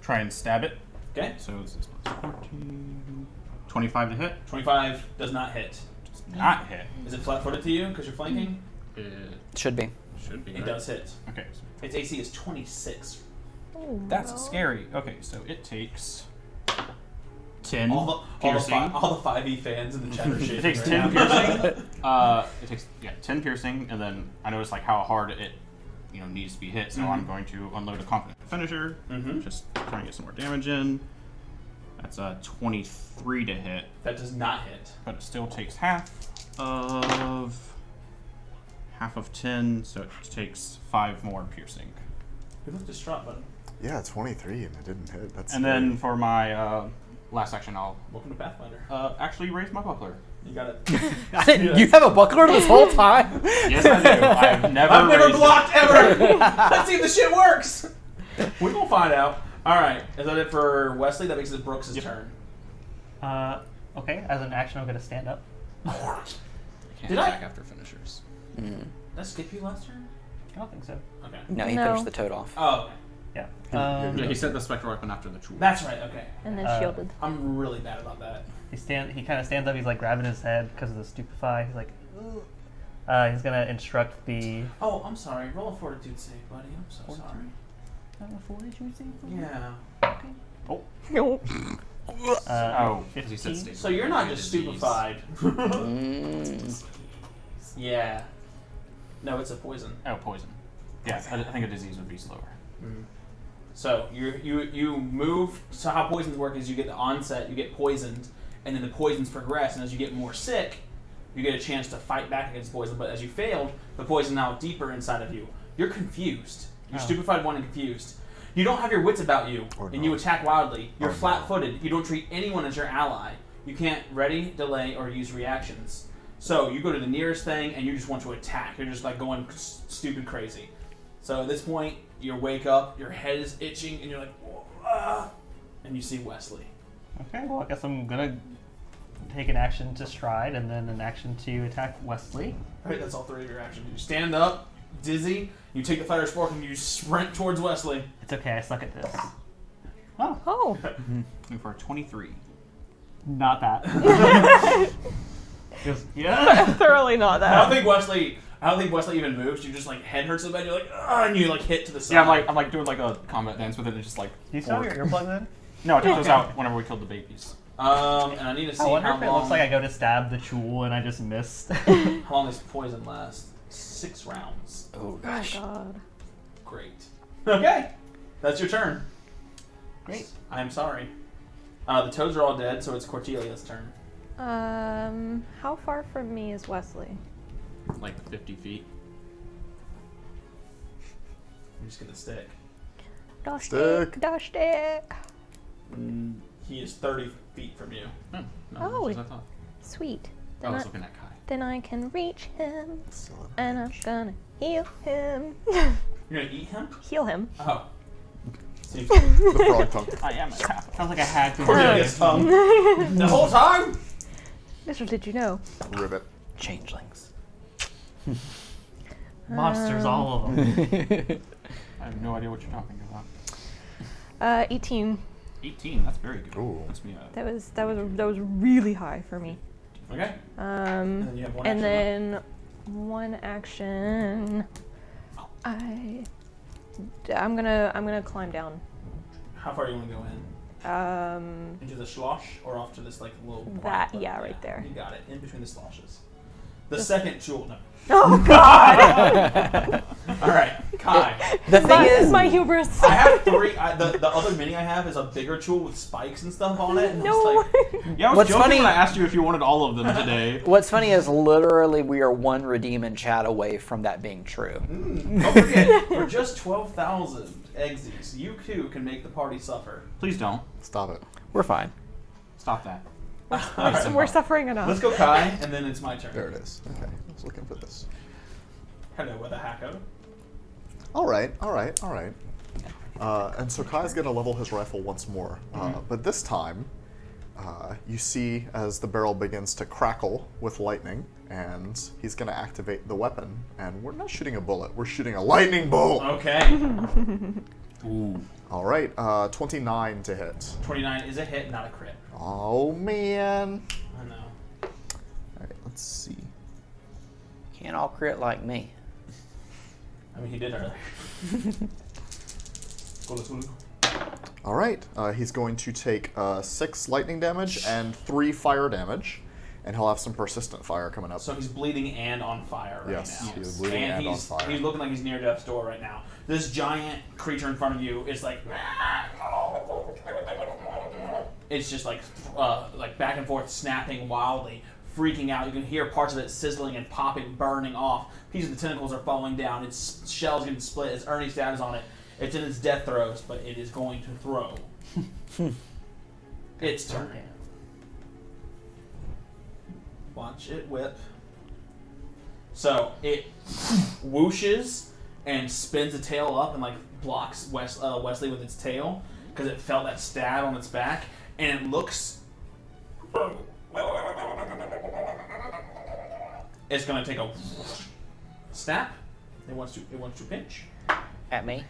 try and stab it. Okay. So this is plus 14, 25 to hit. 25 does not hit. Does not hit. Is it flat-footed to you because you're flanking? It Should be. should be. It right? does hit. Okay. Its AC is 26. Oh, That's no. scary. Okay, so it takes 10 All the piercing. 5e fans in the chat are shaking. It takes right 10 now. piercing. It takes 10 piercing, and then I noticed like how hard it needs to be hit. So I'm going to unload a confident finisher. Just trying to get some more damage in. That's a 23 to hit, That does not hit. but it still takes half of 10, so it takes 5 more piercing. Who left the strut button? Yeah, 23 and it didn't hit. That's And scary. then for my last action, I'll Welcome to Pathfinder. actually raise my buckler. You got it. You have a buckler this whole time? Yes, I do. I've never never raised it. blocked ever. Let's see if the shit works. We're gonna find out. All right, is that it for Wesley? That makes it Brooks' turn. Okay, as an action, I'm gonna stand up. Can't Did I- attack after finishers. Did I skip you last turn? I don't think so. Okay. No, he No. finished the toad off. Oh, okay. Yeah. Yeah, he set the spectral weapon after the tool. That's right. Okay. And then Uh, shielded. I'm really bad about that. He kind of stands up. He's like grabbing his head because of the stupefy. He's like, ugh. He's gonna instruct the. Oh, I'm sorry. Roll a fortitude save, buddy. I'm so sorry. Yeah. No. Oh, because he said 15. stable. So you're not just Disease. stupefied. Mm. Yeah. No, it's a poison. Oh, poison. Yeah, I think a disease would be slower. So you move. So how poisons work is you get the onset, you get poisoned, and then the poisons progress. And as you get more sick, you get a chance to fight back against poison. But as you failed, the poison now deeper inside of you. You're confused. You're stupefied, one, and confused. You don't have your wits about you, Or and you not. attack wildly. You're Or not. flat-footed. You don't treat anyone as your ally. You can't ready, delay, or use reactions. So you go to the nearest thing, and you just want to attack. You're just like going stupid crazy. So at this point, you wake up, your head is itching, and you're like, ah, and you see Wesley. Okay, well, I guess I'm gonna take an action to stride and then an action to attack Wesley. All right, that's all three of your actions. You stand up, dizzy, you take the fighter's fork, and you sprint towards Wesley. It's okay, I suck at this. Oh. Looking for a 23. Not that. Just, yeah. Thoroughly not I don't that. think Wesley even moves. You just like head hurts so bad, you're like, ah, and you like hit to the side. Yeah, I'm like doing like a combat dance with it and just like. Do you still have your earplugs in? No, I took those out whenever we killed the babies. And I need to see I wonder how if it long. looks like I go to stab the Chul and I just missed. How long does poison last? 6 rounds. Oh, Oh my gosh. god. Great. Okay, that's your turn. Great. I am sorry. The toads are all dead, so it's Cordelia's turn. How far from me is Wesley? Like 50 feet. I'm just gonna stick. Dash Stick. stick. Dash stick. He is 30 feet from you. Oh, no, Oh, that's what I thought. Sweet. I Then was I, looking at Kai. then I can reach him, Still and I'm gonna heal him. You're gonna eat him? Heal him. Oh. Seems the frog tongue. I am a half. Sounds like I had to. Cordelia's tongue. The whole time? Little did you know. Ribbit. Changelings. Monsters, all of them. I have no idea what you're talking about. 18. 18. That's very good. Ooh. That's me. That was really high for me. Okay. And then you have one action And left. then one action. I'm gonna climb down. How far do you want to go in? Into the slosh or off to this like little That- black- yeah, right there. You got it. In between the sloshes. The second jewel. No. Oh god! All right, Kai. The thing is, my hubris. I have 3. The other mini I have is a bigger jewel with spikes and stuff on it. And No. I'm just like, Yeah, I was What's joking funny- when I asked you if you wanted all of them today. what's funny is literally we are one redeem in chat away from that being true. don't forget, for just 12,000 exes, you too can make the party suffer. Please don't. Stop it. We're fine. Stop that. We're suffering enough. Let's go, Kai, and then it's my turn. There it is. Okay, I was looking for this. Hello, with a hacko. All right. And so Kai's going to level his rifle once more. But this time, you see as the barrel begins to crackle with lightning, and he's going to activate the weapon. And we're not shooting a bullet, we're shooting a lightning bolt. Okay. Ooh. All right, 29 to hit. 29 is a hit, not a crit. Oh, man. I know. All right, let's see. Can't all crit like me. I mean, he did earlier. Let's go. All right. He's going to take 6 lightning damage and 3 fire damage, and he'll have some persistent fire coming up. So he's bleeding and on fire right Yes, now. he is bleeding and on fire. He's looking like he's near death's door right now. This giant creature in front of you is like... It's just like back and forth, snapping wildly, freaking out. You can hear parts of it sizzling and popping, burning off. Pieces of the tentacles are falling down. Its shell's getting split. Its Ernie's dad is on it. It's in its death throes, but it is going to throw. Its turn. Watch it whip. So it whooshes and spins the tail up and like blocks Wesley with its tail because it felt that stab on its back, and it looks. It's gonna take a snap. It wants to pinch. At me.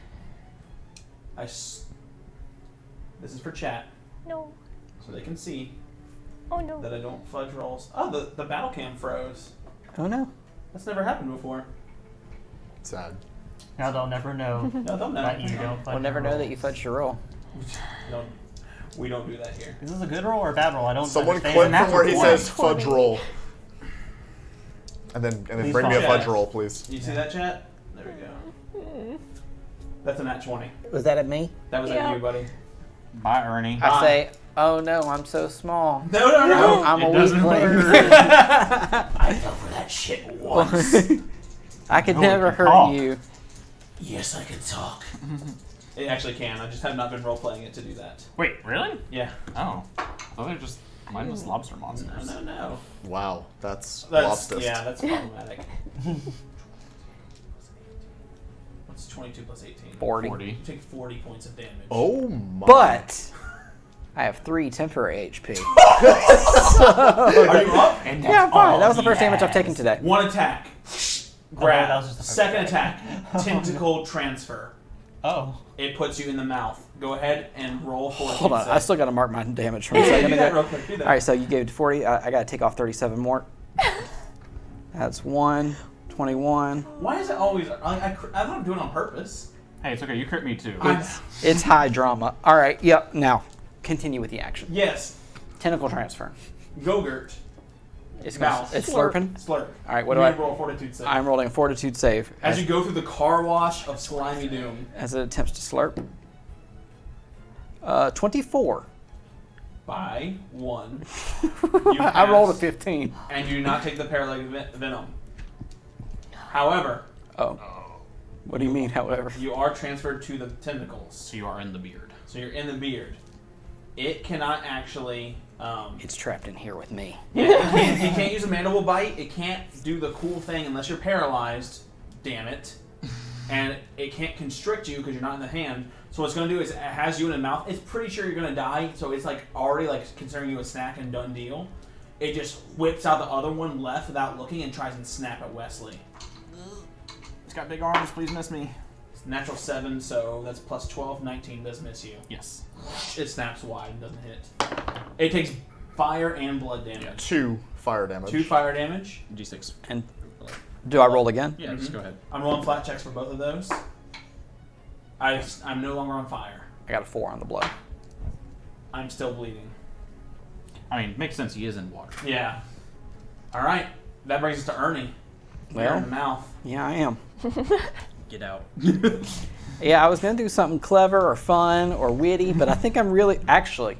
This is for chat, No. so they can see Oh no. that I don't fudge rolls. Oh, the battle cam froze. Oh no. That's never happened before. Sad. Now they'll never know No, they'll that never. you don't fudge We'll never your know that you rolls. fudged your roll. We don't do that here. Is this a good roll or a bad roll? I don't Someone understand. click from where he natural says one. fudge roll. And then Please bring me a follow. fudge roll, please. You see that, chat? There we go. That's a nat 20. Was that at me? That was Yeah. at you, buddy. Bye, Ernie. I say, oh no, I'm so small. No. I'm a It doesn't weakling. I fell for that shit once. I could No, never it can hurt talk. you. Yes, I can talk. It actually can. I just have not been role playing it to do that. Wait, really? Yeah. Oh. I thought they were just mindless lobster monsters. No. Wow, that's That's lobstist. yeah, that's problematic. What's 22 plus 18? 40. 40. You take 40 points of damage. Oh my. But I have 3 temporary HP. Are you up? And Yeah, I'm fine. all That was the he first damage I've has. taken today. One attack. Grab. that was just the first Second attack. Tentacle transfer. Oh. It puts you in the mouth. Go ahead and roll for Hold on, I still got to mark my damage from a second do that ago. real quick. Do that. All right, so you gave 40. I got to take off 37 more. That's 1, 21. Why is it always? I thought I'm doing it on purpose. Hey, it's okay. You crit me too. It's high drama. All right, yep. Now, continue with the action. Yes. Tentacle transfer. Gogurt. It's Mouth. It's slurping. Slurp. All right, what You do I? need to roll a fortitude save. I'm rolling a fortitude save As you go through the car wash of slimy doom. as it attempts to slurp. 24. By 1. I rolled a 15. And you do not take the paralytic venom. However, Oh. What do you mean, however? you are transferred to the tentacles. So you are in the beard. So you're in the beard. It cannot actually. It's trapped in here with me. Yeah, it can't use a mandible bite. It can't do the cool thing unless you're paralyzed. Damn it. And it can't constrict you because you're not in the hand. So what it's going to do is it has you in the mouth. It's pretty sure you're going to die. So it's like already like considering you a snack and done deal. It just whips out the other one left without looking and tries and snap at Wesley. It's got big arms. Please miss me. It's natural 7, so that's plus 12. 19 does miss you. Yes. It snaps wide and doesn't hit. It takes fire and blood damage. 2 fire damage. 2 fire damage. D6. And do I roll again? Yeah, just go ahead. I'm rolling flat checks for both of those. I'm no longer on fire. I got a 4 on the blood. I'm still bleeding. I mean, makes sense. He is in water. Yeah. All right. That brings us to Ernie. You're Well. in the mouth. Yeah, I am. Get out. Yeah, I was going to do something clever or fun or witty, but I think I'm really... Actually,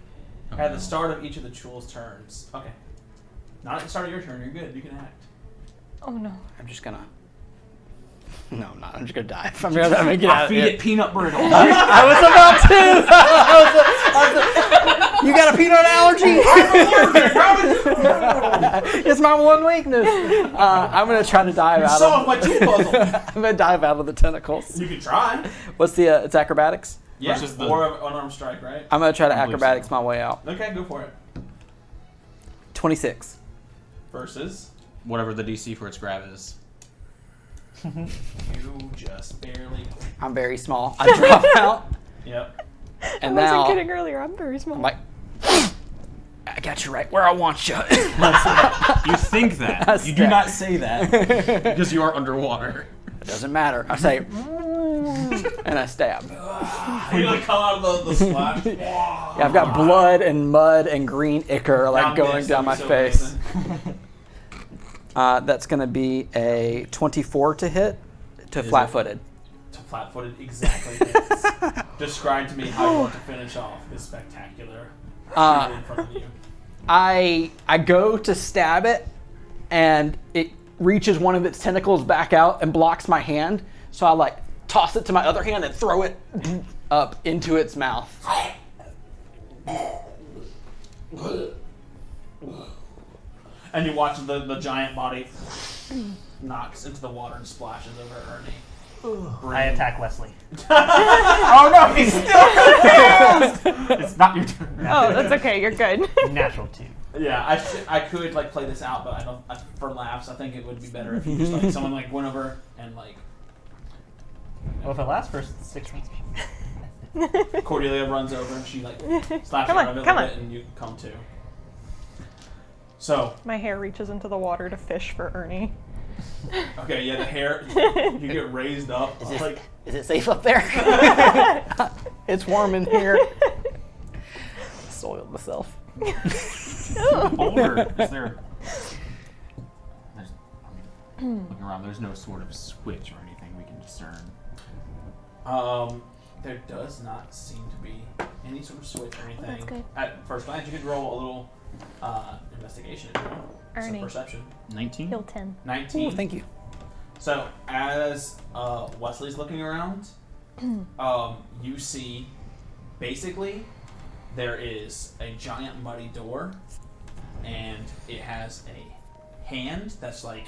At the start of each of the Chul's turns. Okay. Not at the start of your turn. You're good. You can act. Oh no. I'm just going to... No, I'm not. I'm just going to die. I'm going to get out of Feed here. it peanut brittle. I was about to. You got a peanut allergy? It's my one weakness. I'm going to try to dive You out solved of... my Chul puzzle. I'm going to dive out of the tentacles. You can try. What's the... it's acrobatics? Yeah. Versus the- Or an unarmed strike, right? I'm going to try to I believe acrobatics so. my way out. Okay, go for it. 26. Versus. Whatever the DC for its grab is. You just barely. I'm very small. I drop out, Yep. and I now wasn't kidding earlier. I'm very small. I'm like, I got you right where I want you. You think that. You do Step. not say that. Because you are underwater. It doesn't matter. I say, and I stab. You like come out of the splash. Yeah, I've got blood and mud and green ichor like Now going mixed, down my so face. mixing. That's going to be a 24 to hit to Is it? flat-footed. To flat-footed, exactly. Describe to me how you want to finish off this spectacular creature in front of you. I go to stab it, and it reaches one of its tentacles back out and blocks my hand. So I like toss it to my other hand and throw it up into its mouth. And you watch the giant body knocks into the water and splashes over Ernie. I attack Wesley. Oh no, he's still confused! It's not your turn. Oh, that's okay. You're good. Natural 2. Yeah, I could like play this out, but I don't. For laughs, I think it would be better if you just like someone like went over and like Well, if it lasts for 6 rounds. Cordelia runs over and she like slaps Come you on, out of it a come little on. bit and you come to. So My hair reaches into the water to fish for Ernie. okay, yeah, the hair you get raised up. Like Is it safe up there? It's warm in here. Soiled myself. Older. Is there? Looking around, there's no sort of switch or anything we can discern. there does not seem to be any sort of switch or anything. that's good. At first glance, you could roll a little investigation if you want. Some Ernie. perception. 19? Heal 10. 19. Ooh, thank you. So as Wesley's looking around, you see basically there is a giant muddy door, and it has a hand that's like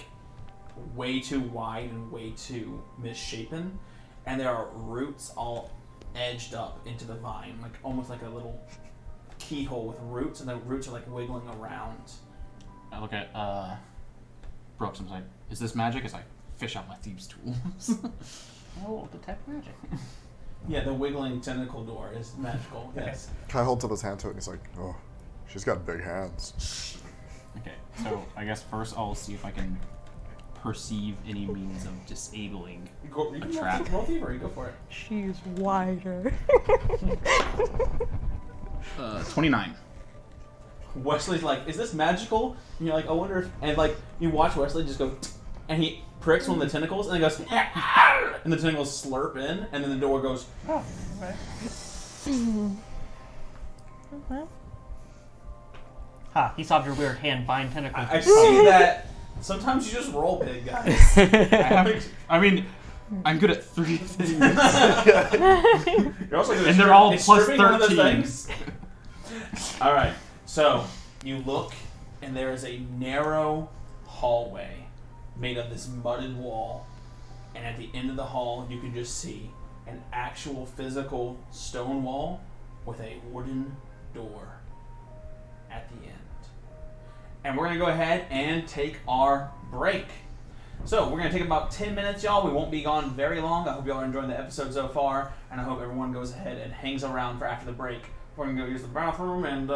way too wide and way too misshapen, and there are roots all edged up into the vine, like almost like a little keyhole with roots, and the roots are like wiggling around. I look at Brooks and I'm like, is this magic? As I fish out my thieves' tools. Oh, detect magic. Yeah, the wiggling tentacle door is magical. Yes. Kai holds up his hand to it and he's like, oh, she's got big hands. Okay, so I guess first I'll see if I can perceive any means of disabling You a can trap. roll thievery, go for it. She's wider. 29. Wesley's like, is this magical? And you're like, I wonder if... And like, you watch Wesley just go... And he pricks one of the tentacles, and he goes... And the tentacles slurp in, and then the door goes... Oh, right. Ha, he saw your weird hand find tentacle. I see that... Sometimes you just roll big, guys. I mean, I'm good at 3 things. You're also good at And they're all is plus stripping one of those 13. things? All right. So you look, and there is a narrow hallway made of this mudded wall, and at the end of the hall, you can just see an actual physical stone wall with a wooden door at the end. And we're gonna go ahead and take our break. So we're gonna take about 10 minutes, y'all. We won't be gone very long. I hope y'all are enjoying the episode so far, and I hope everyone goes ahead and hangs around for after the break. We're gonna go use the bathroom and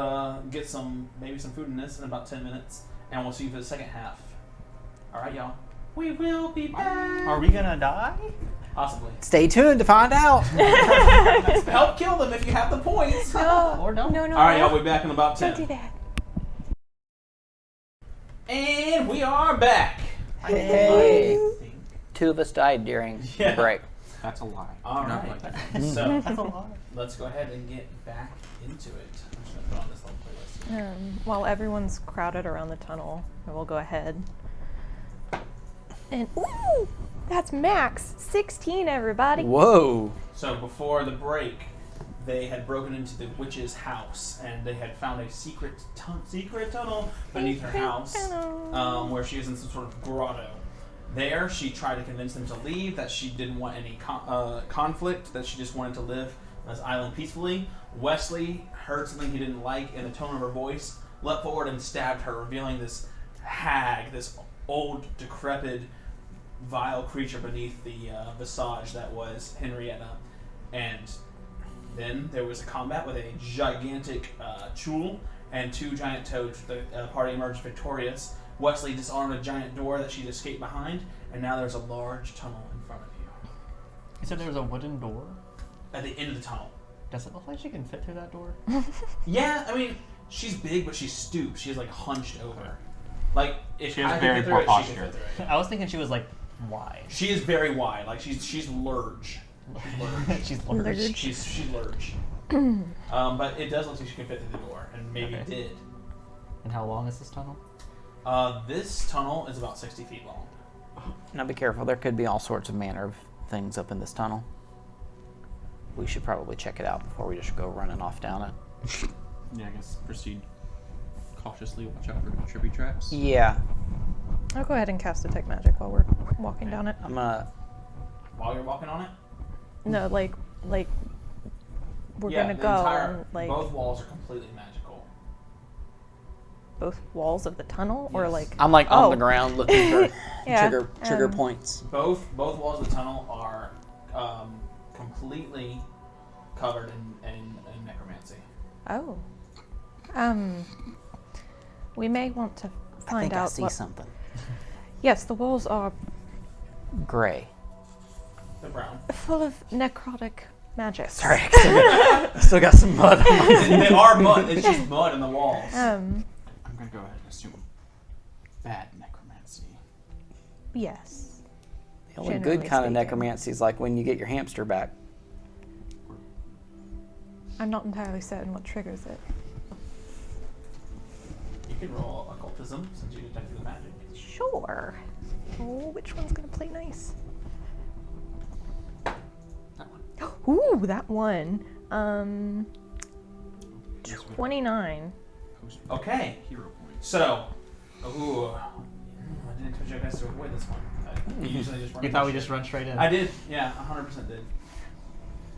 get maybe some food in this in about 10 minutes, and we'll see you for the second half. All right, y'all. We will be back. Are we gonna die? Possibly. Stay tuned to find out. Help kill them if you have the points. Or don't? No, no. All right, y'all. We'll be back in about 10. Don't do that. And we are back. Hey. I think. 2 of us died during Yeah. the break. That's a lie. All No, right. like that. So That's a lot. let's go ahead and get back into it. I'm just gonna put on this little playlist. While everyone's crowded around the tunnel, I will go ahead. And ooh, that's max 16, everybody. Whoa. So before the break, they had broken into the witch's house, and they had found a secret tunnel beneath her house, where she was in some sort of grotto. There, she tried to convince them to leave, that she didn't want any conflict, that she just wanted to live on this island peacefully. Wesley heard something he didn't like in the tone of her voice, leapt forward and stabbed her, revealing this hag, this old, decrepit, vile creature beneath the visage that was Henrietta. And then there was a combat with a gigantic Chul and 2 giant toads. The party emerged victorious. Wesley disarmed a giant door that she'd escaped behind, and now there's a large tunnel in front of you. You said there was a wooden door? at the end of the tunnel. Does it look like she can fit through that door? Yeah, I mean, she's big, but she's stooped. She's like hunched over. Like if She has I could very fit through poor it, she posture. could fit through it. I was thinking she was like wide. She is very wide. Like she's large. She's large. She's large. But it does look like she can fit through the door, and maybe Okay. did. And how long is this tunnel? This tunnel is about 60 feet long. Now be careful. There could be all sorts of manner of things up in this tunnel. We should probably check it out before we just go running off down it. Yeah, I guess proceed cautiously. Watch out for trippy traps. Yeah, I'll go ahead and cast Detect Magic while we're walking down it. I'm gonna. While you're walking on it, No, like we're gonna the go entire- and like both walls are completely magical. both walls of the tunnel, or Yes. like I'm like on Oh. the ground looking for Yeah, trigger um, points. Both walls of the tunnel are completely covered in necromancy. Oh. We may want to I find think I out see what. something. Yes, the walls are Gray. They're brown. full of necrotic magic. Sorry, I still got some mud on my They are mud. It's just mud in the walls. I'm gonna go ahead and assume bad necromancy. Yes. The only good Generally kind of speaking. necromancy is like when you get your hamster back. I'm not entirely certain what triggers it. You can roll occultism since you detected the magic. Sure. Oh, which one's gonna play nice? That one. Ooh, that one. Yes, we 29. post Okay. hero points. So, I didn't expect you guys to avoid this one. I usually just run You into thought we shit. just run straight in? I did. Yeah, 100% did.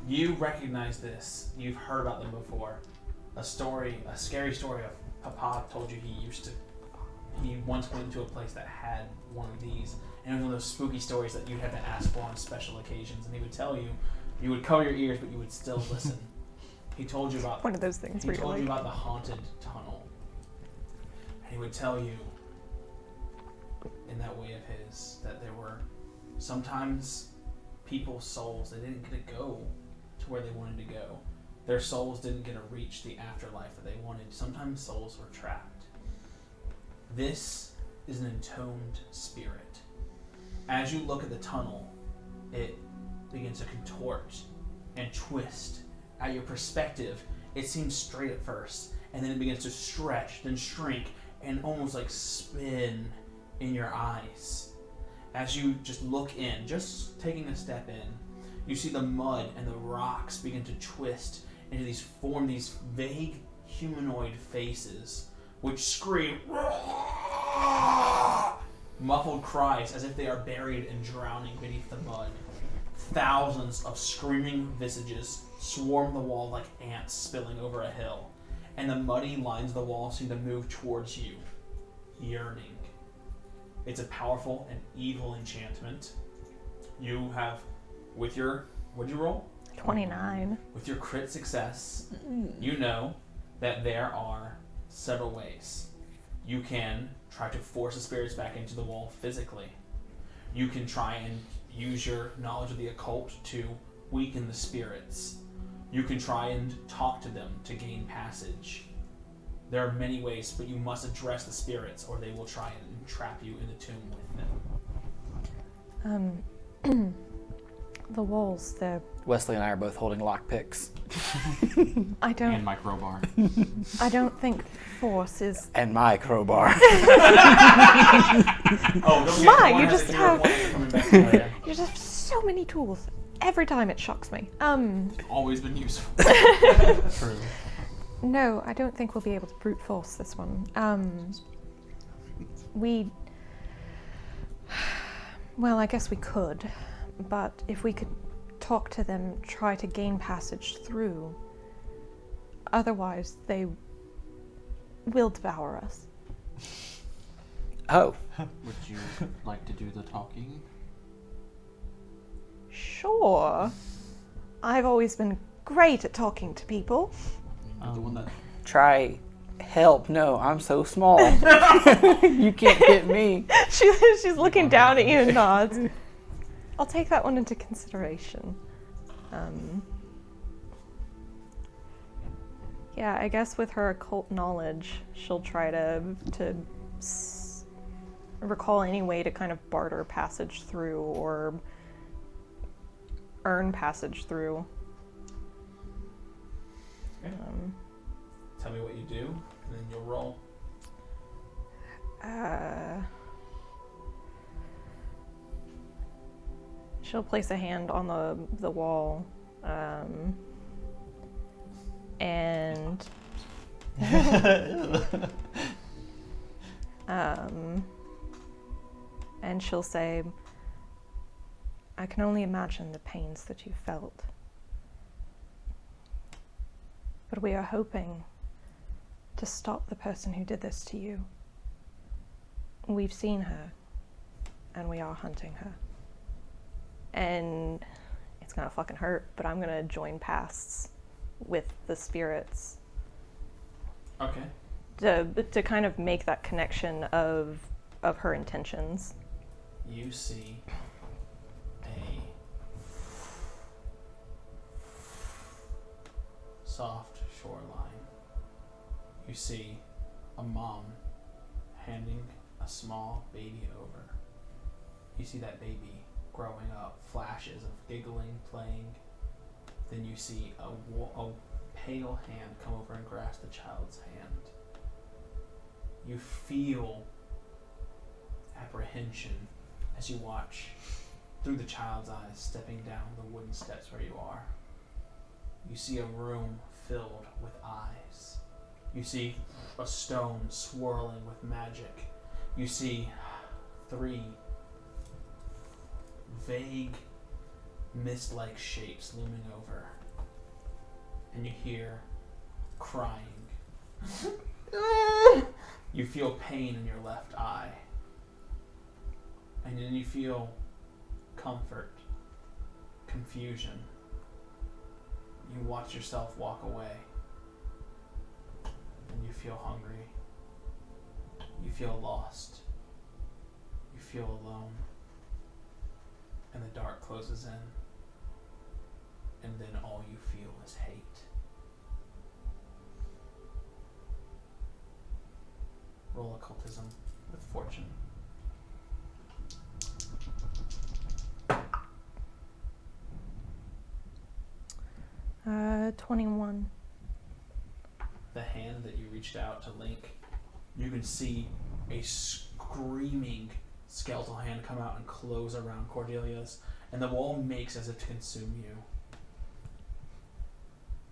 You recognize this. You've heard about them before. A scary story of Papa told you he once went to a place that had one of these. And it was one of those spooky stories that you'd have to ask for on special occasions. And he would tell you, you would cover your ears, but you would still listen. He told you about One of those things He where you're told you like, about the haunted tunnel. And he would tell you, in that way of his, that there were sometimes people's souls, they didn't get to go to where they wanted to go. Their souls didn't get to reach the afterlife that they wanted. Sometimes souls were trapped. This is an entombed spirit. As you look at the tunnel, it begins to contort and twist. At your perspective, it seems straight at first, and then it begins to stretch, then shrink, and almost like spin in your eyes. As you just look in, just taking a step in, you see the mud and the rocks begin to twist into these vague humanoid faces, which scream muffled cries as if they are buried and drowning beneath the mud. Thousands of screaming visages swarm the wall like ants spilling over a hill, and the muddy lines of the wall seem to move towards you, yearning. It's a powerful and evil enchantment. You have, with your, what'd you roll? 29. With your crit success, you know that there are several ways. You can try to force the spirits back into the wall physically. You can try and use your knowledge of the occult to weaken the spirits. You can try and talk to them to gain passage. There are many ways, but you must address the spirits or they will try and trap you in the tomb with them. The walls, they're. Wesley and I are both holding lockpicks. I And don't. my crowbar. I don't think force is. And my crowbar. Oh, don't Why? forget, one You has just a hero have- point coming back. Oh, yeah. You just have so many tools. Every time it shocks me. Always been useful. True. No, I don't think we'll be able to brute force this one. Well, I guess we could, but if we could talk to them, try to gain passage through. Otherwise, they will devour us. Oh, Would you like to do the talking? Sure. I've always been great at talking to people. You're the one that try help. No, I'm so small. You can't get me. She's looking down at you and nods. I'll take that one into consideration. Yeah, I guess with her occult knowledge, she'll try to recall any way to kind of barter passage through or earn passage through. Okay. Tell me what you do, and then you'll roll. She'll place a hand on the wall, and and she'll say, I can only imagine the pains that you felt. But we are hoping to stop the person who did this to you. We've seen her, and we are hunting her. And it's gonna fucking hurt, but I'm gonna join pasts with the spirits. Okay. To kind of make that connection of her intentions. You see a soft shoreline. You see a mom handing a small baby over. You see that baby growing up, flashes of giggling, playing. Then you see a pale hand come over and grasp the child's hand. You feel apprehension as you watch through the child's eyes stepping down the wooden steps where you are. You see a room filled with eyes. You see a stone swirling with magic. You see 3 vague mist-like shapes looming over. And you hear crying. You feel pain in your left eye. And then you feel comfort, confusion. You watch yourself walk away. And you feel hungry. You feel lost. You feel alone. And the dark closes in. And then all you feel is hate. Roll occultism with fortune. 21. The hand that you reached out to link, you can see a screaming skeletal hand come out and close around Cordelia's, and the wall makes as if to consume you.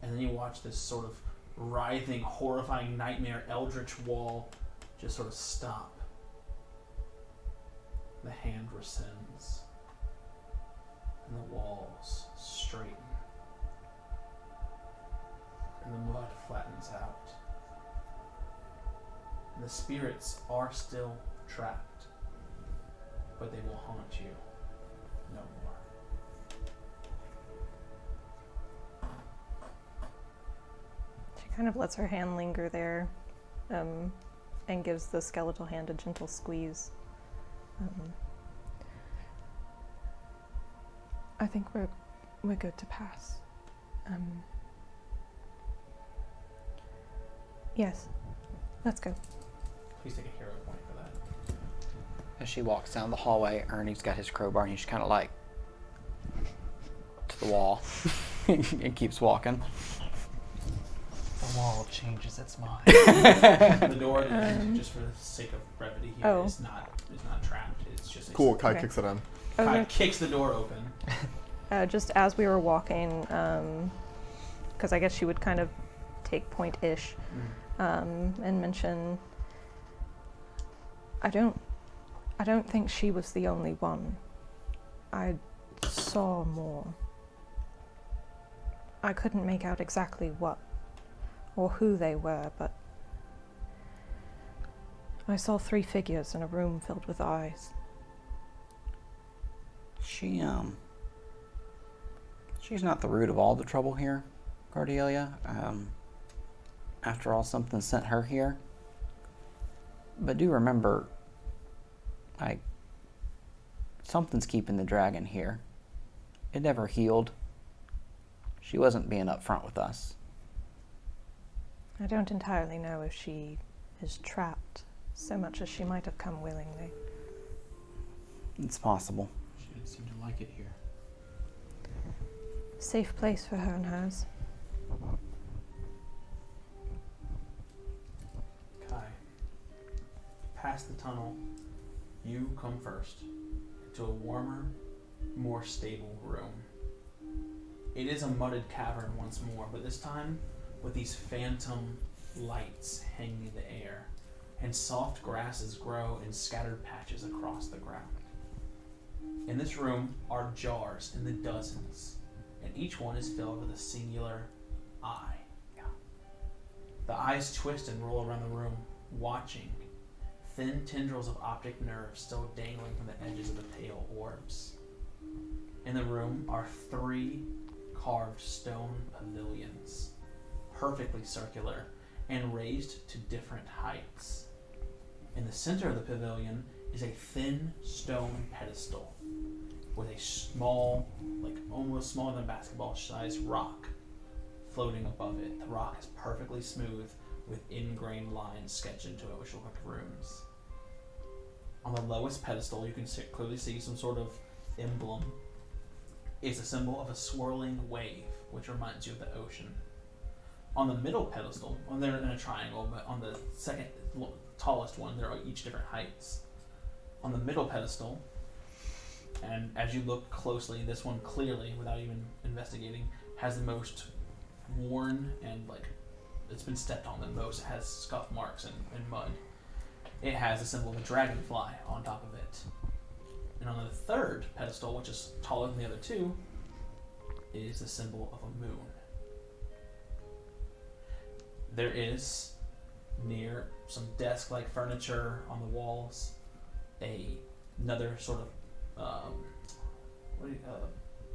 And then you watch this sort of writhing, horrifying nightmare eldritch wall just sort of stop. The hand rescinds, and the walls straighten, and the mud flattens out. And the spirits are still trapped, but they will haunt you no more. She kind of lets her hand linger there, and gives the skeletal hand a gentle squeeze. I think we're good to pass. Yes, let's go. Please take a hero point for that. As she walks down the hallway, Ernie's got his crowbar and he's kind of like to the wall and keeps walking. The wall changes its mind. The door, just for the sake of brevity here, is not trapped. It's just a Cool, Kai Okay. kicks it in. Kai kicks the door open. Just as we were walking, because I guess she would kind of take point-ish, and mention, I don't think she was the only one. I saw more. I couldn't make out exactly what or who they were, but I saw 3 figures in a room filled with eyes. She's not the root of all the trouble here, Cordelia. After all, something sent her here. But do remember, like, Something's keeping the dragon here. It never healed. She wasn't being upfront with us. I don't entirely know if she is trapped so much as she might have come willingly. It's possible. She didn't seem to like it here. Safe place for her and hers. Kai, past the tunnel, you come first to a warmer, more stable room. It is a mudded cavern once more, but this time with these phantom lights hanging in the air, and soft grasses grow in scattered patches across the ground. In this room are jars in the dozens, and each one is filled with a singular eye. The eyes twist and roll around the room, watching, thin tendrils of optic nerves still dangling from the edges of the pale orbs. In the room are 3 carved stone pavilions, perfectly circular and raised to different heights. In the center of the pavilion is a thin stone pedestal with a small, like almost smaller than a basketball-sized rock floating above it. The rock is perfectly smooth with ingrained lines sketched into it, which look like runes. On the lowest pedestal, you can clearly see some sort of emblem. It's a symbol of a swirling wave, which reminds you of the ocean. On the middle pedestal, well, they're in a triangle, but on the second tallest one, they're each different heights. On the middle pedestal, and as you look closely, this one clearly, without even investigating, has the most worn and like it's been stepped on the most. It has scuff marks and mud. It has a symbol of a dragonfly on top of it. And on the third pedestal, which is taller than the other 2, is the symbol of a moon. There is, near some desk-like furniture on the walls, another sort of,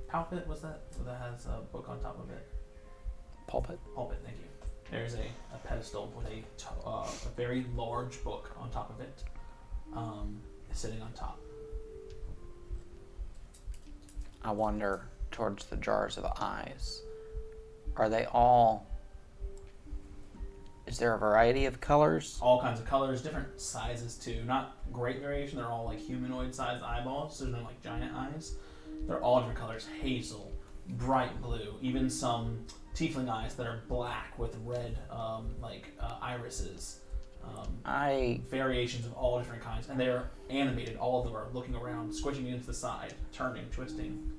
pulpit, was that? That has a book on top of it. Pulpit. Pulpit, thank you. There's a pedestal with a very large book on top of it, sitting on top. I wander towards the jars of eyes. Are they all... Is there a variety of colors? All kinds of colors, different sizes too. Not great variation. They're all like humanoid-sized eyeballs. So there's no like giant eyes. They're all different colors: hazel, bright blue, even some tiefling eyes that are black with red, irises. Variations of all different kinds, and they're animated. All of them are looking around, squishing against the side, turning, twisting.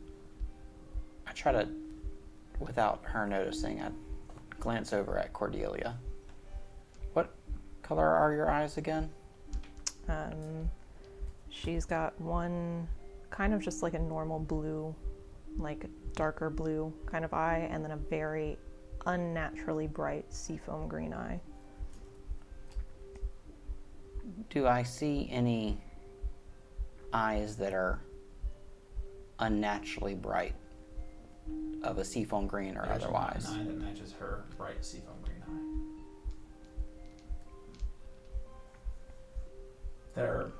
I try to, without her noticing, I glance over at Cordelia. What color are your eyes again? She's got one kind of just like a normal blue, like darker blue kind of eye, and then a very unnaturally bright seafoam green eye. Do I see any eyes that are unnaturally bright, of a seafoam green or There's otherwise? An eye that matches her bright seafoam green eye. There are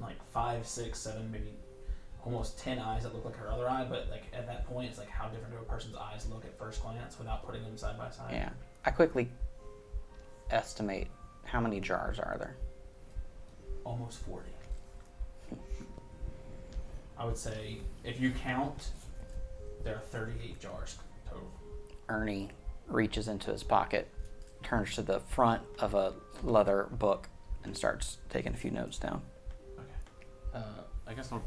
like 5, 6, 7, maybe almost 10 eyes that look like her other eye, but like at that point, it's like how different do a person's eyes look at first glance without putting them side by side? Yeah. I quickly estimate how many jars are there. Almost 40. I would say if you count, there are 38 jars total. Ernie reaches into his pocket, turns to the front of a leather book, and starts taking a few notes down. Okay. I guess I'll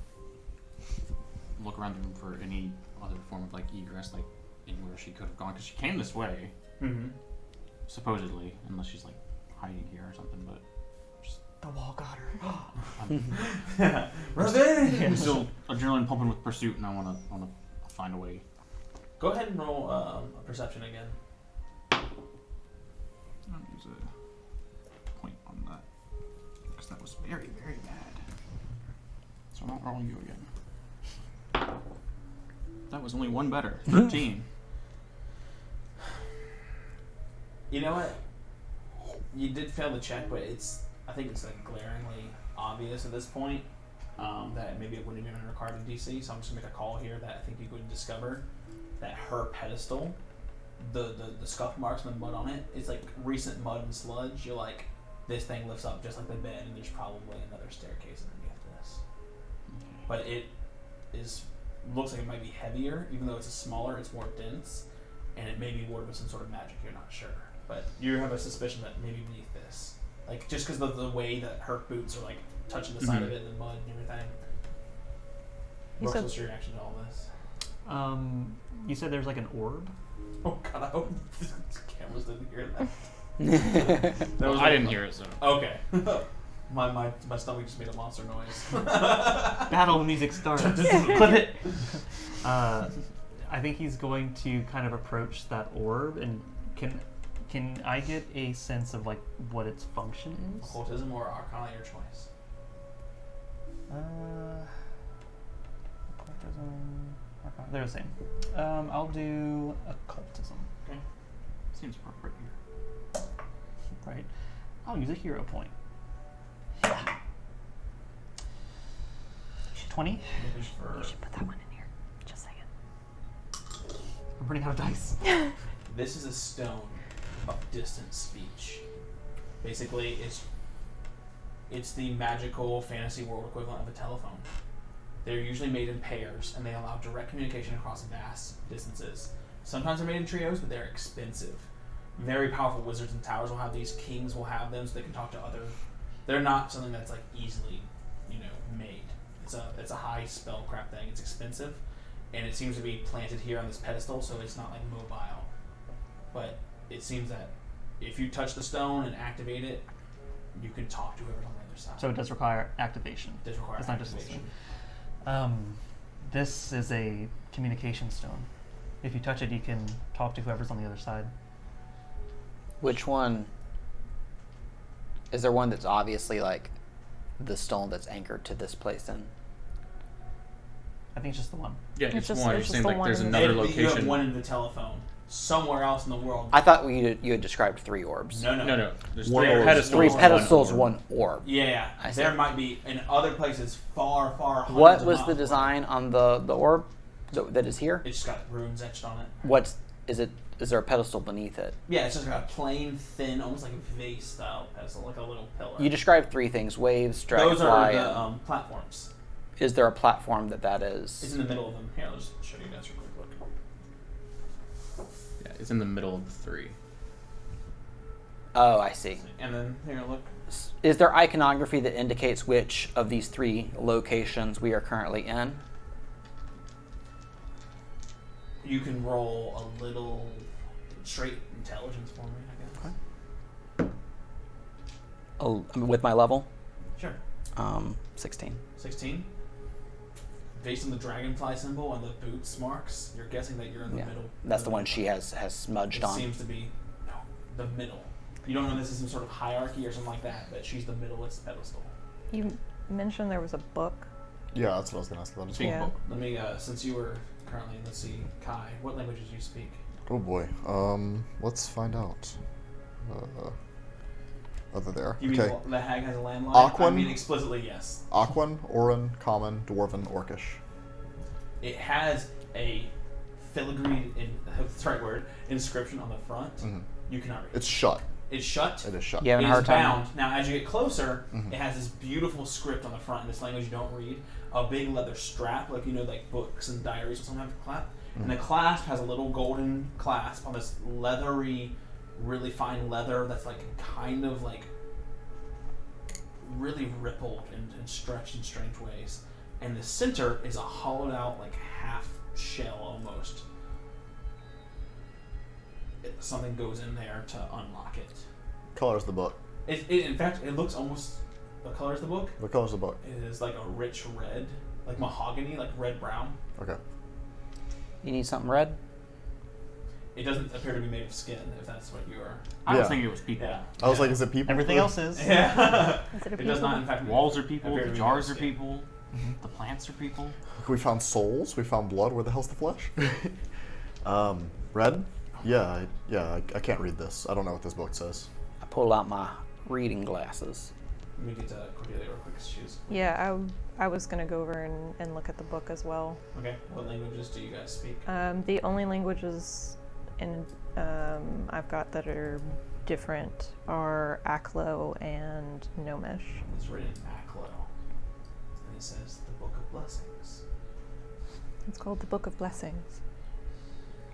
look around the room for any other form of like egress, like anywhere she could have gone, because she came this way, supposedly, unless she's like hiding here or something. But just The wall got her. Revenge! I'm still adrenaline pumping with pursuit, and I want to find a way. Go ahead and roll a perception again. I'll use a point on that, because that was very, very bad. So I'm not rolling you again. That was only one better. 13. You know what? You did fail the check, but I think it's like glaringly obvious at this point that maybe it wouldn't even require the DC. So I'm just gonna make a call here that I think you would discover that her pedestal, the scuff marks and the mud on it, is like recent mud and sludge. You're like, this thing lifts up just like the bed, and there's probably another staircase underneath this. But it looks like it might be heavier, even though it's smaller. It's more dense, and it may be warded with some sort of magic. You're not sure, but you have a suspicion that maybe beneath this, like just because of the way that her boots are like touching the side of it and the mud and everything. What's your reaction to all this? You said there's like an orb? Oh god, I hope the cameras didn't hear that. I didn't hear it, so. Okay. my stomach just made a monster noise. Battle music starts. Clip it. I think he's going to kind of approach that orb, and can I get a sense of like what its function is? Occultism or Arcana, your choice. Occultism, Arcana, they're the same. I'll do occultism. Okay. Seems appropriate here. Right. I'll use a hero point. 20. You should put that one in here. Just saying. I'm running out of dice. This is a stone of distant speech. Basically, it's the magical fantasy world equivalent of a telephone. They're usually made in pairs, and they allow direct communication across vast distances. Sometimes they're made in trios, but they're expensive. Very powerful wizards and towers will have these. Kings will have them, so they can talk to other. They're not something that's like easily, made. It's a high spellcraft thing. It's expensive, and it seems to be planted here on this pedestal, so it's not like mobile. But it seems that if you touch the stone and activate it, you can talk to whoever's on the other side. So it does require activation. It does require it's not just activation. This is a communication stone. If you touch it, you can talk to whoever's on the other side. Which one? Is there one that's obviously like the stone that's anchored to this place then? I think it's just the one. Yeah, It's it's just- one. It it's just seems the like one there's in another You have location. one in the telephone. Somewhere else in the world. I thought you had described 3 orbs. No. No. There's One 3 orb. pedestals. 3 one pedestals, orb. 1 orb. Yeah, I see. there might be in other places far hundreds What of was miles the away. design on the orb that is here? It's just got runes etched on it. Is there a pedestal beneath it? Yeah, it's just got a plain, thin, almost like a vase style pedestal, like a little pillar. You described 3 things: waves, Those dragonfly. are the and platforms. is there a platform that It's is? in the middle of them. Here, I'll just show you guys real quick. Look. Yeah, it's in the middle of the 3. Oh, I see. And then here, look. Is there iconography that indicates which of these 3 locations we are currently in? You can roll a little straight intelligence for me, I guess. Oh, with my level, Sure. 16. 16. Based on the dragonfly symbol and the boots marks, you're guessing that you're in the Yeah, middle. that's the one she has smudged It on. seems to be the middle. You don't know this is some sort of hierarchy or something like that, but she's the middlest pedestal. You mentioned there was a book. Yeah, that's what I was gonna ask about. Speaking Yeah. of book, let me, since you were currently, let's see, Kai, what languages do you speak? Oh boy. Let's find out. Other there. You mean Okay. the hag has a landline? Aquan? I mean explicitly, yes. Aquan, Orin, Common, Dwarven, Orcish. It has a filigreed, that's the right word, inscription on the front. Mhm. You cannot read It's shut. It's shut. It is shut. You having It a is hard time? bound. Now, as you get closer, Mhm. it has this beautiful script on the front in this language you don't read. A big leather strap, like like books and diaries or something have a clasp. And the clasp has a little golden clasp on this leathery, really fine leather that's like kind of like really rippled and stretched in strange ways. And the center is a hollowed out like half shell almost. Something goes in there to unlock it. Color's the book. In fact, it looks almost. What color is the book? What color's the book? It is like a rich red, like mahogany, like red brown. Okay. You need something red? It doesn't appear to be made of skin, if that's what you are. I was Yeah. thinking it was people. Yeah. I was like, is it people? Everything else is. Yeah. Is it a It does people? not, in fact. Walls are people. appear to The be jars made are of skin. people. The plants are people. We found souls. We found blood. Where the hell's the flesh? Red? I can't read this. I don't know what this book says. I pull out my reading glasses. Let me get to Cordelia real quick. Choose. Yeah, I was gonna go over and look at the book as well. Okay. What languages do you guys speak? The only languages I've got that are different are Aklo and Gnomish. It's written Aklo. And it says the Book of Blessings. It's called the Book of Blessings.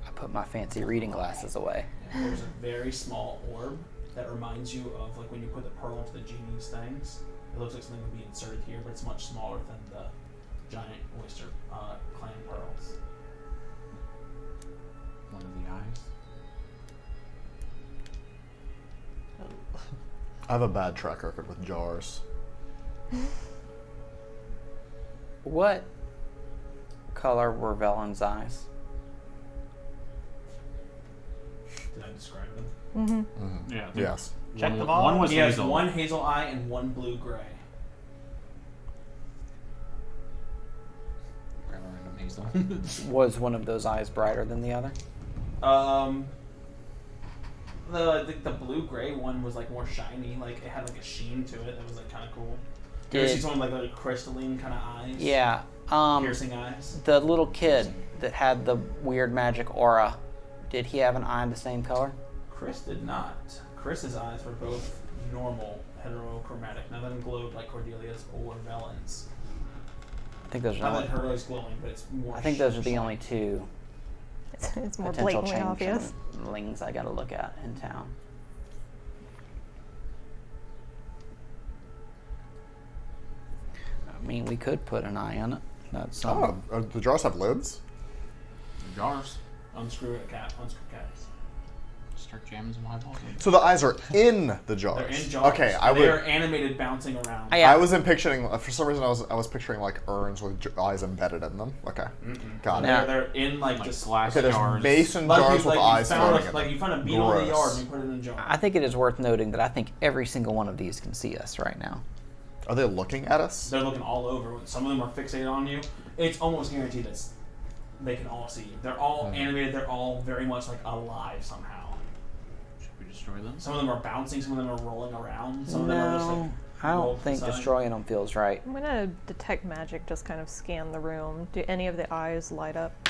I put my fancy reading glasses away. And there's a very small orb that reminds you of like when you put the pearl into the genie's things. It looks like something would be inserted here, but it's much smaller than the giant oyster clan pearls. One of the eyes. I have a bad track record with jars. What color were Velen's eyes? Did I describe them? Mm-hmm. Yeah. Yes. Check One, them all. one was He has hazel. one hazel eye and one blue-gray. Grab a random hazel. Was one of those eyes brighter than the other? The blue-gray one was like more shiny. Like it had like a sheen to it that was like kind of cool. You ever see someone like really crystalline kind of eyes? Yeah. Piercing eyes. The little kid that had the weird magic aura, did he have an eye the same color? Chris did not. Chris's eyes were both normal, heterochromatic. None of them glowed like Cordelia's or Velen's. I think those Not are. that her eyes glowing, but it's more. I think those are the shiny. only two It's more potential blatantly obvious. changelings I got to look at in town. I mean, we could put an eye on it. That's Oh, the jars have lids? Jars. Unscrew it, cat. Unscrew cat. Start jamming some eyeballs in. So the eyes are in the jars. They're in jars. Okay, They are animated, bouncing around. I wasn't picturing. For some reason, I was picturing like urns with eyes embedded in them. Okay, got it. Yeah. They're in like Like just glass Okay, there's jars. mason like jars you, with like eyes you found floating a, in like them. you found a beetle in the yard Gross. and you put it in a jar. I think it is worth noting that I think every single one of these can see us right now. Are they looking at us? They're looking all over. Some of them are fixated on you. It's almost guaranteed that they can all see you. They're all animated. They're all very much like alive somehow. Should we destroy them? Some of them are bouncing. Some of them are rolling around. Some of them are just like. I rolled don't to think the side. destroying them feels right. I'm gonna detect magic, just kind of scan the room. Do any of the eyes light up?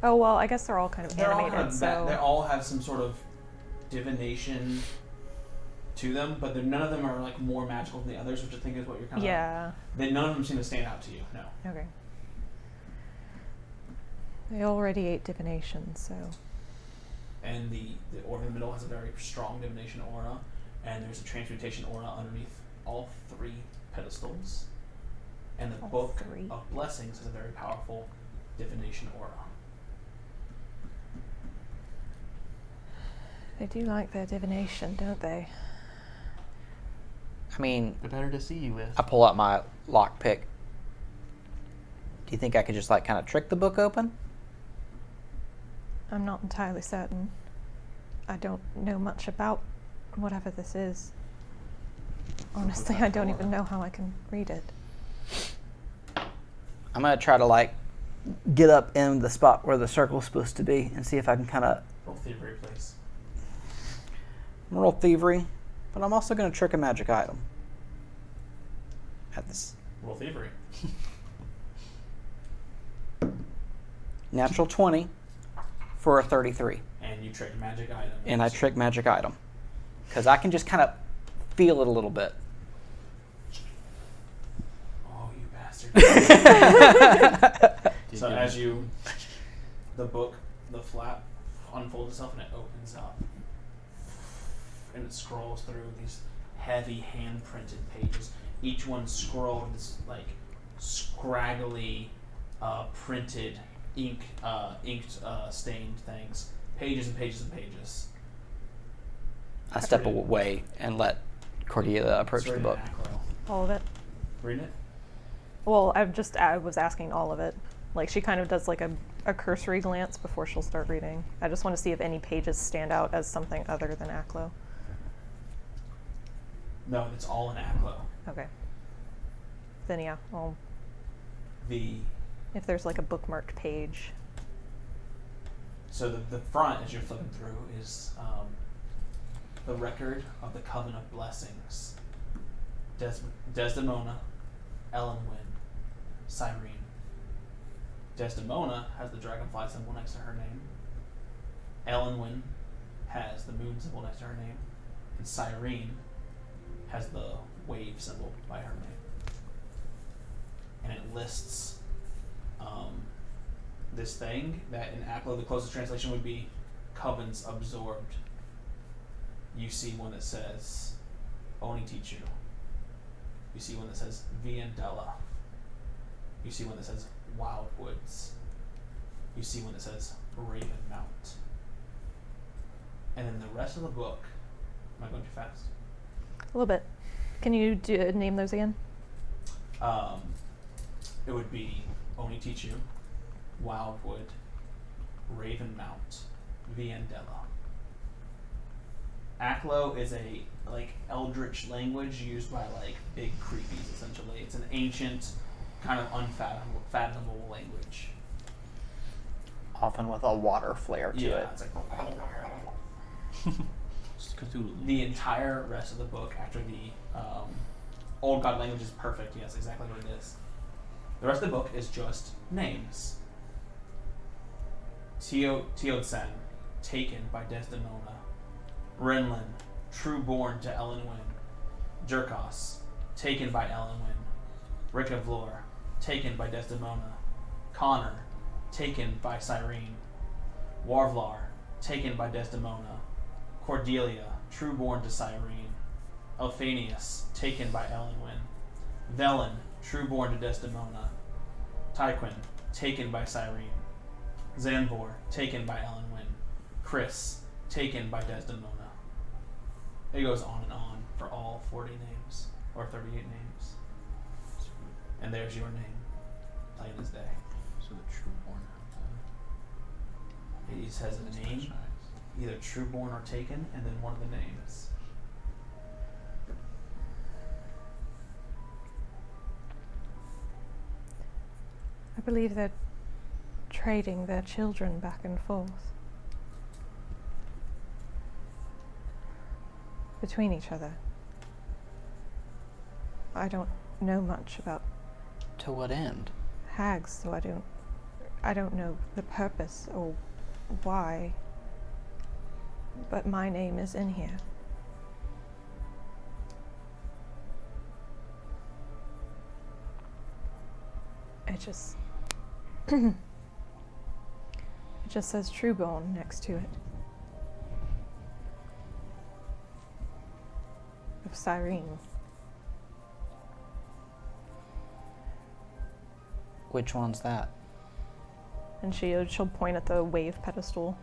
Oh well, I guess they're all kind of They're all animated, kind of so they all have some sort of divination to them, but none of them are like more magical than the others, which I think is what you're kind of. yeah. None of them seem to stand out to you. No. Okay. They all radiate divination, so And the aura in the middle has a very strong divination aura, and there's a transmutation aura underneath all three pedestals. And the All book three. of blessings has a very powerful divination aura. they do like their divination, don't they? I mean, They're better to see you with. I pull out my lockpick. Do you think I could just like kind of trick the book open? I'm not entirely certain. I don't know much about whatever this is. Honestly, I don't even know how I can read it. I'm gonna try to like get up in the spot where the circle's supposed to be and see if I can kind of Roll thievery, please. roll thievery, but I'm also gonna trick a magic item. At this Roll thievery. natural 20 for a 33, And you trick magic item. and I trick magic item because I can just kind of feel it a little bit. Oh, you bastard. Did So you- as you, the book, the flap unfolds itself and it opens up. And it scrolls through these heavy hand-printed pages. Each one scrolled with this like scraggly printed inked stained things. Pages and pages and pages. I step away and let Cordelia approach It's the written book. in Acro. All of it? Reading it? Well, I was asking all of it. Like, she kind of does like a cursory glance before she'll start reading. I just want to see if any pages stand out as something other than Aklo. No, it's all in Acro. Okay. Then yeah, if there's like a bookmarked page. So the front, as you're flipping through, is the record of the Coven of Blessings. Desdemona, Elenwen, Cyrene. Desdemona has the dragonfly symbol next to her name. Elenwen has the moon symbol next to her name. And Cyrene has the wave symbol by her name. And it lists this thing that in Aklo the closest translation would be Covens Absorbed. You see one that says Onitichu. You see one that says Viandela. You see one that says Wildwoods. You see one that says Raven Mount. And then the rest of the book, am I going too fast? A little bit. Can you name those again? It would be Onitichu, Wildwood, Raven Mount, Viandela. Aklo is a eldritch language used by big creepies essentially. It's an ancient, kind of unfathomable language. Often with a water flare to it. It's Just Cthulhu. the entire rest of the book after the Old God language is perfect. Yes, exactly what it is. The rest of the book is just names. Teodsen, taken by Desdemona. Renlin, true born to Elenwen. Jerkos, taken by Elenwen. Rickavlor, taken by Desdemona. Connor, taken by Cyrene. Warvlar, taken by Desdemona. Cordelia, true born to Cyrene. Elphanius, taken by Elenwen. Velen, true born to Desdemona. Tyquin, taken by Cyrene. Zanvor, taken by Elenwen. Chris, taken by Desdemona. It goes on and on for all 40 names, or 38 names. And there's your name, plain as day. So the true born. It says a name, either true born or taken, and then one of the names. I believe they're trading their children back and forth between each other. I don't know much about To what end? hags, so I don't know the purpose or why, but my name is in here. It just it just says Truebone next to it. Of Cyrene. Which one's that? And she'll point at the wave pedestal.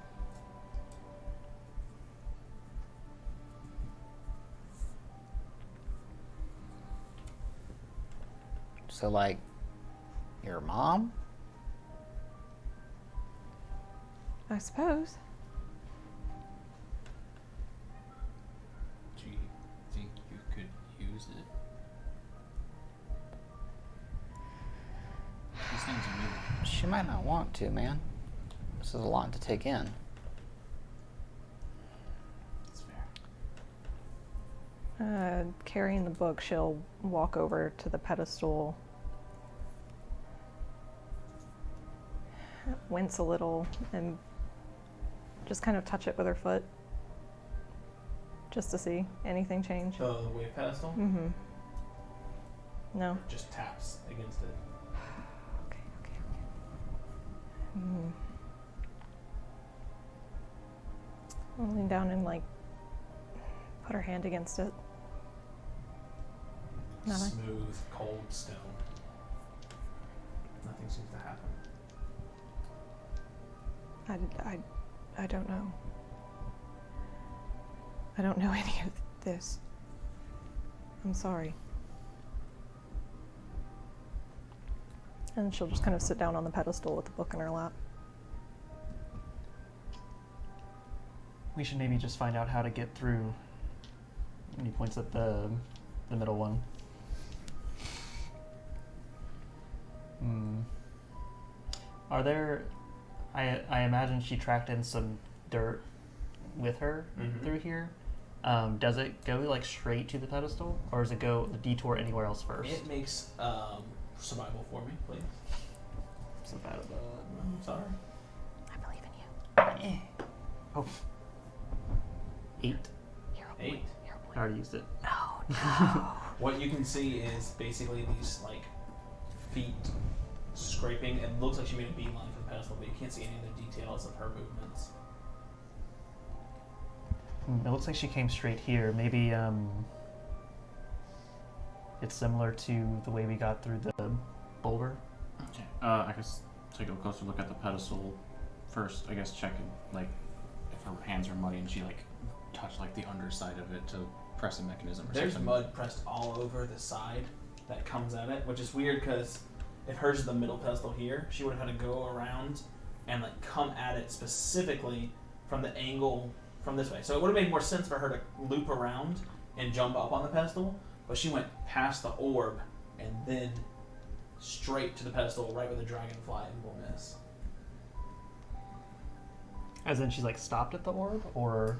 So, your mom? I suppose. Do you think you could use it? These things are new. She might not want to, man. This is a lot to take in. That's fair. Carrying the book, she'll walk over to the pedestal, wince a little, and just kind of touch it with her foot, just to see anything change. The wave pedestal Mm-hmm. No. just taps against it. Okay. Mm. I'll lean down and put her hand against it. Nothing. Smooth, cold stone. Nothing seems to happen. I don't know. I don't know any of this. I'm sorry. And she'll just kind of sit down on the pedestal with the book in her lap. We should maybe just find out how to get through. And he points at the middle one. Are there? I imagine she tracked in some dirt with her through here. Does it go like straight to the pedestal, or does it go the detour anywhere else first? It makes survival for me, please. Survival. I'm sorry. I believe in you. Oh. 8. You're a 8. boy. You're a boy. I already used it. Oh no. What you can see is basically these like feet scraping. It looks like she made a beeline for the pedestal, but you can't see any of the details of her movements. It looks like she came straight here. Maybe it's similar to the way we got through the boulder. Okay. I guess take a closer look at the pedestal first. I guess checking like if her hands are muddy and she like touched like the underside of it to press a mechanism or There's something. mud pressed all over the side that comes at it, which is weird because if hers is the middle pedestal here, she would have had to go around and like come at it specifically from the angle from this way. So it would have made more sense for her to loop around and jump up on the pedestal, but she went past the orb and then straight to the pedestal right where the dragonfly emblem is. As in, she's like stopped at the orb, or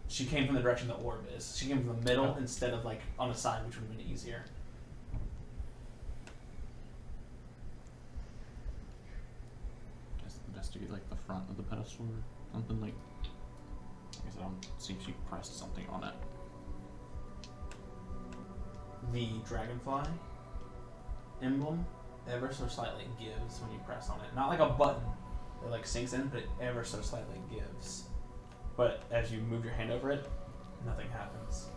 She came from the direction the orb is. She came from the middle instead of like on the side, which would have been easier. Just investigate like the front of the pedestal or something like. I guess I don't see if she pressed something on it. The dragonfly emblem ever so slightly gives when you press on it. Not like a button that like sinks in, but it ever so slightly gives. But as you move your hand over it, nothing happens.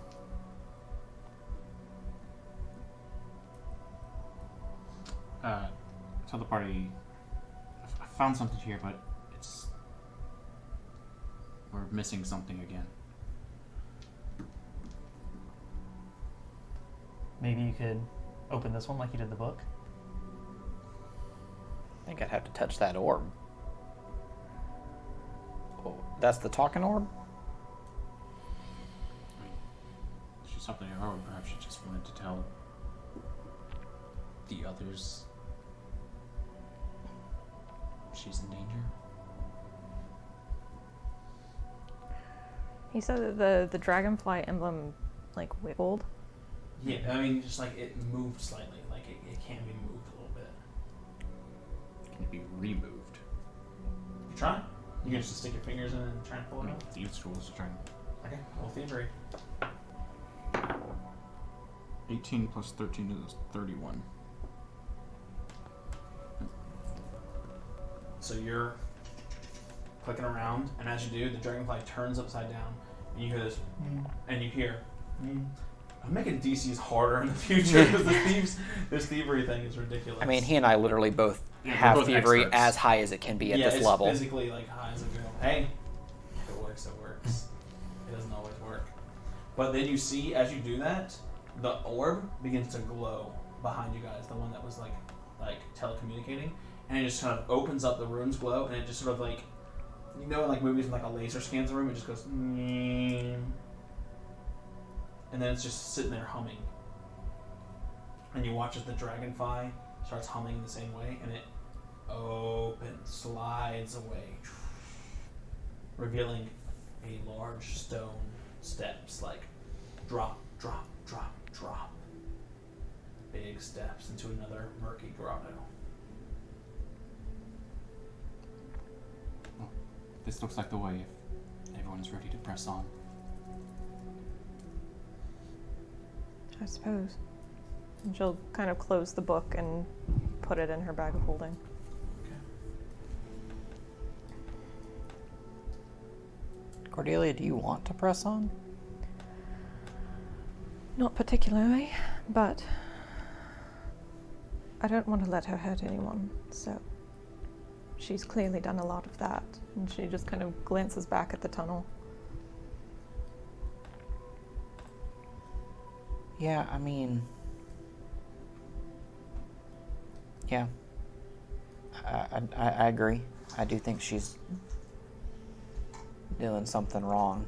Tell the party I found something here, but we're missing something again. maybe you could open this one like you did the book. I think I'd have to touch that orb. Oh, that's the talking orb? I mean, she's something to her, or perhaps she just wanted to tell the others she's in danger. He said that the dragonfly emblem like wiggled. Yeah, I mean, just like it moved slightly. Like it can be moved a little bit. Can it be removed? You try? You can just stick your fingers in and try and pull I it mean, out. thieves' tools to try and Okay, roll thievery. 18 plus 13 is 31. So you're clicking around, and as you do, the dragonfly turns upside down, and you hear this, and you hear, I'm making DCs harder in the future because this thievery thing is ridiculous. I mean, he and I literally both Yeah, we're have both thievery experts. as high as it can be at this it's level. physically like high as it goes. Hey, if it works, it works. It doesn't always work. But then you see, as you do that, the orb begins to glow behind you guys, the one that was like telecommunicating, and it just kind of opens up, the runes glow, and it just sort of like, you know, in like movies when like a laser scans the room, it just goes, and then it's just sitting there humming. And you watch as the dragonfly starts humming in the same way, and it opens, slides away, revealing a large stone steps, like drop, drop, drop, drop. Big steps into another murky grotto. Well, this looks like the way if everyone's ready to press on. I suppose. And she'll kind of close the book and put it in her bag of holding. Cordelia, do you want to press on? Not particularly, but I don't want to let her hurt anyone, so she's clearly done a lot of that. And she just kind of glances back at the tunnel. Yeah, I mean... Yeah. I agree. I do think she's doing something wrong.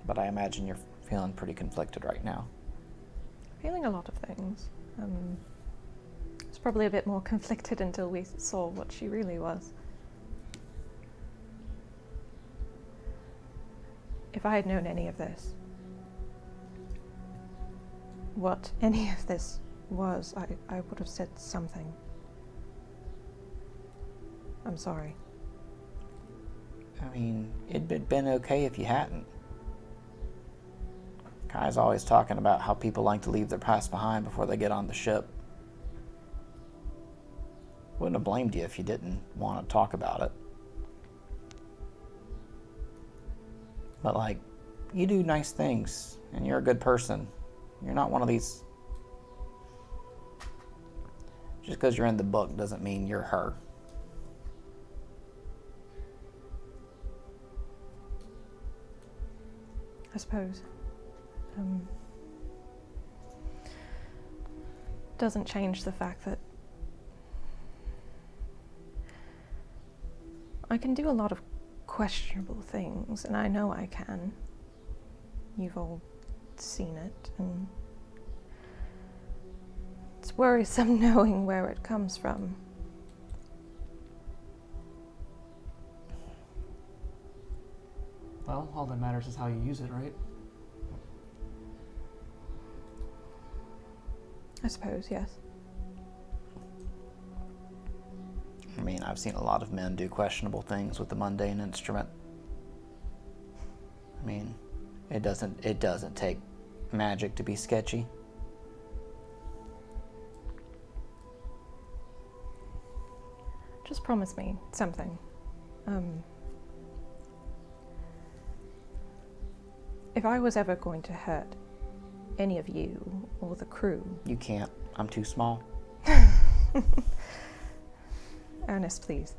But I imagine you're feeling pretty conflicted right now. Feeling a lot of things. It's probably a bit more conflicted until we saw what she really was. If I had known any of this, what any of this was, I would have said something. I'm sorry. I mean, it'd been okay if you hadn't. Kai's always talking about how people like to leave their past behind before they get on the ship. Wouldn't have blamed you if you didn't want to talk about it. But, like, you do nice things, and you're a good person. You're not one of these... Just because you're in the book doesn't mean you're her. I suppose. Doesn't change the fact that I can do a lot of questionable things, and I know I can. You've all seen it, and it's worrisome knowing where it comes from. Well, all that matters is how you use it, right? I suppose, yes. I mean, I've seen a lot of men do questionable things with the mundane instrument. I mean, it doesn't take magic to be sketchy. Just promise me something. If I was ever going to hurt any of you or the crew... You can't. I'm too small. Ernest, please.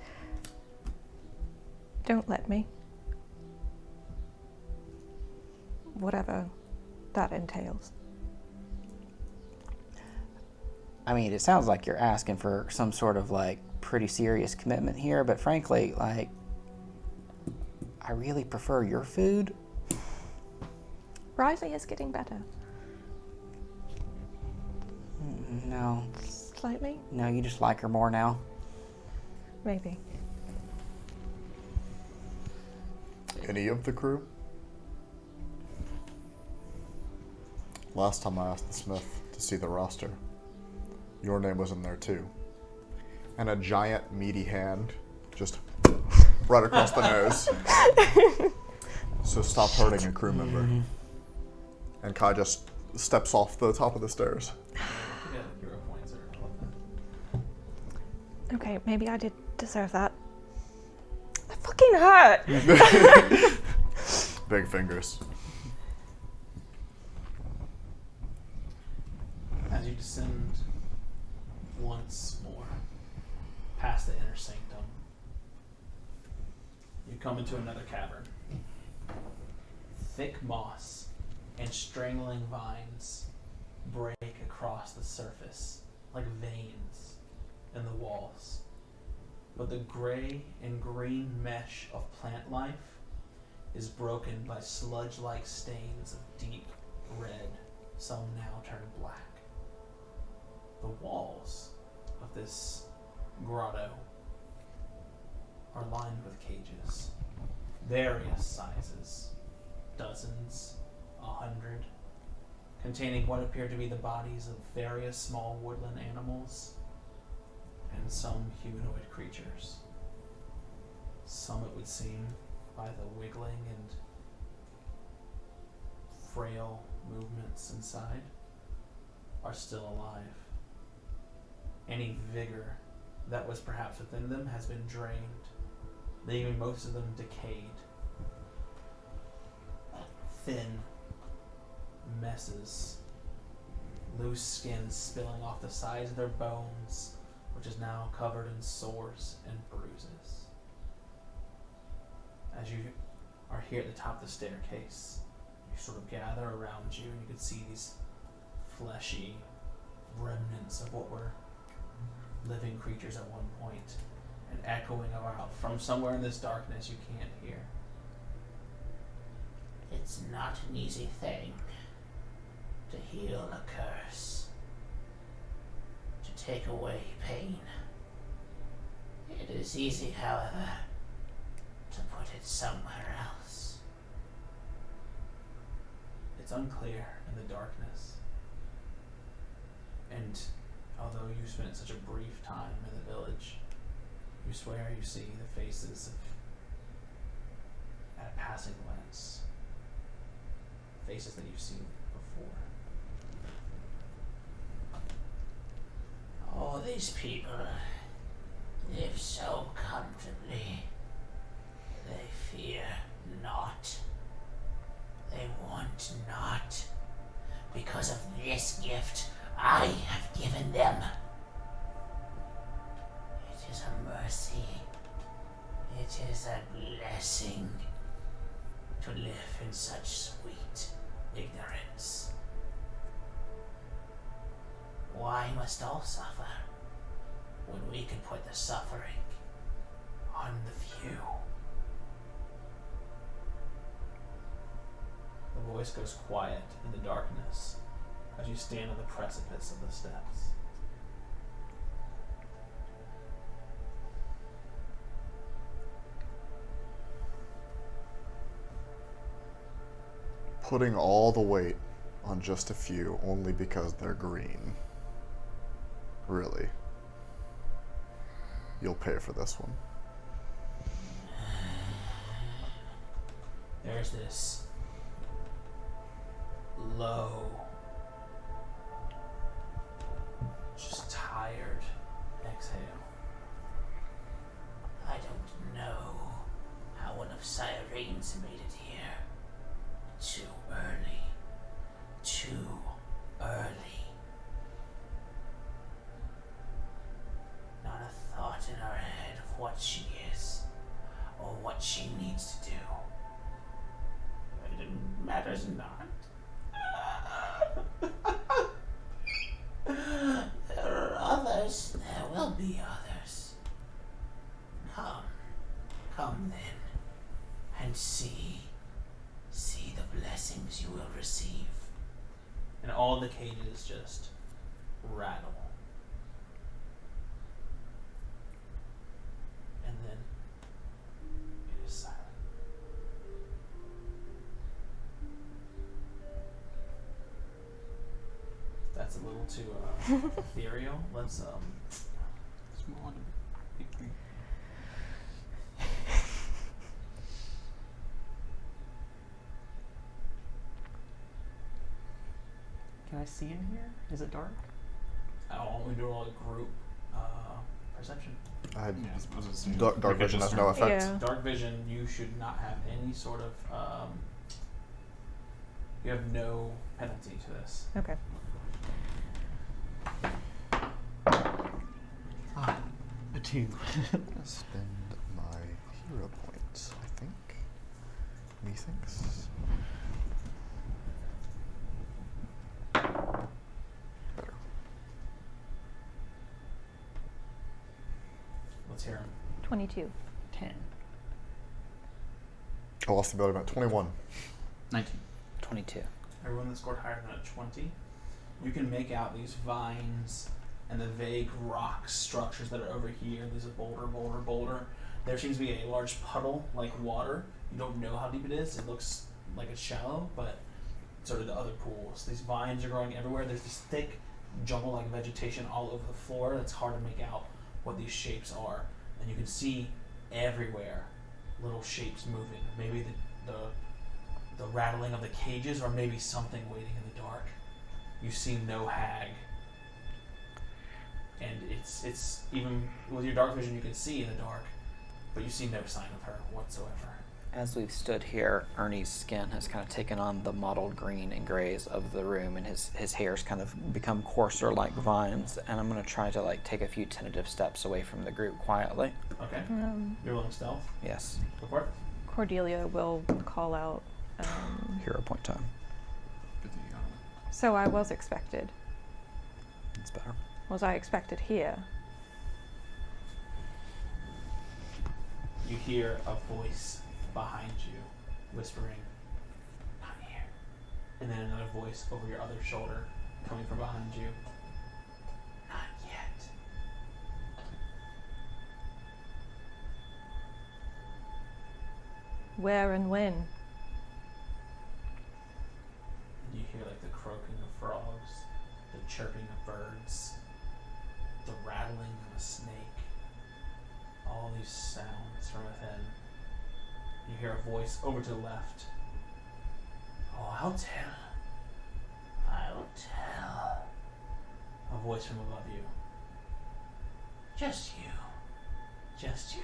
Don't let me. Whatever that entails. I mean, it sounds like you're asking for some sort of, like, pretty serious commitment here, but frankly, like, I really prefer your food. Riley is getting better. No. Slightly? No, you just like her more now. Maybe. Any of the crew? Last time I asked the smith to see the roster, your name was in there too. And a giant meaty hand just right across the nose. So stop hurting a crew member. And Kai just steps off the top of the stairs. Yeah, hero points are all of that. Okay, maybe I did deserve that. That fucking hurt! Big fingers. As you descend once more past the inner sanctum, you come into another cavern. Thick moss and strangling vines break across the surface like veins in the walls. But the gray and green mesh of plant life is broken by sludge-like stains of deep red, some now turned black. The walls of this grotto are lined with cages, various sizes, dozens, 100, containing what appear to be the bodies of various small woodland animals and some humanoid creatures. Some, it would seem, by the wiggling and frail movements inside, are still alive. Any vigor that was perhaps within them has been drained, leaving most of them decayed. Thin messes, loose skin spilling off the sides of their bones, which is now covered in sores and bruises. As you are here at the top of the staircase, you sort of gather around you, and you can see these fleshy remnants of what were living creatures at one point, and echoing out from somewhere in this darkness you can't hear. It's not an easy thing to heal a curse, to take away pain. It is easy, however, to put it somewhere else. It's unclear in the darkness. And although you spent such a brief time in the village, you swear you see the faces of, at a passing glance, faces that you've seen before. Oh, these people live so comfortably. They fear not. They want not. Because of this gift I have given them. It is a mercy. It is a blessing to live in such sweet ignorance. Why must all suffer when we can put the suffering on the few? The voice goes quiet in the darkness as you stand on the precipice of the steps. Putting all the weight on just a few only because they're green. Really. You'll pay for this one. There's this low, Just tired exhale. I don't know how one of Cyrene's made it here. Too early. Too early. Not a thought in her head of what she is or what she needs to do. It matters not. There are others. There will be others. Come then, and see the blessings you will receive. And all the cages just rattle. And then it is silent. That's a little too ethereal. Let's Small and big green. Can I see in here? Is it dark? we do all group perception. I had Yeah, I suppose it's dark vision has no effect. Yeah. Dark vision, you should not have any sort of you have no penalty to this. Okay. A 2. Spend my hero points, I think. Methinks. Better. Let's hear him. 22. 10. I lost the ability about 21. 19. 22. Everyone that scored higher than a 20, you can make out these vines and the vague rock structures that are over here. There's a boulder. There seems to be a large puddle like water. You don't know how deep it is. It looks like it's shallow, but so do the other pools. These vines are growing everywhere. There's this thick jungle-like vegetation all over the floor. It's hard to make out what these shapes are. And you can see everywhere little shapes moving. Maybe the rattling of the cages, or maybe something waiting in the dark. You see no hag. And it's even with your dark vision you can see in the dark, but you see no sign of her whatsoever. As we've stood here, Ernie's skin has kind of taken on the mottled green and grays of the room, and his hair's kind of become coarser like vines. And I'm going to try to take a few tentative steps away from the group quietly. Okay. You're rolling stealth. Yes. Go for it. Cordelia will call out. Hero point time. Good thing you got it. So I was expected. It's better. Was I expected here? You hear a voice behind you whispering, "Not here." And then another voice over your other shoulder coming from behind you, "Not yet." Where and when? And chirping of birds, the rattling of a snake, all these sounds from within. You hear a voice over to the left. Oh, I'll tell. I'll tell. A voice from above you. Just you. Just you.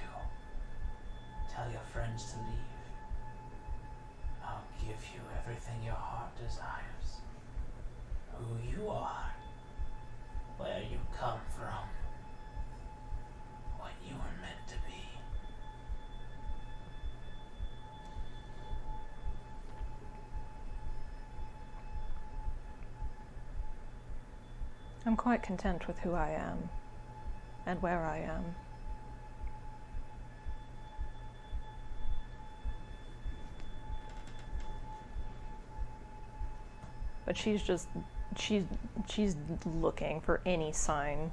Tell your friends to leave. I'll give you everything your heart desires. Who you are. Where you come from. What you were meant to be. I'm quite content with who I am and where I am. But she's looking for any sign.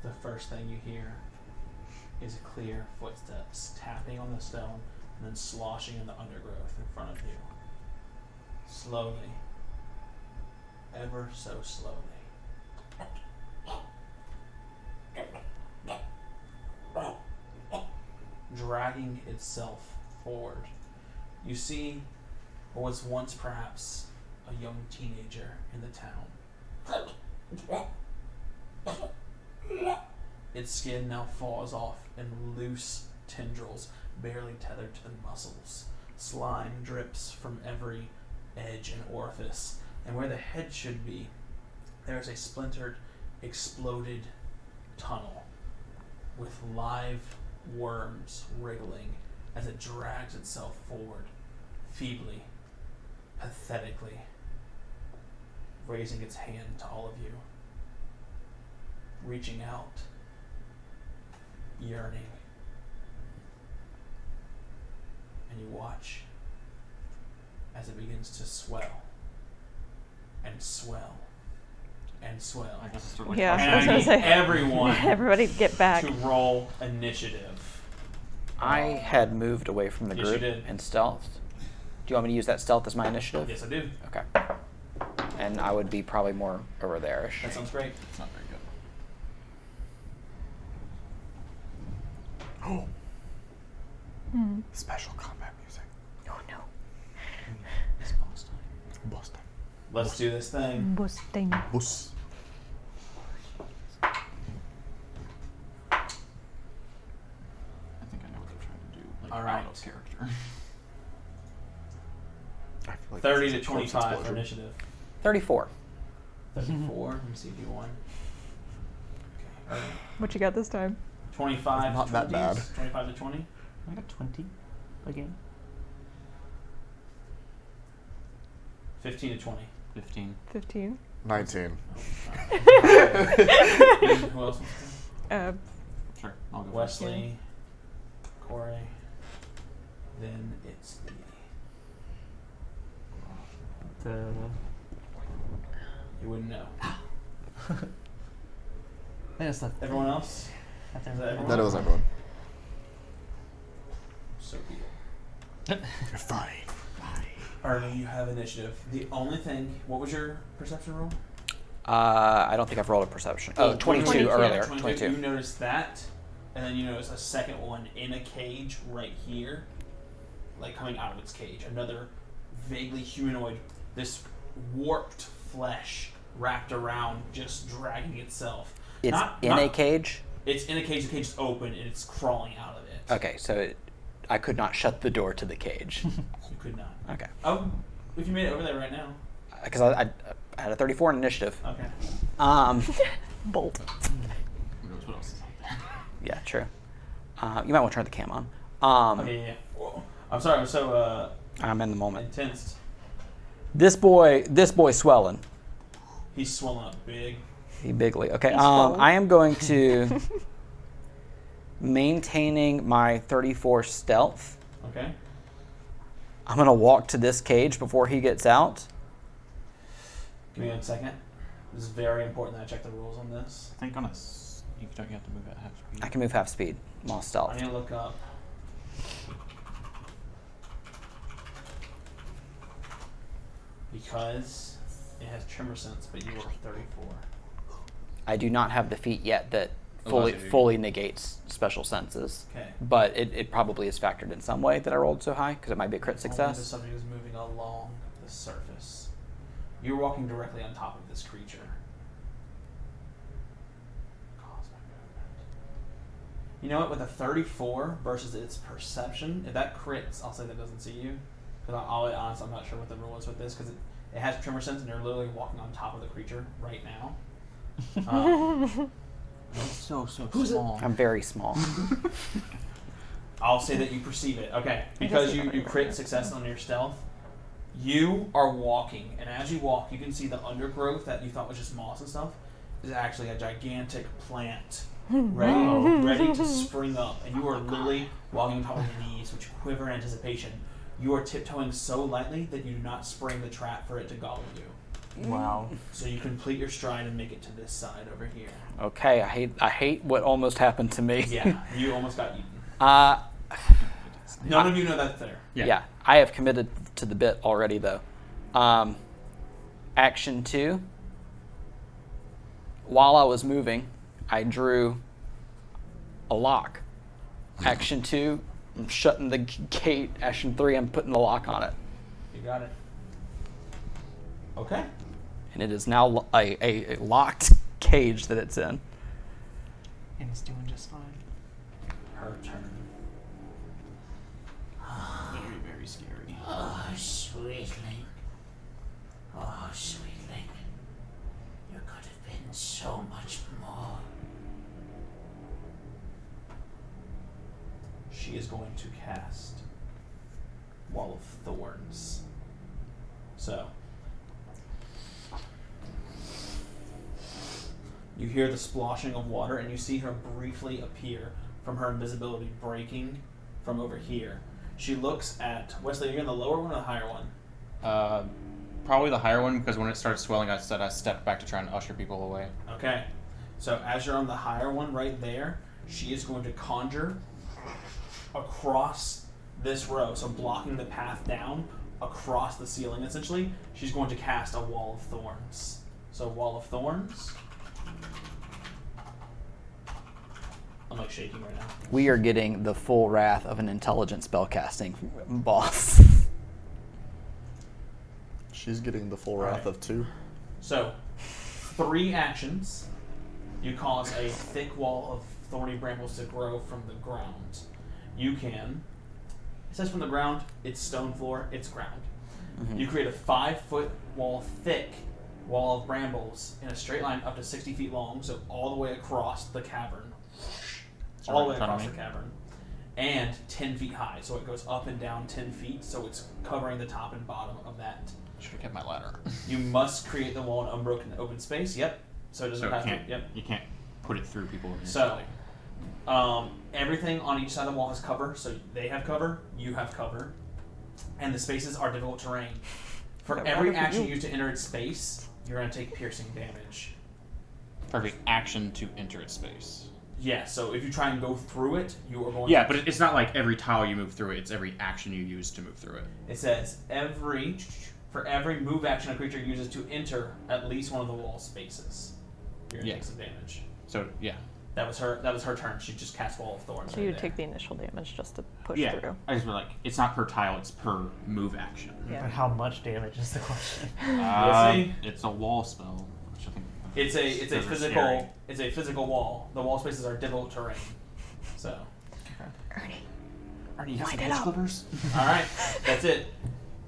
The first thing you hear is clear footsteps tapping on the stone and then sloshing in the undergrowth in front of you. Slowly. Ever so slowly. Dragging itself forward. You see what was once perhaps a young teenager in the town. Its skin now falls off in loose tendrils, barely tethered to the muscles. Slime drips from every edge and orifice, and where the head should be, there is a splintered, exploded tunnel with live worms wriggling as it drags itself forward, feebly, pathetically, raising its hand to all of you, reaching out, yearning, and you watch as it begins to swell and swell and swell. I guess it's sort of like Yeah, And I was I gonna need say. everyone Everybody get back. to roll initiative. I had moved away from the Yes, you group did. and stealthed. Do you want me to use that stealth as my initiative? Yes, I do. Okay. And I would be probably more over there-ish. That sounds great. It's not very good. Oh, Hmm. special combat music. Oh no. It's boss time. Boss time. Let's do this thing. Busting. Bus. I think I know what they're trying to do. Like, All right. out of character. I feel like 30 this to is a corpse 25 for explosion. initiative. 34. 34. Let me see if you won. Okay. What you got this time? 25 Not to that 20s. bad. 25 to 20. I got 20 again. 15 to 20. 15. 15. 19. Who else? Sure, I'll go Wesley, Corey. Then it's the. You wouldn't know. There's the Everyone else? That's Is that everyone. everyone? That was everyone. So be it. Fine. Ernie, you have initiative. The only thing. What was your perception roll? I don't think I've rolled a perception. Oh, 22 22. earlier. 22. 22. You notice that, and then you notice a second one in a cage right here, like coming out of its cage. Another vaguely humanoid, this warped flesh wrapped around, just dragging itself. It's Not- in not- a cage? It's in a cage. The cage is open, and it's crawling out of it. Okay, so I could not shut the door to the cage. You could not. Okay. Oh, if you made it over there right now. Because I had a 34 in initiative. Okay. Bolt. Who knows what else is out there? Yeah, true. You might want to turn the cam on. Okay. Yeah. Whoa. I'm sorry. I'm so I'm in the moment. intense. This boy's swelling. He's swollen up big. He bigly. Okay. He's swollen. I am going to maintaining my 34 stealth. Okay. I'm gonna walk to this cage before he gets out. Give me 1 second. This is very important that I check the rules on this. I think on a Don't you have to move at half speed? I can move half speed while stealth. I need to look up. Because it has tremor sense, but you are 34. I do not have the feat yet that fully negates special senses. Okay. But it probably is factored in some way that I rolled so high, because it might be a crit Only the success. subject is moving along the surface. You're walking directly on top of this creature. You know what? With a 34 versus its perception, if that crits, I'll say that doesn't see you. Because I'll be honest, I'm not sure what the rule is with this, because it has tremor sense, and you're literally walking on top of the creature right now. It's so small. I'm very small. I'll say that you perceive it. Okay, because you crit success on your stealth, you are walking, and as you walk, you can see the undergrowth that you thought was just moss and stuff is actually a gigantic plant ready to spring up, and you are literally walking on top of the leaves, which quiver in anticipation. You are tiptoeing so lightly that you do not spring the trap for it to gobble you. Wow. So you complete your stride and make it to this side over here. Okay, I hate what almost happened to me. Yeah, you almost got eaten. None of you know that's there. Yeah, I have committed to the bit already, though. Action 2. While I was moving, I drew a lock. Action 2, I'm shutting the gate. Action 3, I'm putting the lock on it. You got it. Okay. And it is now a locked cage that it's in. And it's doing just fine. Her turn. Very, very scary. Oh, sweetling. Oh, sweetling. You could have been so much more. She is going to cast Wall of Thorns. So, you hear the splashing of water, and you see her briefly appear from her invisibility breaking from over here. She looks at Wesley. Are you in the lower one or the higher one? Probably the higher one, because when it started swelling, I said I stepped back to try and usher people away. Okay. So as you're on the higher one right there, she is going to conjure across this row, so blocking the path down across the ceiling essentially. She's going to cast a Wall of Thorns. So Wall of Thorns. I'm like shaking right now. We are getting the full wrath of an intelligent spellcasting boss. She's getting the full wrath of 2. So, 3 actions. You cause a thick wall of thorny brambles to grow from the ground. You can, it says from the ground, it's stone floor, it's ground. Mm-hmm. You create a 5-foot wall, thick wall of brambles in a straight line up to 60 feet long, so all the way across the cavern. All the way across the cavern. And 10 feet high, so it goes up and down 10 feet, so it's covering the top and bottom of that. Should have kept my ladder. You must create the wall in unbroken open space. Yep. So it doesn't have to. Yep. You can't put it through people. So, everything on each side of the wall has cover. So they have cover, you have cover, and the spaces are difficult terrain. For every action used to enter its space, you're going to take piercing damage. For every action to enter its space. Yeah. So if you try and go through it, you are going. Yeah, but it's not like every tile you move through it. It's every action you use to move through it. It says for every move action a creature uses to enter at least one of the wall spaces, you're gonna take some damage. So yeah. That was her turn. She just cast Wall of Thorns. So you take the initial damage just to push Yeah. through. I just feel like it's not per tile, it's per move action. Yeah. But how much damage is the question? It's a wall spell, which I think It's a those are physical scary. it's a physical wall. The wall spaces are difficult terrain. So Arnie, you have Light some it edge up. clippers? alright, that's it.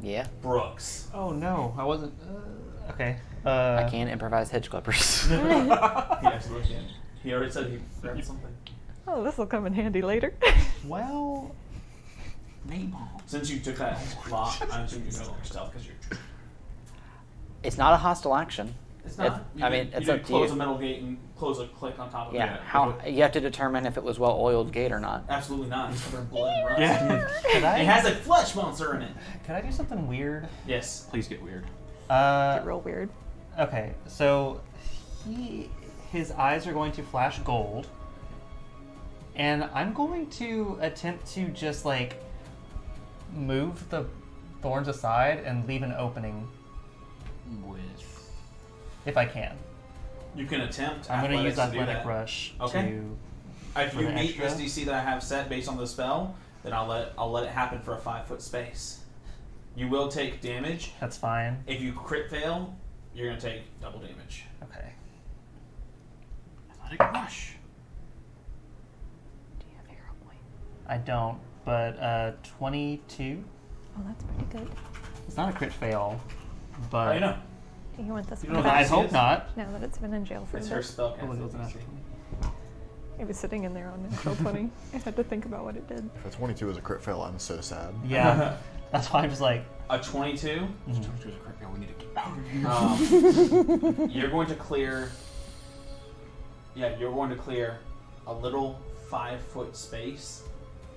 Yeah. Brooks. Oh no, I wasn't. Okay. I can improvise hedge clippers. He absolutely can. He already said he grabbed something. Oh, this will come in handy later. Well, Since you took that lock, I'm assuming you're no longer stealth because you're. It's not a hostile action. It's not. I mean, it's you up to close you. a metal gate and close a click on top of Yeah. it. How you have to determine if it was well-oiled gate or not. Absolutely not. It's covered in blood and rust. Yeah. could I? It has a flesh monster in it. Could I do something weird? Yes. Please get weird. Get real weird. Okay, so his eyes are going to flash gold. And I'm going to attempt to just, like, move the thorns aside and leave an opening. If I can. You can attempt. I'm going to use athletics Athletic do that. Rush Okay. to... If for you the meet extra. this DC that I have set based on the spell, then I'll let it happen for a 5-foot space. You will take damage. That's fine. If you crit fail, you're gonna take double damage. Okay. Athletic Rush. Do you have hero point? I don't, but 22. Oh, that's pretty good. It's not a crit fail, but... How do you know? You want this You one don't know I how back hope is? not. now that it's been in jail for a It's bit. her spell Oh, it casting was an DC. natural 20. It was sitting in there on natural 20. I had to think about what it did. If a 22 is a crit fail, I'm so sad. Yeah. That's why I'm just like... A 22. 22 is a crit fail. We need to keep You're going to clear. Yeah, you're going to clear a little 5-foot space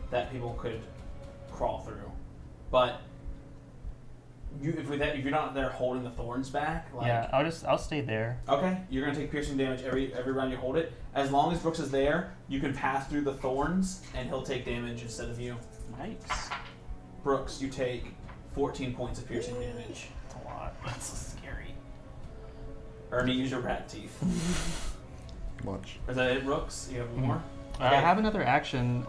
that people could crawl through, but if you're not there holding the thorns back, like, Yeah, I'll stay there. okay, you're gonna take piercing damage every round you hold it. As long as Brooks is there, you can pass through the thorns, and he'll take damage instead of you. Nice. Brooks, you take 14 points of piercing damage. That's a lot. That's so scary. Ernie, use your rat teeth. Much. Is that it, Brooks? You have one more? I have another action.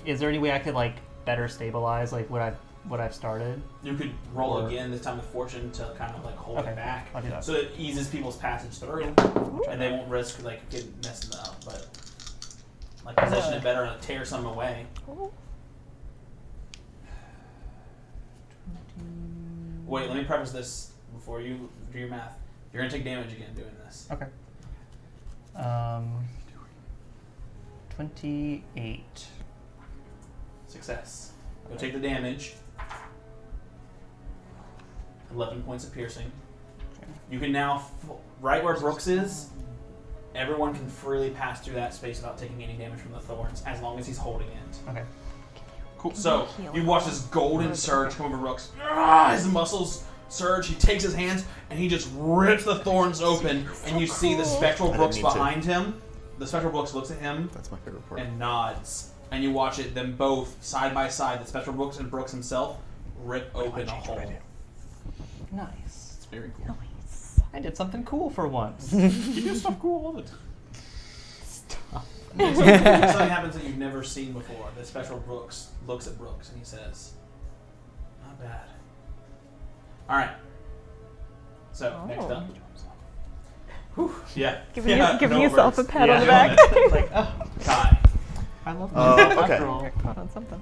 Is there any way I could like better stabilize like what I've started? You could roll Or- again, this time with fortune, to kind of like hold Okay, it back, I'll do that. so it eases people's passage through, and they won't risk like getting messing up. But like position it better and tear some away. Oh, Wait, let me preface this before you do your math. You're gonna take damage again doing this. Okay. 28. Success. You'll take the damage. 11 points of piercing. You can now, right where Brooks is, everyone can freely pass through that space without taking any damage from the thorns, as long as he's holding it. Okay. Cool. Can So you heal? you watch this golden surge come over Brooks. His muscles surge. He takes his hands and he just rips the thorns open, and you see the spectral I Brooks didn't mean to. behind him. The spectral Brooks looks at him That's my favorite part. and nods, and you watch it. Them both side by side, the spectral Brooks and Brooks himself, rip open a hole. Nice. It's very cool. nice. I did something cool for once. You do stuff cool all the time. Something happens that you've never seen before. The spectral Brooks looks at Brooks and he says, "Not bad." All right. So next up. Whew, yeah. Giving yeah, giving no yourself words. a pat on the Yeah. back. It's like, oh, Kai. I love Okay. After all. You're caught on something.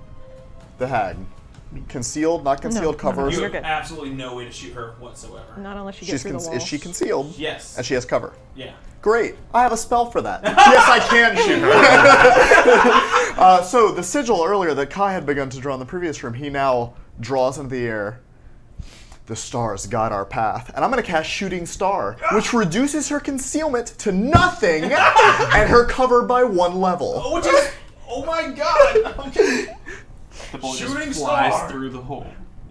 The hag. Concealed, not concealed, No, covered. You You're have good. absolutely no way to shoot her whatsoever. Not unless you get through the wall. Is she concealed? Yes. And she has cover. Yeah. Great. I have a spell for that. Yes, I can shoot her. So the sigil earlier that Kai had begun to draw in the previous room, he now draws into the air. The stars guide our path. And I'm going to cast Shooting Star, which reduces her concealment to nothing and her cover by 1 level. Oh, which is, oh my god! Okay. The bullet Shooting just flies star. through the hole.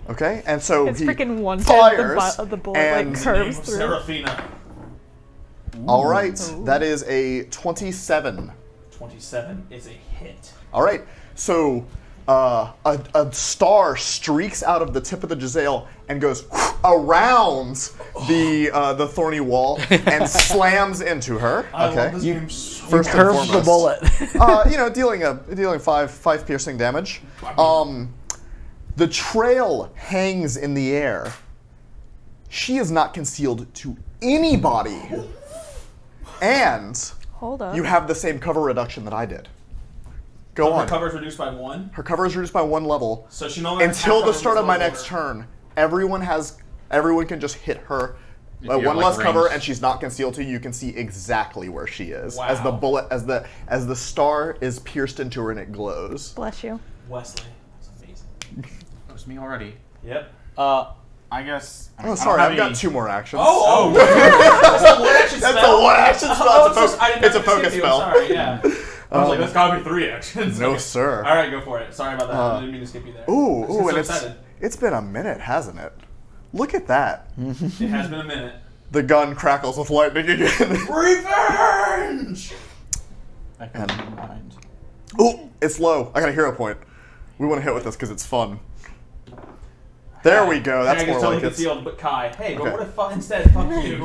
Okay? And so It's he freaking one fires, the bullet and like curves through. Seraphina. all right, that is a 27. 27 is a hit. All right, so a star streaks out of the tip of the Giselle and goes around the thorny wall and slams into her. I Okay, love this game so First and Curves the foremost. bullet. dealing five piercing damage. The trail hangs in the air. She is not concealed to anybody, and Hold up. you have the same cover reduction that I did. Go Her on. cover is reduced by 1, Her cover is reduced by 1 level. so she no longer has Until half the cover start of my visible next to her. turn, everyone can just hit her. If you have, 1 like, less cover, range. and she's not concealed to you. You can see exactly where she is as the Wow. bullet, as the star is pierced into her and it glows. Bless you. Wesley. That's amazing. That was me already. Yep. I guess. I mean, Oh, I don't sorry, have I've got any- 2 more actions. Oh! That's a one-action spell? That's a one-action spell. Oh, It's a just- I didn't it's a mean to skip focus you, spell. I'm sorry, yeah. I was like, that's gotta be 3 actions. No, Okay. sir. Alright, go for it. Sorry about that. I didn't mean to skip you there. Ooh, I just ooh, get and so excited. it's been a minute, hasn't it? Look at that. It has been a minute. The gun crackles with lightning again. Revenge! I can mind. Oh, it's low. I got a hero point. We want to hit with this because it's fun. There we go. That's more like it. Concealed, but Kai. Hey, but Okay. what if instead, fuck you?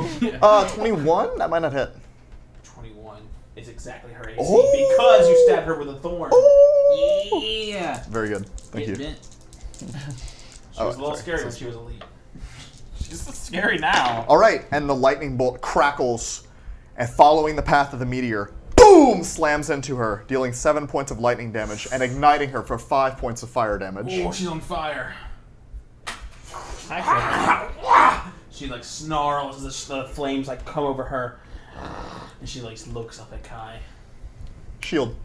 21? That might not hit. 21 is exactly her AC Oh. because you stabbed her with a thorn. Oh. Yeah. Very good. Thank you. She was a little sorry. scary when she was elite. She's so scary now. All right, and the lightning bolt crackles, and following the path of the meteor, boom, slams into her, dealing 7 points of lightning damage and igniting her for 5 points of fire damage. Oh, she's on fire. Actually, She like snarls as the flames like come over her, and she like looks up at Kai. Shield.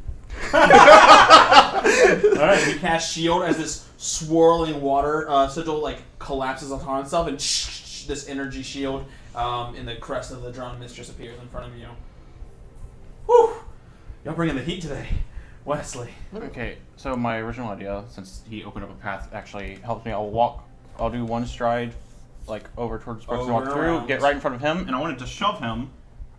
All right, you cast shield as this swirling water sigil like collapses upon itself, and this energy shield in the crest of the Drowned Mistress appears in front of you. Whew! Y'all bringing the heat today, Wesley. Okay, so my original idea, since he opened up a path, actually helps me. I'll do one stride, like over towards Brooks and walk Over through, around. get right in front of him, and I wanted to shove him.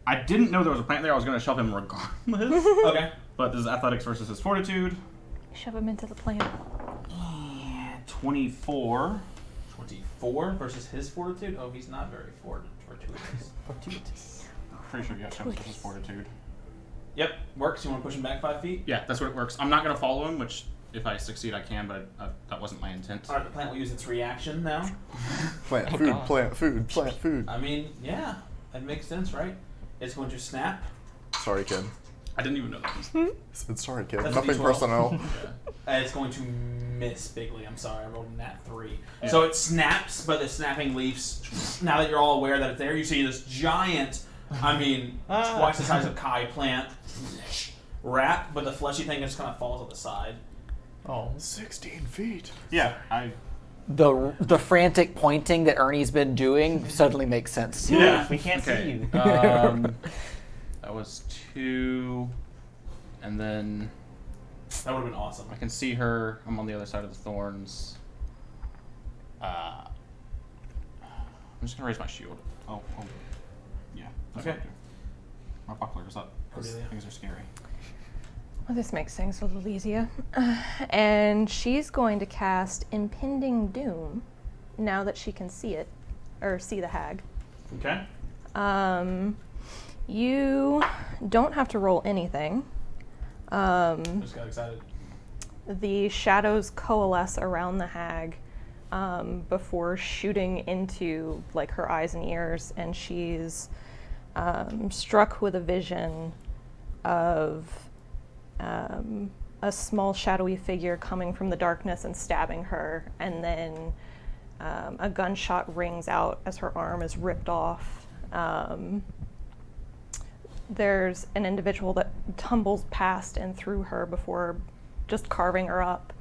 I didn't know there was a plant there. I was going to shove him regardless. Okay. But this is athletics versus his fortitude. Shove him into the plant. 24. 24 versus his fortitude? Oh, he's not very fortuitous. Pretty sure you got strength versus fortitude. Yep, works. You want to push him back 5 feet? Yeah, that's what it works. I'm not going to follow him, which if I succeed I can, but that wasn't my intent. Alright, the plant will use its reaction now. Plant food, plant food, plant food. I mean, yeah, that makes sense, right? It's going to snap. Sorry, kid. I didn't even know that. I said sorry, kid. That's a Nothing D12. personal. It's going to miss bigly. I'm sorry, I rolled a nat 3. Yeah. So it snaps, but the snapping leaves, now that you're all aware that it's there, you see this giant, I mean, twice the size of Kai plant wrap, but the fleshy thing just kind of falls on the side. oh, 16 feet. Yeah, The frantic pointing that Ernie's been doing suddenly makes sense. Yeah. we can't see Okay. you. That was 2, and then That would have been awesome. I can see her. I'm on the other side of the thorns. I'm just gonna raise my shield. Oh, yeah. That's Okay. what I'll do. My buckler is up. 'Cause Cordelia. things are scary. Well, this makes things a little easier. And she's going to cast Impending Doom now that she can see it, or see the hag. Okay. You don't have to roll anything. Just got excited. The shadows coalesce around the hag before shooting into like her eyes and ears, and she's struck with a vision of a small shadowy figure coming from the darkness and stabbing her, and then a gunshot rings out as her arm is ripped off. There's an individual that tumbles past and through her before just carving her up.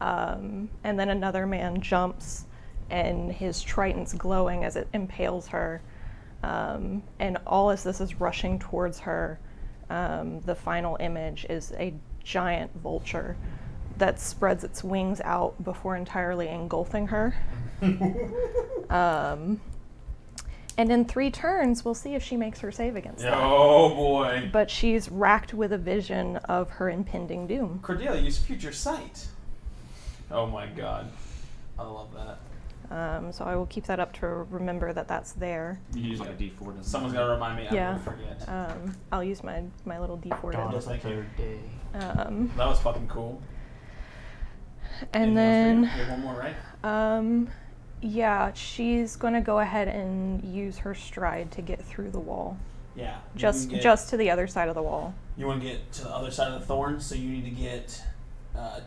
And then another man jumps, and his trident's glowing as it impales her. And all as this is rushing towards her, the final image is a giant vulture that spreads its wings out before entirely engulfing her. And in 3 turns, we'll see if she makes her save against that. Oh boy. But she's racked with a vision of her impending doom. Cordelia, use future sight. Oh my god. I love that. So I will keep that up to remember that that's there. You use like a D4. doesn't Someone's it? got to remind me. Yeah. I will forget. I'll use my little D4 Dawn to. of the Thank you. third day. That was fucking cool. And Anything then, else for you? We have one more, right? yeah, she's going to go ahead and use her stride to get through the wall. Yeah. you Just can get- just to the other side of the wall. You want to get to the other side of the thorns, so you need to get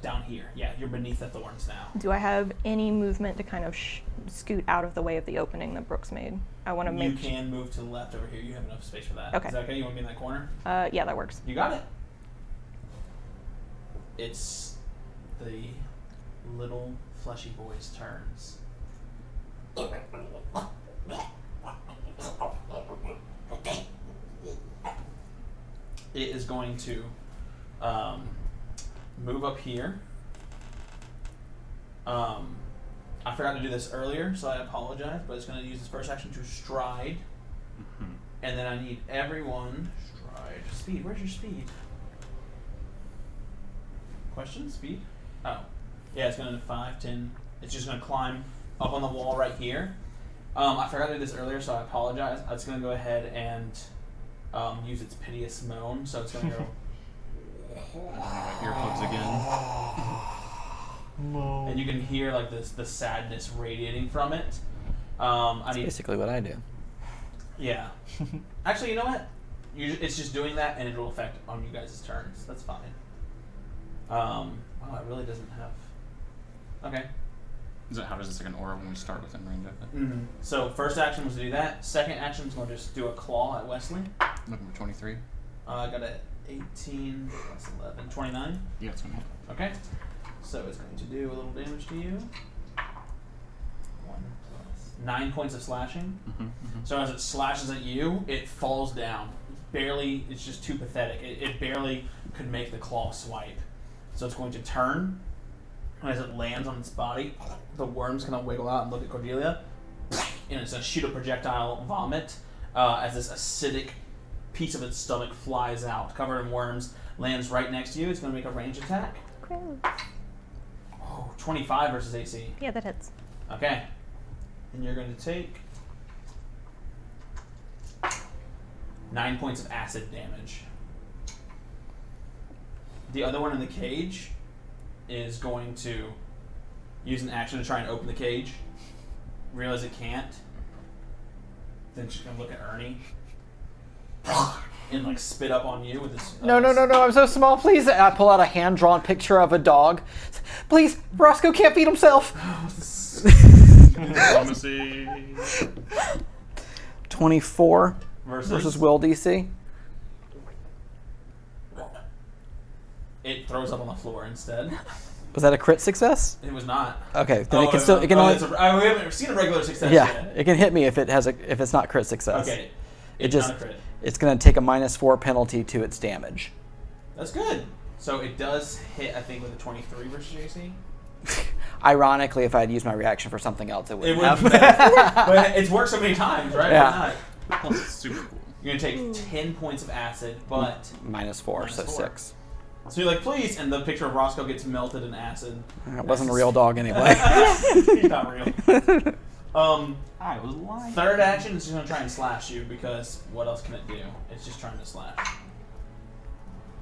down here. Yeah, you're beneath the thorns now. Do I have any movement to kind of scoot out of the way of the opening that Brooks made? I want to You make. can move to the left over here. You have enough space for that. Okay. Is that okay? You want to be in that corner? Yeah, that works. You got it. It's the little fleshy boy's turns. It is going to move up here. I forgot to do this earlier, so I apologize, but it's going to use its first action to stride. Mm-hmm. And then I need everyone... Stride. Speed. Where's your speed? Question? Speed? Oh. Yeah, it's going to 5, 10. It's just going to climb up on the wall right here. I forgot to do this earlier, so I apologize. It's going to go ahead and use its piteous moan, so it's going to go... Earplugs again. And you can hear like the sadness radiating from it. That's basically what I do. Yeah. Actually, you know what? It's just doing that, and it'll affect on you guys' turns. That's fine. Wow, it really doesn't have... Okay. How does the second aura when we start within range of it? Mm-hmm. So first action was to do that. Second action is going to just do a claw at Wesley. Looking for 23. I got a 18 plus 11, 29. Yeah, it's gonna hit. Okay. So it's going to do a little damage to you. 1 plus 9 points of slashing. Mm-hmm, mm-hmm. So as it slashes at you, it falls down. Barely, it's just too pathetic. It barely could make the claw swipe. So it's going to turn. And as it lands on its body, the worm's going to wiggle out and look at Cordelia. And it's going to shoot a projectile vomit as this acidic piece of its stomach flies out, covered in worms, lands right next to you. It's going to make a range attack. Gross. Oh, 25 versus AC. Yeah, that hits. Okay. And you're going to take 9 points of acid damage. The other one in the cage is going to use an action to try and open the cage. Realize it can't. Then she's going to look at Ernie. And like spit up on you with this. No, I'm so small. Please. I pull out a hand-drawn picture of a dog. Please, Roscoe can't feed himself. Diplomacy. 24 versus Will DC. It throws up on the floor instead. Was that a crit success? It was not. Okay, then it can still. It can only. We haven't seen a regular success Yeah, yet. it can hit me if it's not crit success. Okay. It It's just. not a crit. It's going to take a -4 penalty to its damage. That's good. So it does hit, I think, with a 23 versus JC. Ironically, if I had used my reaction for something else, it wouldn't It would have. but it's worked so many times, right? Yeah. Why not? That's super cool. You're going to take 10 points of acid, but... -4, so -4. 6. So you're like, please, and the picture of Roscoe gets melted in acid. It wasn't a real dog anyway. He's not real. I was lying. Third action is just going to try and slash you, because what else can it do? It's just trying to slash.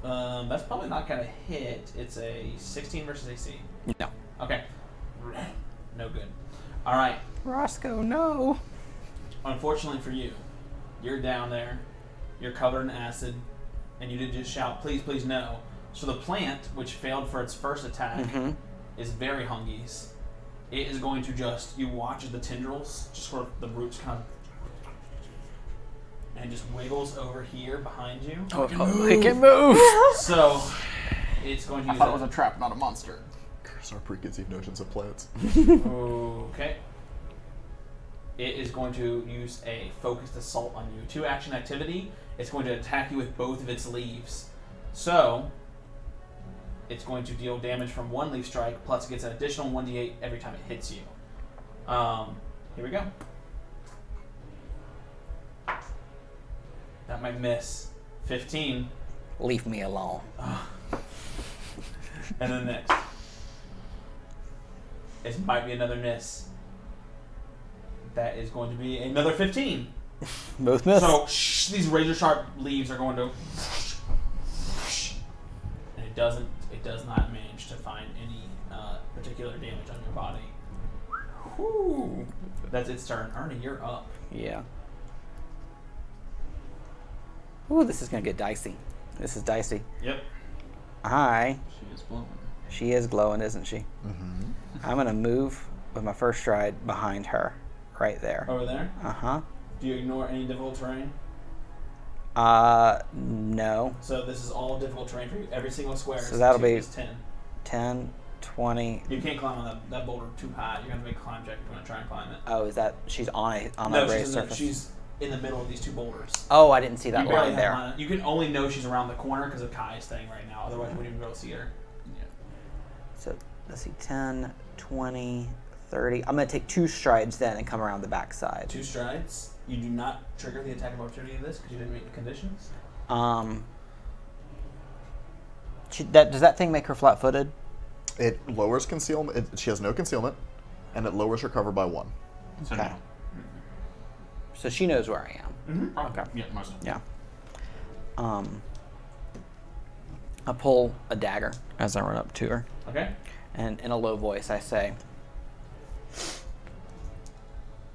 That's probably not going to hit. It's a 16 versus AC. No. Okay. No good. All right. Roscoe, no. Unfortunately for you, you're down there, you're covered in acid, and you did just shout, please, please, no. So the plant, which failed for its first attack, is very hungies. It is going to just, you watch as the tendrils, just sort of the roots kind of, and just wiggles over here behind you. Oh, it can move. So it's going to use I thought it was a trap, not a monster. Curse our preconceived notions of plants. Okay. It is going to use a focused assault on you. 2 action activity. It's going to attack you with both of its leaves. So, it's going to deal damage from 1 leaf strike, plus it gets an additional 1d8 every time it hits you. Here we go. That might miss. 15. Leave me alone. And then next. It might be another miss. That is going to be another 15. Both miss. So these razor sharp leaves are going to, and it does not manage to find any particular damage on your body. Whew. That's its turn. Ernie, you're up. Yeah. Ooh, this is gonna get dicey. This is dicey. Yep. She is blowing. She is glowing, isn't she? Mm-hmm. I'm gonna move with my first stride behind her, right there. Over there. Uh-huh. Do you ignore any difficult terrain? No. So this is all difficult terrain for you. Every single square. So is that'll 2 be- is 10. 10, 20. You can't climb on that boulder too high. You're gonna make a climb check if you want to try and climb it. Oh, is that she's on No, that raised surface? she's in the middle of these 2 boulders. Oh, I didn't see that You barely line have there. line. You can only know she's around the corner because of Kai's thing right now. Otherwise, you wouldn't even be able to see her. Yeah. So let's see, 10, 20, 30. I'm going to take 2 strides then and come around the backside. 2 strides. You do not trigger the attack of opportunity in this because you didn't meet the conditions. Does that thing make her flat-footed? It lowers concealment. She has no concealment, and it lowers her cover by 1. So Okay. no. So she knows where I am. Mm-hmm. Okay. Yeah, most of them. Yeah. I pull a dagger as I run up to her, Okay. and in a low voice I say,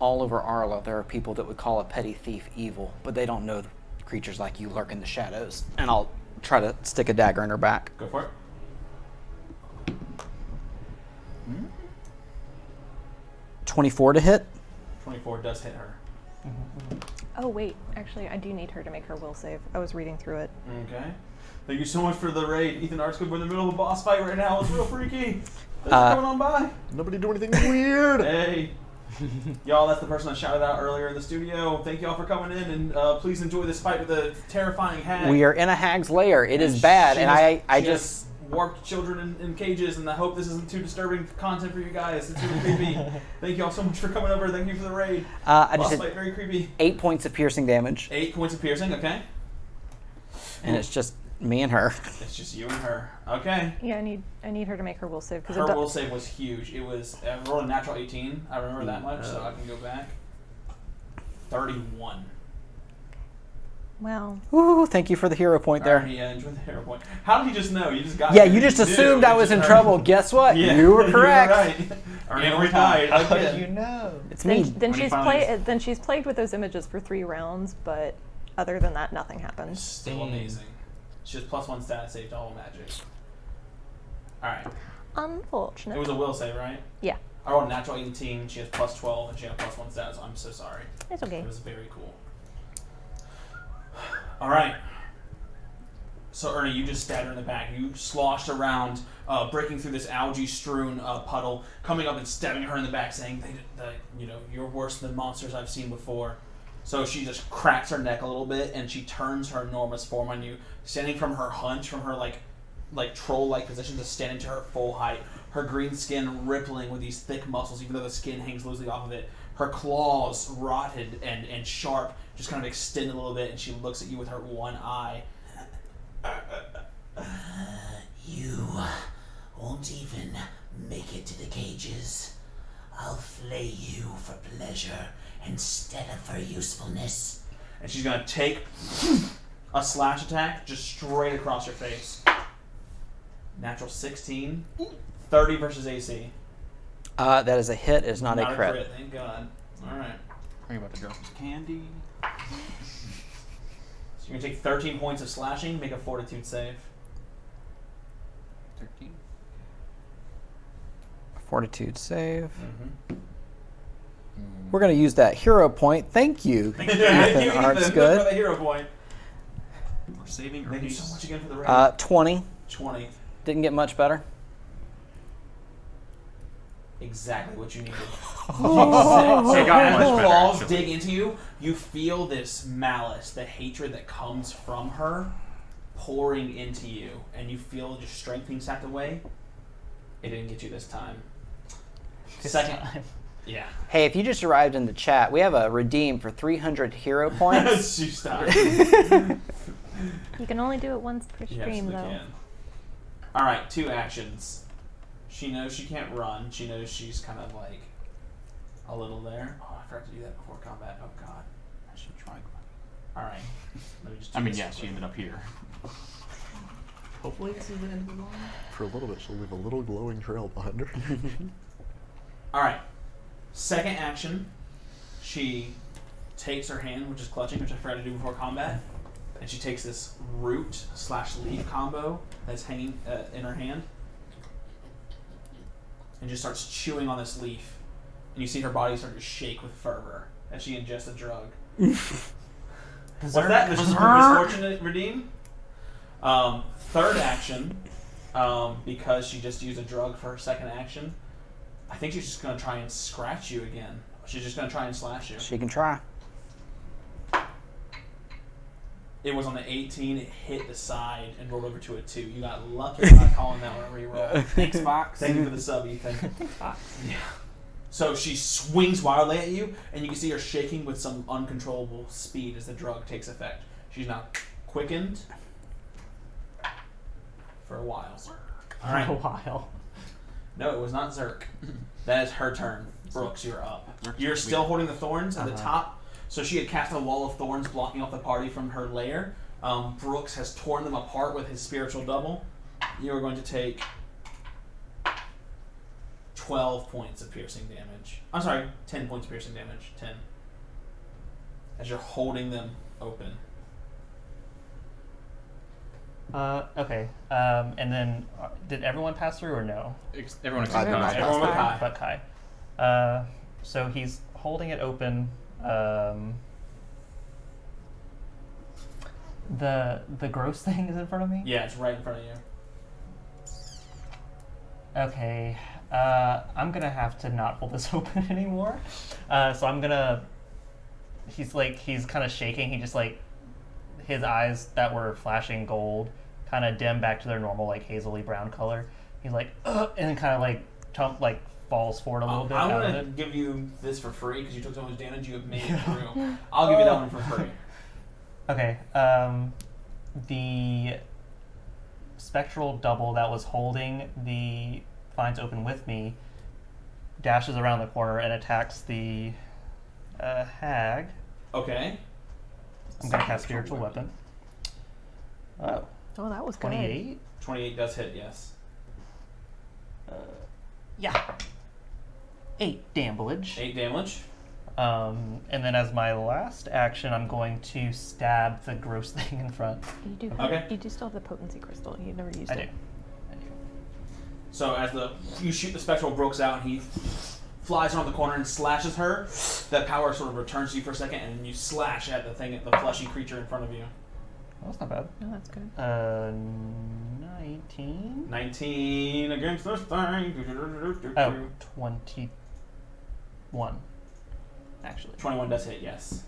all over Arla there are people that would call a petty thief evil, but they don't know creatures like you lurk in the shadows. And I'll try to stick a dagger in her back. Go for it. 24 to hit. 24 does hit her. Oh wait, actually, I do need her to make her will save. I was reading through it. Okay. Thank you so much for the raid. Ethan Artscope, we're in the middle of a boss fight right now. It's real freaky. Thanks for coming on by. Nobody do anything weird. Hey. Y'all, that's the person I shouted out earlier in the studio. Thank y'all for coming in, and please enjoy this fight with a terrifying hag. We are in a hag's lair. It is bad, She and has- I she just... has warped children in cages, and I hope this isn't too disturbing content for you guys. It's really creepy. Thank y'all so much for coming over. Thank you for the raid. I Boss just fight, did very creepy. 8 points of piercing damage, 8 points of piercing, okay. and it's just me and her. It's just you and her. Okay. Yeah, I need her to make her will save because Her will save was huge. It was, I rolled a natural 18. I remember that much, so I can go back. 31. Well, Ooh, thank you for the hero point there. Alright, yeah, enjoy the hero point. How did he just know? You just got Yeah, here. you just knew. assumed I It was just in heard. trouble. Guess what? Yeah, You were correct. right. Ernie Every time. died. How Again. did you know? It's me. then When he she's finally- then she's plagued with those images for 3 rounds, but other than that, nothing happens. Still amazing. She has +1 status save to all magic. Alright. It Unfortunate. was a will save, right? Yeah, I rolled a natural 18. She has +12, and she had +1 status. I'm so sorry. it's okay. It was very cool. Alright. So, Ernie, you just stabbed her in the back. You sloshed around, breaking through this algae-strewn puddle, coming up and stabbing her in the back, saying, you're worse than monsters I've seen before. So she just cracks her neck a little bit, and she turns her enormous form on you, standing from her hunch, from her, like troll-like position to standing to her full height. Her green skin rippling with these thick muscles, even though the skin hangs loosely off of it. Her claws, rotted and sharp, just kind of extend a little bit, and she looks at you with her one eye. You won't even make it to the cages. I'll flay you for pleasure instead of for usefulness. And she's going to take a slash attack just straight across your face. Natural 16. 30 versus AC. That is a hit. It is not a crit. Thank God. Alright. Are you about to go candy? So you're going to take 13 points of slashing, make a fortitude save. 13. Fortitude save. Mm-hmm. We're going to use that hero point. Thank you. Thank you, Ethan. Art's For good. the hero point. We're saving Thank you Ernie's. so much again for the raid. 20. 20. Didn't get much better. Exactly what you needed. Oh. It got As much the better, claws actually. dig into you, you feel this malice, the hatred that comes from her, pouring into you, and you feel just strength being sapped away. It didn't get you this time. Second, yeah. Hey, if you just arrived in the chat, we have a redeem for 300 hero points. She stopped. You can only do it once per You stream, absolutely though. can. All right, 2 actions. She knows she can't run. She knows she's kind of like a little there. Oh, I forgot to do that before combat. Oh God. I should try. All right. Let me just. Do I mean, this yeah, real she quick. ended up here. Hopefully, this is the end of the line. For a little bit, she'll leave a little glowing trail behind her. All right. Second action, she takes her hand, which is clutching, which I forgot to do before combat, and she takes this root/leaf combo that's hanging in her hand, and just starts chewing on this leaf. And you see her body start to shake with fervor as she ingests a drug. What's that? Misfortunate redeem. Third action, because she just used a drug for her second action, I think she's just going to try and scratch you again. She's just going to try and slash you. She can try. It was on the 18. It hit the side and rolled over to a 2. You got lucky. I'm not calling that one a reroll. Thanks, Fox. Thank you for the sub, Ethan. Fox. Yeah. So she swings wildly at you, and you can see her shaking with some uncontrollable speed as the drug takes effect. She's now quickened for a while. All right. For a while. No, it was not Zerk. That is her turn. Brooks, you're up. You're still holding the thorns at the top. So she had cast a wall of thorns blocking off the party from her lair. Brooks has torn them apart with his spiritual double. You are going to take 12 points of piercing damage. I'm sorry, 10 points of piercing damage. 10. As you're holding them open. Okay. And then, did everyone pass through or no? Everyone I did not. Everyone but Kai. But Kai. So he's holding it open. The gross thing is in front of me? Yeah, it's right in front of you. Okay. I'm gonna have to not hold this open anymore. So I'm gonna... He's kind of shaking. He just his eyes that were flashing gold kind of dim back to their normal hazily brown color. He's like, ugh, and then kind of falls forward a little bit. I'm going to give you this for free because you took so much damage. You have made it through. I'll give you that one for free. Okay. The spectral double that was holding the vines open with me dashes around the corner and attacks the hag. Okay. I'm going to cast Spiritual Weapon. Oh. Oh, that was 28? good. 28 does hit, yes. Yeah. 8 damage. 8 damage. And then as my last action, I'm going to stab the gross thing in front. You do. Okay. You do still have the potency crystal. You never used I it. do. So as you shoot the spectral Brooks out and he flies around the corner and slashes her, that power sort of returns to you for a second and you slash at the fleshy creature in front of you. Well, that's not bad. No, that's good. 19? 19 against this thing. Oh, 21. Actually. 21 does hit, yes.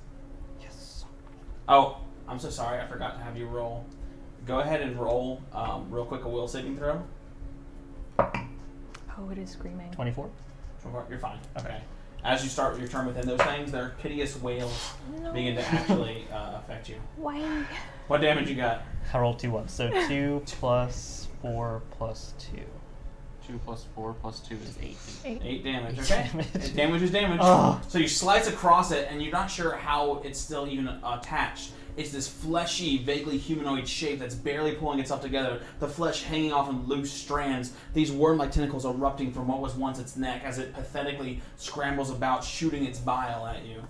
Yes. Oh, I'm so sorry. I forgot to have you roll. Go ahead and roll real quick a will saving throw. Oh, it is screaming. 24? You're fine. Okay. As you start your turn within those things, their piteous wails begin to actually affect you. Why? What damage you got? I rolled 2 1s. So 2 plus 4 plus 2. 2 plus 4 plus 2 is 8. 8 damage. 8 Okay. damage. Damage is damage. Oh. So you slice across it, and you're not sure how it's still even attached. It's this fleshy, vaguely humanoid shape that's barely pulling itself together, the flesh hanging off in loose strands, these worm-like tentacles erupting from what was once its neck as it pathetically scrambles about, shooting its bile at you.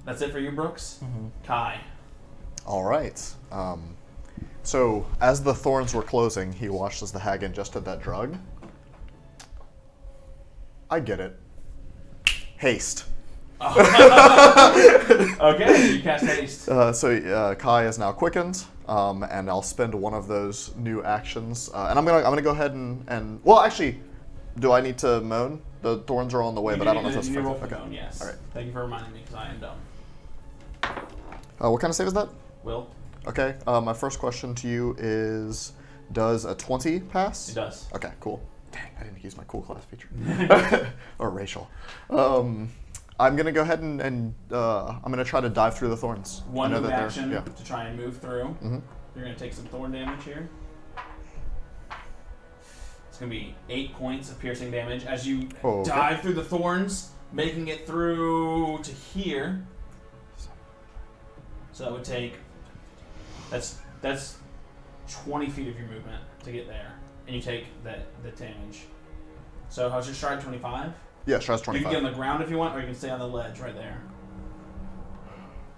That's it for you, Brooks? Mm-hmm. Kai. All right. So as the thorns were closing, he watched as the hag ingested that drug. I get it. Haste. Okay, you cast haste. So Kai is now quickened, and I'll spend one of those new actions. And I'm gonna go ahead and well, actually, do I need to moan? The thorns are on the way, but I don't know if that's you roll effective. for moan, yes. All right. Thank you for reminding me, because I am dumb. What kind of save is that? Will? Okay. My first question to you is, does a 20 pass? It does. Okay, cool. Dang, I didn't use my cool class feature. Or racial. I'm going to go ahead and I'm going to try to dive through the thorns. One I know move that they're- action yeah. to try and move through. Mhm. You're going to take some thorn damage here. It's going to be 8 points of piercing damage as you Oh, okay. dive through the thorns, making it through to here. So that would take... That's 20 feet of your movement to get there. And you take the damage. So how's your stride? 25? Yeah, sure, that's You can 25. get on the ground if you want, or you can stay on the ledge right there.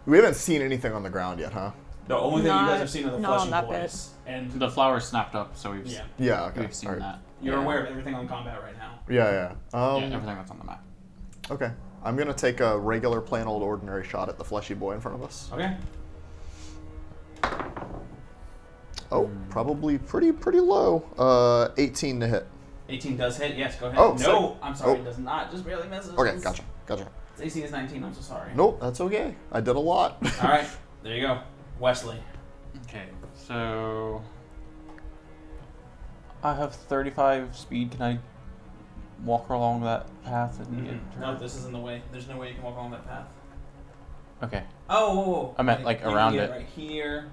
We haven't seen anything on the ground yet, huh? The only thing you Not- guys have seen are the not on fleshy that boys. And The flowers snapped up, so we've yeah, Yeah, okay. we've seen All right. that. you're Yeah. aware of everything on combat right now. Yeah. Yeah, everything that's on the map. Okay. I'm going to take a regular, plain old ordinary shot at the fleshy boy in front of us. Okay. Oh, probably pretty low. 18 to hit. 18 does hit. Yes, go ahead. Oh, no, sorry. I'm sorry. Oh. It does not. Just barely misses. Okay, gotcha. Its AC is 19. I'm so sorry. Nope, that's okay. I did a lot. All right. There you go. Wesley. Okay, so I have 35 speed. Can I walk along that path and get No, this is in the way. There's no way you can walk along that path. Okay. Oh, I meant, like, you can around get it. right here.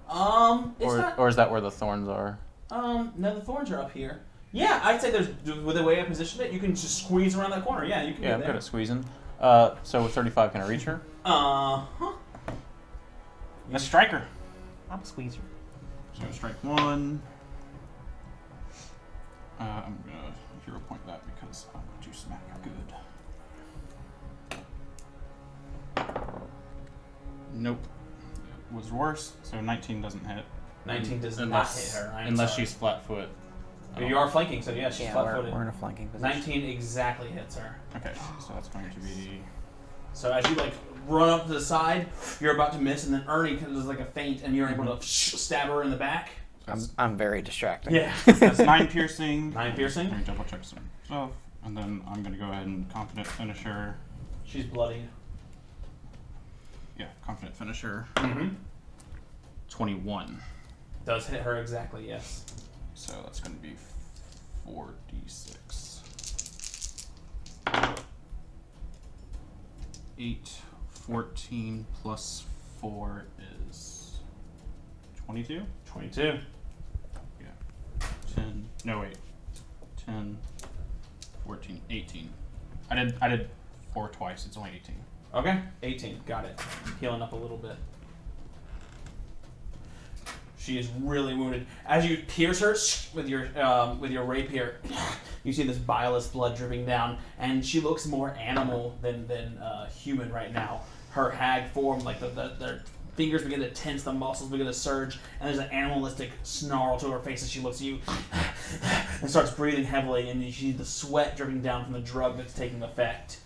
It's not. Or is that where the thorns are? No, the thorns are up here. Yeah, I'd say there's with the way I positioned it, you can just squeeze around that corner. Yeah, you can. Yeah, get I'm there. good at squeezing. So with 35, can I reach her? Let's strike her. I'm a squeezer. So strike 1. I'm gonna hero point that because I want to smack her good. Nope. It was worse, so 19 doesn't hit. 19 does unless, not hit her. unless she's flat-foot. You are flanking, so yeah, she's flat-footed. We're in a flanking position. 19 exactly hits her. Okay, so that's going to be... So as you like run up to the side, you're about to miss, and then Ernie does like a feint, and you're able to stab her in the back. I'm very distracting. Yeah. That's 9 piercing. 9 piercing. Let me double check some stuff, and then I'm going to go ahead and confident finisher. She's bloodied. Yeah, confident finisher. Mm-hmm. 21. Does hit her exactly, yes. So that's going to be 4d6. 8, 14 plus 4 is 22? 22. Yeah. 10. No, wait. 10, 14, 18. I did 4 twice. It's only 18. Okay, 18. Got it. Healing up a little bit. She is really wounded. As you pierce her with your rapier, you see this bilious blood dripping down, and she looks more animal than human right now. Her hag form, like their fingers begin to tense, the muscles begin to surge, and there's an animalistic snarl to her face as she looks at you and starts breathing heavily, and you see the sweat dripping down from the drug that's taking effect.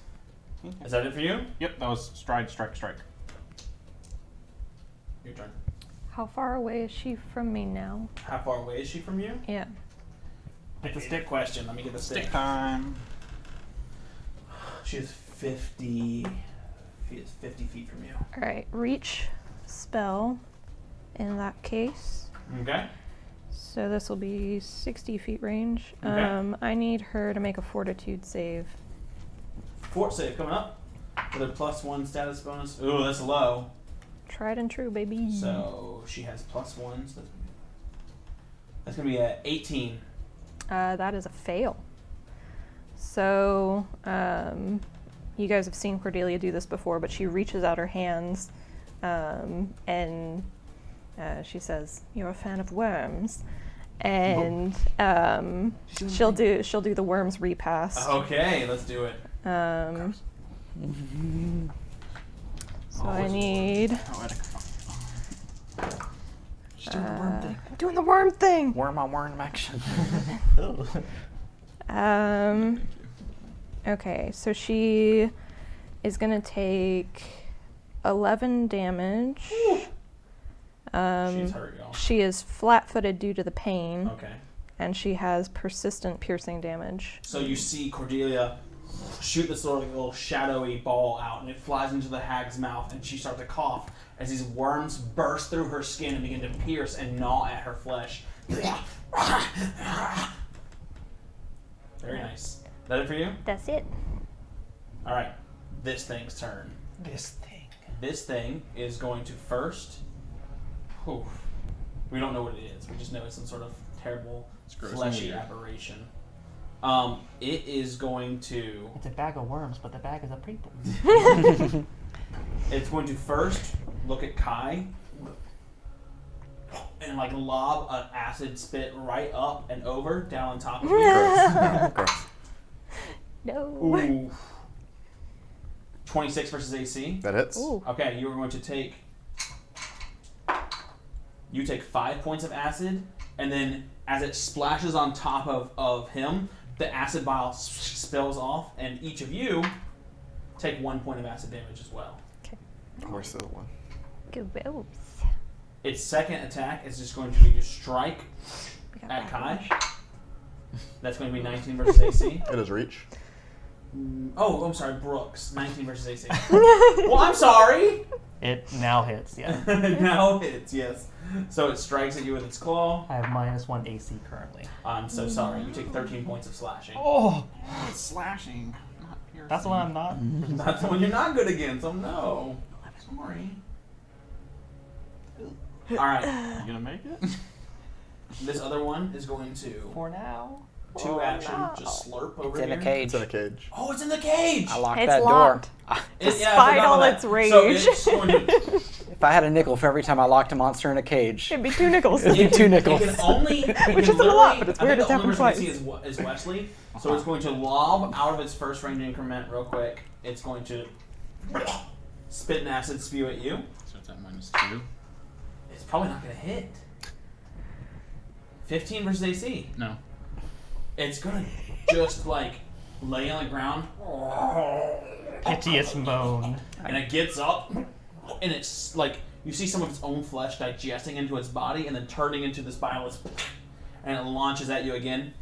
Okay. Is that it for you? Yep, that was stride, strike, strike. Your turn. How far away is she from me now? How far away is she from you? Yeah. Get the stick question. Let me get the stick. Stick time. She is 50 feet from you. All right. Reach spell in that case. Okay. So this will be 60 feet range. Okay. I need her to make a fortitude save. Fort save coming up with a +1 status bonus. Ooh, that's low. Tried and true, baby. So she has +1. So that's gonna be a 18. That is a fail. So, you guys have seen Cordelia do this before, but she reaches out her hands, and she says, "You're a fan of worms," and she'll do the worms repass. Okay, let's do it. So I need. She's doing the worm thing. I'm doing the worm thing. Worm on worm action. Okay, so she is gonna take 11 damage. She's hurt, y'all. She is flat-footed due to the pain, Okay. and she has persistent piercing damage. So you see Cordelia shoot this sort of little shadowy ball out, and it flies into the hag's mouth, and she starts to cough as these worms burst through her skin and begin to pierce and gnaw at her flesh. Very nice. Is that it for you? That's it. All right. This thing's turn. This thing is going to first. Whew, we don't know what it is. We just know it's some sort of terrible gross and fleshy weird. aberration. It is going to. It's a bag of worms, but the bag is of people. It's going to first look at Kai and like lob an acid spit right up and over down on top of you. Gross. No. Ooh. 26 versus AC. That hits. Ooh. Okay, you are going to take. You take 5 points of acid, and then as it splashes on top of him, the acid vial spills off, and each of you take 1 point of acid damage as well. Where's the other one? Gross. Its second attack is just going to be to strike at Kai. That's going to be 19 versus AC. It is reach. Oh, I'm sorry, Brooks. 19 versus AC. Well, I'm sorry. It now hits, yeah. Now hits, yes. So it strikes at you with its claw. I have -1 AC currently. I'm so sorry. You take 13 points of slashing. Oh! It's slashing, not piercing. That's the one I'm not. That's the one you're not good against. Oh no. Sorry. Alright. You gonna make it? This other one is going to For now. action, just slurp over It's in here. a cage. It's in a cage. Oh, it's in the cage! I locked It's that locked. door. Despite all its rage. So it's going to, If I had a nickel for every time I locked a monster in a cage, It'd be 2 nickels. it'd be 2 it nickels. can only, Which isn't a lot, but it's weird it's I think happened the only person twice. we see is Wesley. So it's going to lob out of its first range increment real quick. It's going to spit an acid spew at you. So it's at -2. It's probably not going to hit. 15 versus AC. No. It's going to just like lay on the ground. Piteous moan. And it gets up, and it's like you see some of its own flesh digesting into its body and then turning into this bilious, and it launches at you again.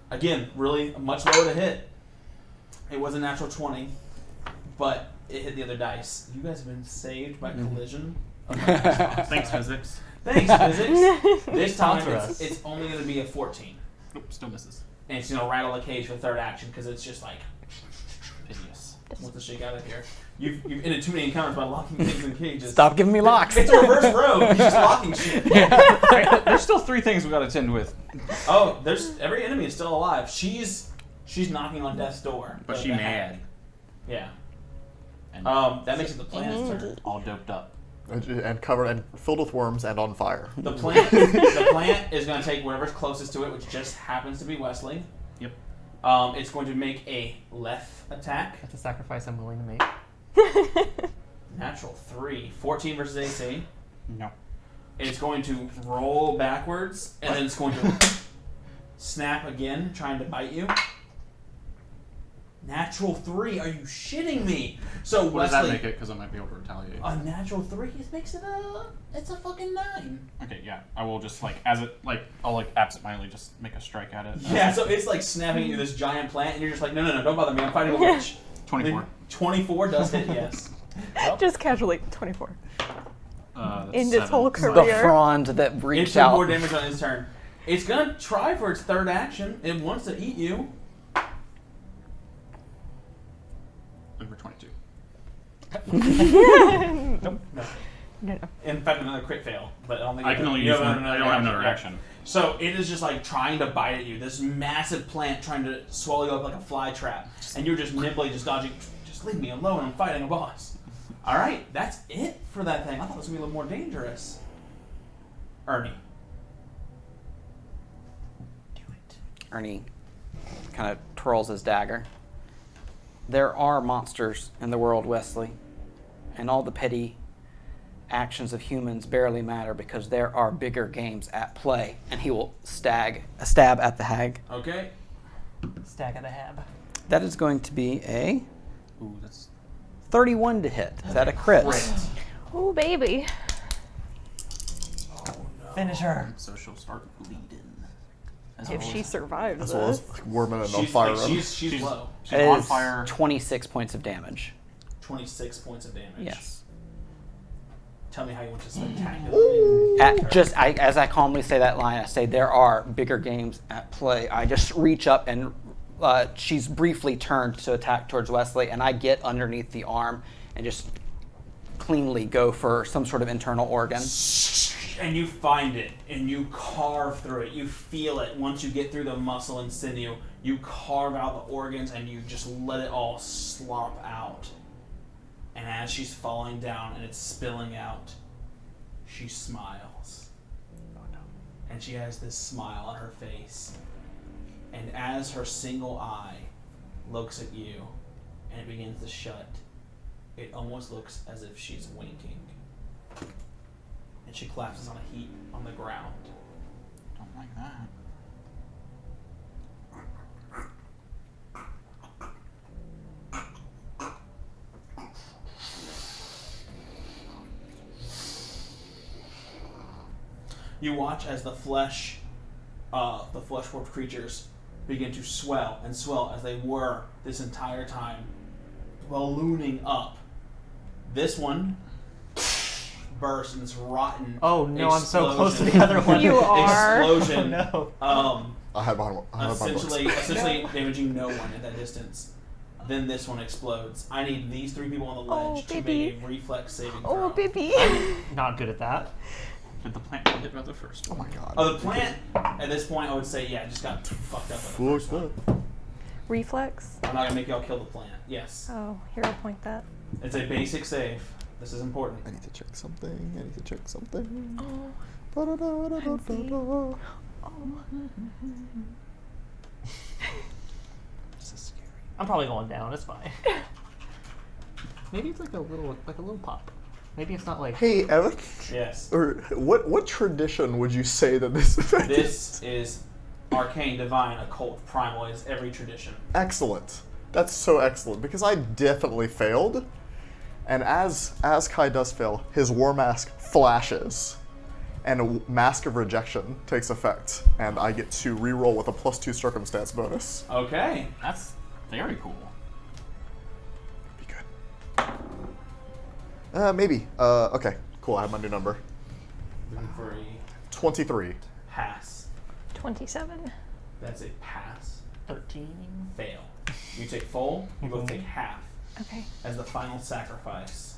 Again, really much lower to hit. It was a natural 20, but it hit the other dice. You guys have been saved by collision. Of my dice box. Thanks, physics. Thanks, physics. This time Sponsor us. it's only going to be a 14, Nope, still misses. and it's going to rattle a cage for third action because it's just like. Piteous. Wants to shake out of here. You've ended too many encounters by locking things in cages. Stop giving me locks. It's a reverse road. He's just locking shit. There's still 3 things we gotta tend with. Oh, there's every enemy is still alive. She's knocking on death's door. But she the mad. hag. Yeah. And That makes it the plant's turn. all doped up. And covered and filled with worms and on fire. The plant is going to take whatever's closest to it, which just happens to be Wesley. Yep. It's going to make a left attack. That's a sacrifice I'm willing to make. Natural 3. 14 versus AC. No. It's going to roll backwards, and then it's going to snap again, trying to bite you. Natural 3. Are you shitting me? So What does Wesley, that make it? Because I might be able to retaliate. a natural 3 it makes it it's a fucking 9. Okay, yeah. I will just I'll absentmindedly just make a strike at it. Yeah, so it's like snapping at you this giant plant, and you're just like, no, don't bother me. I'm fighting a witch. 24. 24 does hit, yes. Just casually, 24. That's In this 7. whole The career. frond that It reached took more out. damage on its turn. It's gonna try for its third action. It wants to eat you. Over 22. No. No. In fact, another crit fail, but I don't think I can only use have one. I don't have another yet. action. So it is just like trying to bite at you. This massive plant trying to swallow you up like a fly trap, and you're just nimbly just dodging. Just leave me alone. I'm fighting a boss. All right, that's it for that thing. I thought it was gonna be a little more dangerous. Ernie. Do it. Ernie kind of twirls his dagger. There are monsters in the world, Wesley, and all the petty actions of humans barely matter because there are bigger games at play. And he will stab at the hag. Okay. Stack of the hab. That is going to be a Ooh, that's 31 to hit. Is that a crit? Oh, baby. Finish her. so she'll start bleeding. As If always. she survives As well as this. like, worming and on She's, fire. like, she's low. She's It on is fire. 26 points of damage. 26 points of damage. Yes. Tell me how you want to spectacular. As I calmly say that line, I say there are bigger games at play. I just reach up and she's briefly turned to attack towards Wesley, and I get underneath the arm and just cleanly go for some sort of internal organ. And you find it, and you carve through it. You feel it once you get through the muscle and sinew. You carve out the organs, and you just let it all slop out. And as she's falling down and it's spilling out, she smiles. And she has this smile on her face. And as her single eye looks at you and it begins to shut, it almost looks as if she's winking. And she collapses on a heap on the ground. Don't like that. You watch as the flesh warped creatures begin to swell and swell as they were this entire time, ballooning up. This one burst in this rotten Oh no, I'm so explosion. close to the other one. You are. Explosion. Oh, no. I had my Essentially damaging no one at that distance. Then this one explodes. I need these 3 people on the ledge to baby. make a reflex saving throw. Oh, baby. Not good at that. Did the plant get hit by the first Oh one? my god. Oh, the plant, at this point, I would say, just got fucked up by the first one. Reflex. I'm not going to make y'all kill the plant. Yes. Oh, hero point that. It's a basic save. This is important. I need to check something. Oh. Ba-da-da-da-da-da-da. This is scary. I'm probably going down. It's fine. Maybe it's like a little pop. Maybe it's not like. Hey, Evan. Yes. Or what tradition would you say that this effect This is arcane, divine, occult, primal. It's every tradition. Excellent. That's so excellent because I definitely failed. And as Kai does fail, his war mask flashes, and a mask of rejection takes effect, and I get to reroll with a +2 circumstance bonus. Okay. That's very cool. Be good. Maybe. Okay. Cool. I have my new number. Looking for a 23. pass. 27. That's a pass. 13. Fail. You take full. You both take half Okay. as the final sacrifice.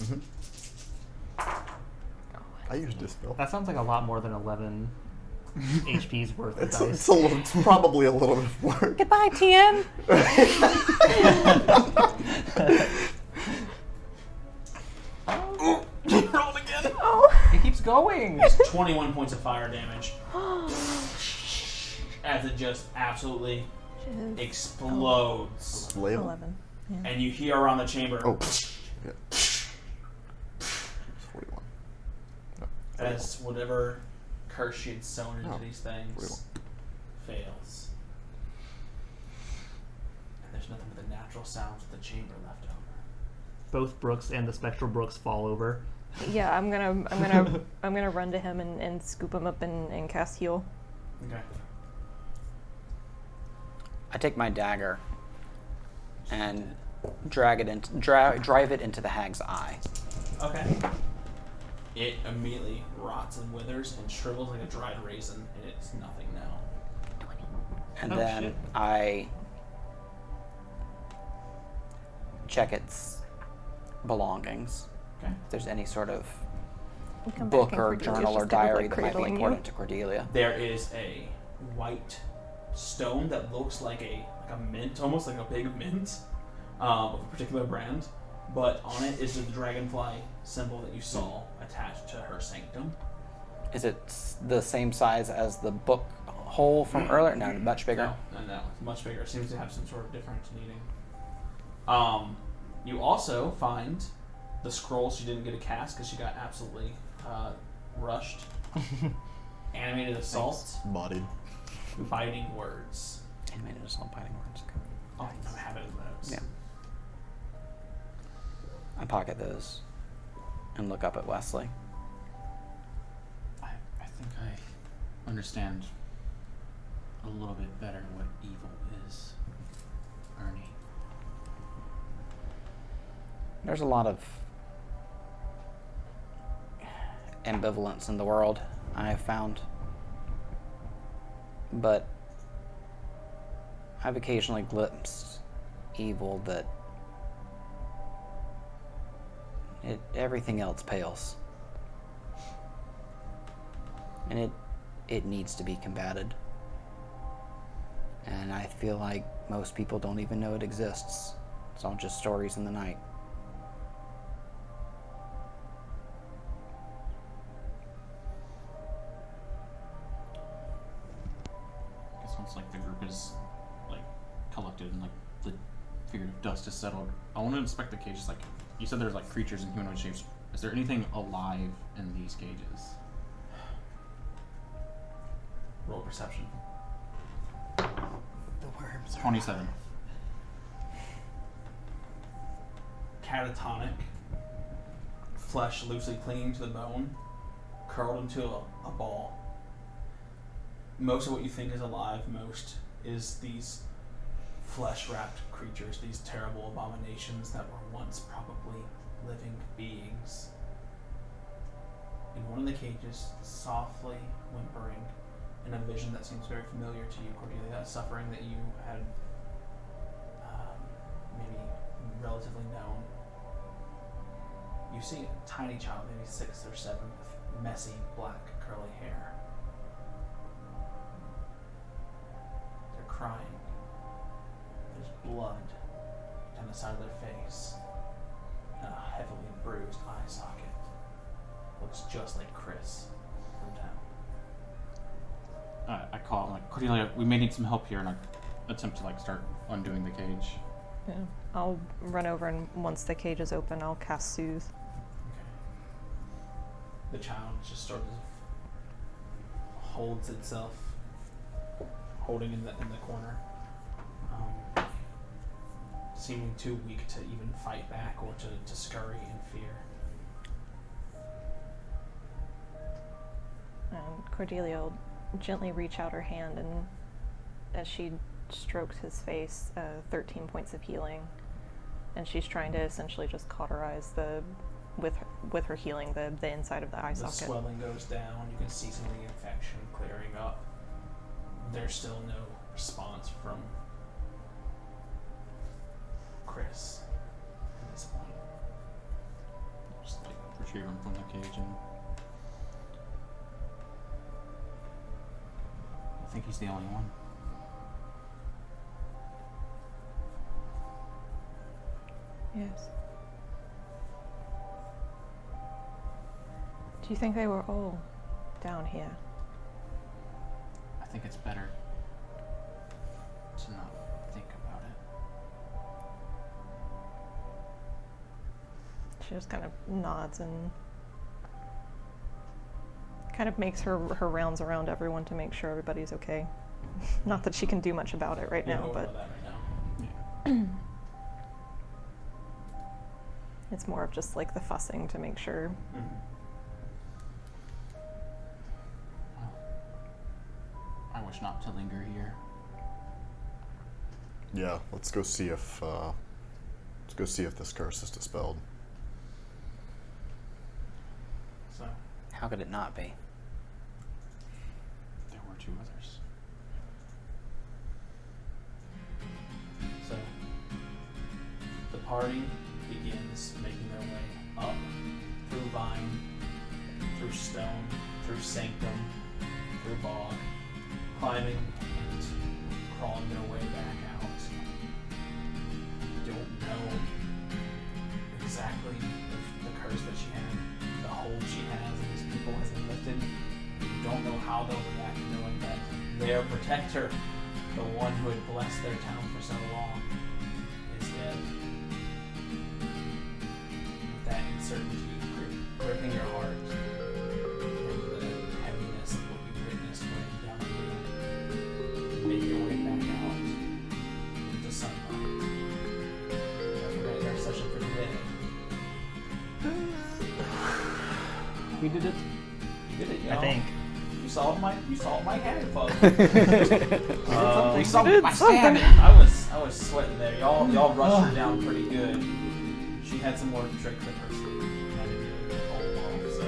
Mm-hmm. I used Dispel. That sounds like a lot more than 11 HP's worth of It's dice. it's probably a little bit of work. Goodbye, TN. Rolled again. Oh. It keeps going. 21 points of fire damage as it just absolutely explodes. Label? 11. Yeah. And you hear around the chamber Oh. Yeah. 41. No. as whatever curse she had sewn into Oh, these things 41. fails. And there's nothing but the natural sounds of the chamber left over. Both Brooks and the spectral Brooks fall over. Yeah, I'm gonna run to him and scoop him up and cast heal. Okay. I take my dagger and drive it into the hag's eye. Okay. It immediately rots and withers and shrivels like a dried raisin, and it's nothing now. And Oh, then shit. I check its belongings. Okay. If there's any sort of You come back book and or Cordelia's journal or just kind of, diary like, that might be cradling you. important to Cordelia. There is a white stone that looks like a mint, almost like a big mint of a particular brand, but on it is the dragonfly symbol that you saw attached to her sanctum. Is it the same size as the book hole from earlier? No, much bigger. No, it's much bigger. It seems to have some sort of different needing. You also find the scroll she didn't get a cast because she got absolutely rushed. Animated assault, Bodied. biting words. Animated assault biting words. Oh, I have it in those. Yeah. I pocket those and look up at Wesley. I think I understand a little bit better what evil is, Ernie. There's a lot of ambivalence in the world, I have found. But I've occasionally glimpsed evil that everything else pales. And it needs to be combated. And I feel like most people don't even know it exists. It's all just stories in the night. I guess once like the group is like collected and like the figurative dust is settled, I want to inspect the cages. Like you said, there's like creatures in humanoid shapes. Is there anything alive in these cages? Roll perception. The worms. 27. Catatonic, flesh loosely clinging to the bone, curled into a ball, most of what you think is alive, most is these flesh-wrapped creatures, these terrible abominations that were once probably living beings. In one of the cages, softly whimpering, in a vision that seems very familiar to you, Cordelia, that suffering that you had maybe relatively known. You see a tiny child, maybe 6 or 7, with messy black curly hair. They're crying. There's blood down the side of their face, and a heavily bruised eye socket. Looks just like Chris from town. I call. I'm like, Cordelia, we may need some help here, and I attempt to like start undoing the cage. Yeah. I'll run over, and once the cage is open, I'll cast Soothe. Okay. The child just sort of holds itself, holding in the corner, seeming too weak to even fight back or to scurry in fear. And Cordelia will gently reach out her hand, and as she strokes his face, 13 points of healing, and she's trying to essentially just cauterize with her healing the inside of the eye socket. The swelling goes down. You can see some of the infection clearing up. There's still no response from Chris at this point. Just like retrieve him from the cage, and I think he's the only one. Yes. Do you think they were all down here? I think it's better to not think about it. She just kind of nods and kind of makes her rounds around everyone to make sure everybody's okay. Not that she can do much about it right now, but That right now. it's more of just like the fussing to make sure. Mm-hmm. I wish not to linger here. Yeah, let's go see if this curse is dispelled. So, How could it not be? There were 2 others. so the party begins making their way up through vine, through stone, through sanctum, through bog, climbing and crawling their way back out. You don't know exactly if the curse that she had, the hold she has on these people has been lifted. You don't know how they'll react knowing that their protector, the one who had blessed their town for so long, is dead. With that uncertainty gripping your heart, and the heaviness of what you witnessed weighing down on you, make your way back out into sunlight. That's we're gonna end our session for today. We did it. You did it, I think. You solved my hand puzzle. We saw my something. I was sweating there. Y'all rushed her down pretty good. She had some more tricks up her sleeve. I didn't really pull them off, so.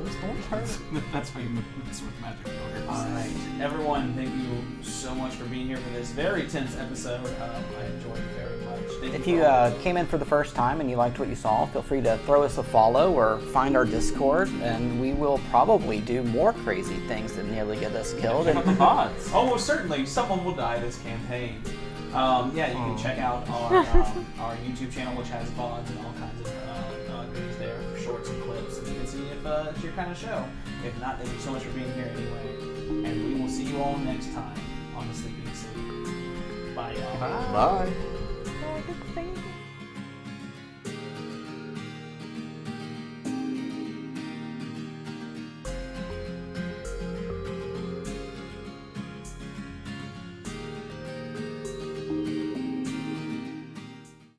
Those thorns hurt. That's how you mess with magic ogres. Alright. Everyone, thank you so much for being here for this very tense episode. I enjoyed it very much. Thank If for you all- came in for the first time and you liked what you saw, feel free to throw us a follow or find our Discord, and we will probably do more crazy things that nearly get us killed. Check out the And pods. Almost certainly, someone will die this campaign. Yeah, you can check out our YouTube channel, which has VODs and all kinds of goodies there, shorts and clips, and you can see if it's your kind of show. If not, thank you so much for being here anyway, and we will see you all next time on the Sleeping City. Bye, y'all. Bye. Oh, good thing.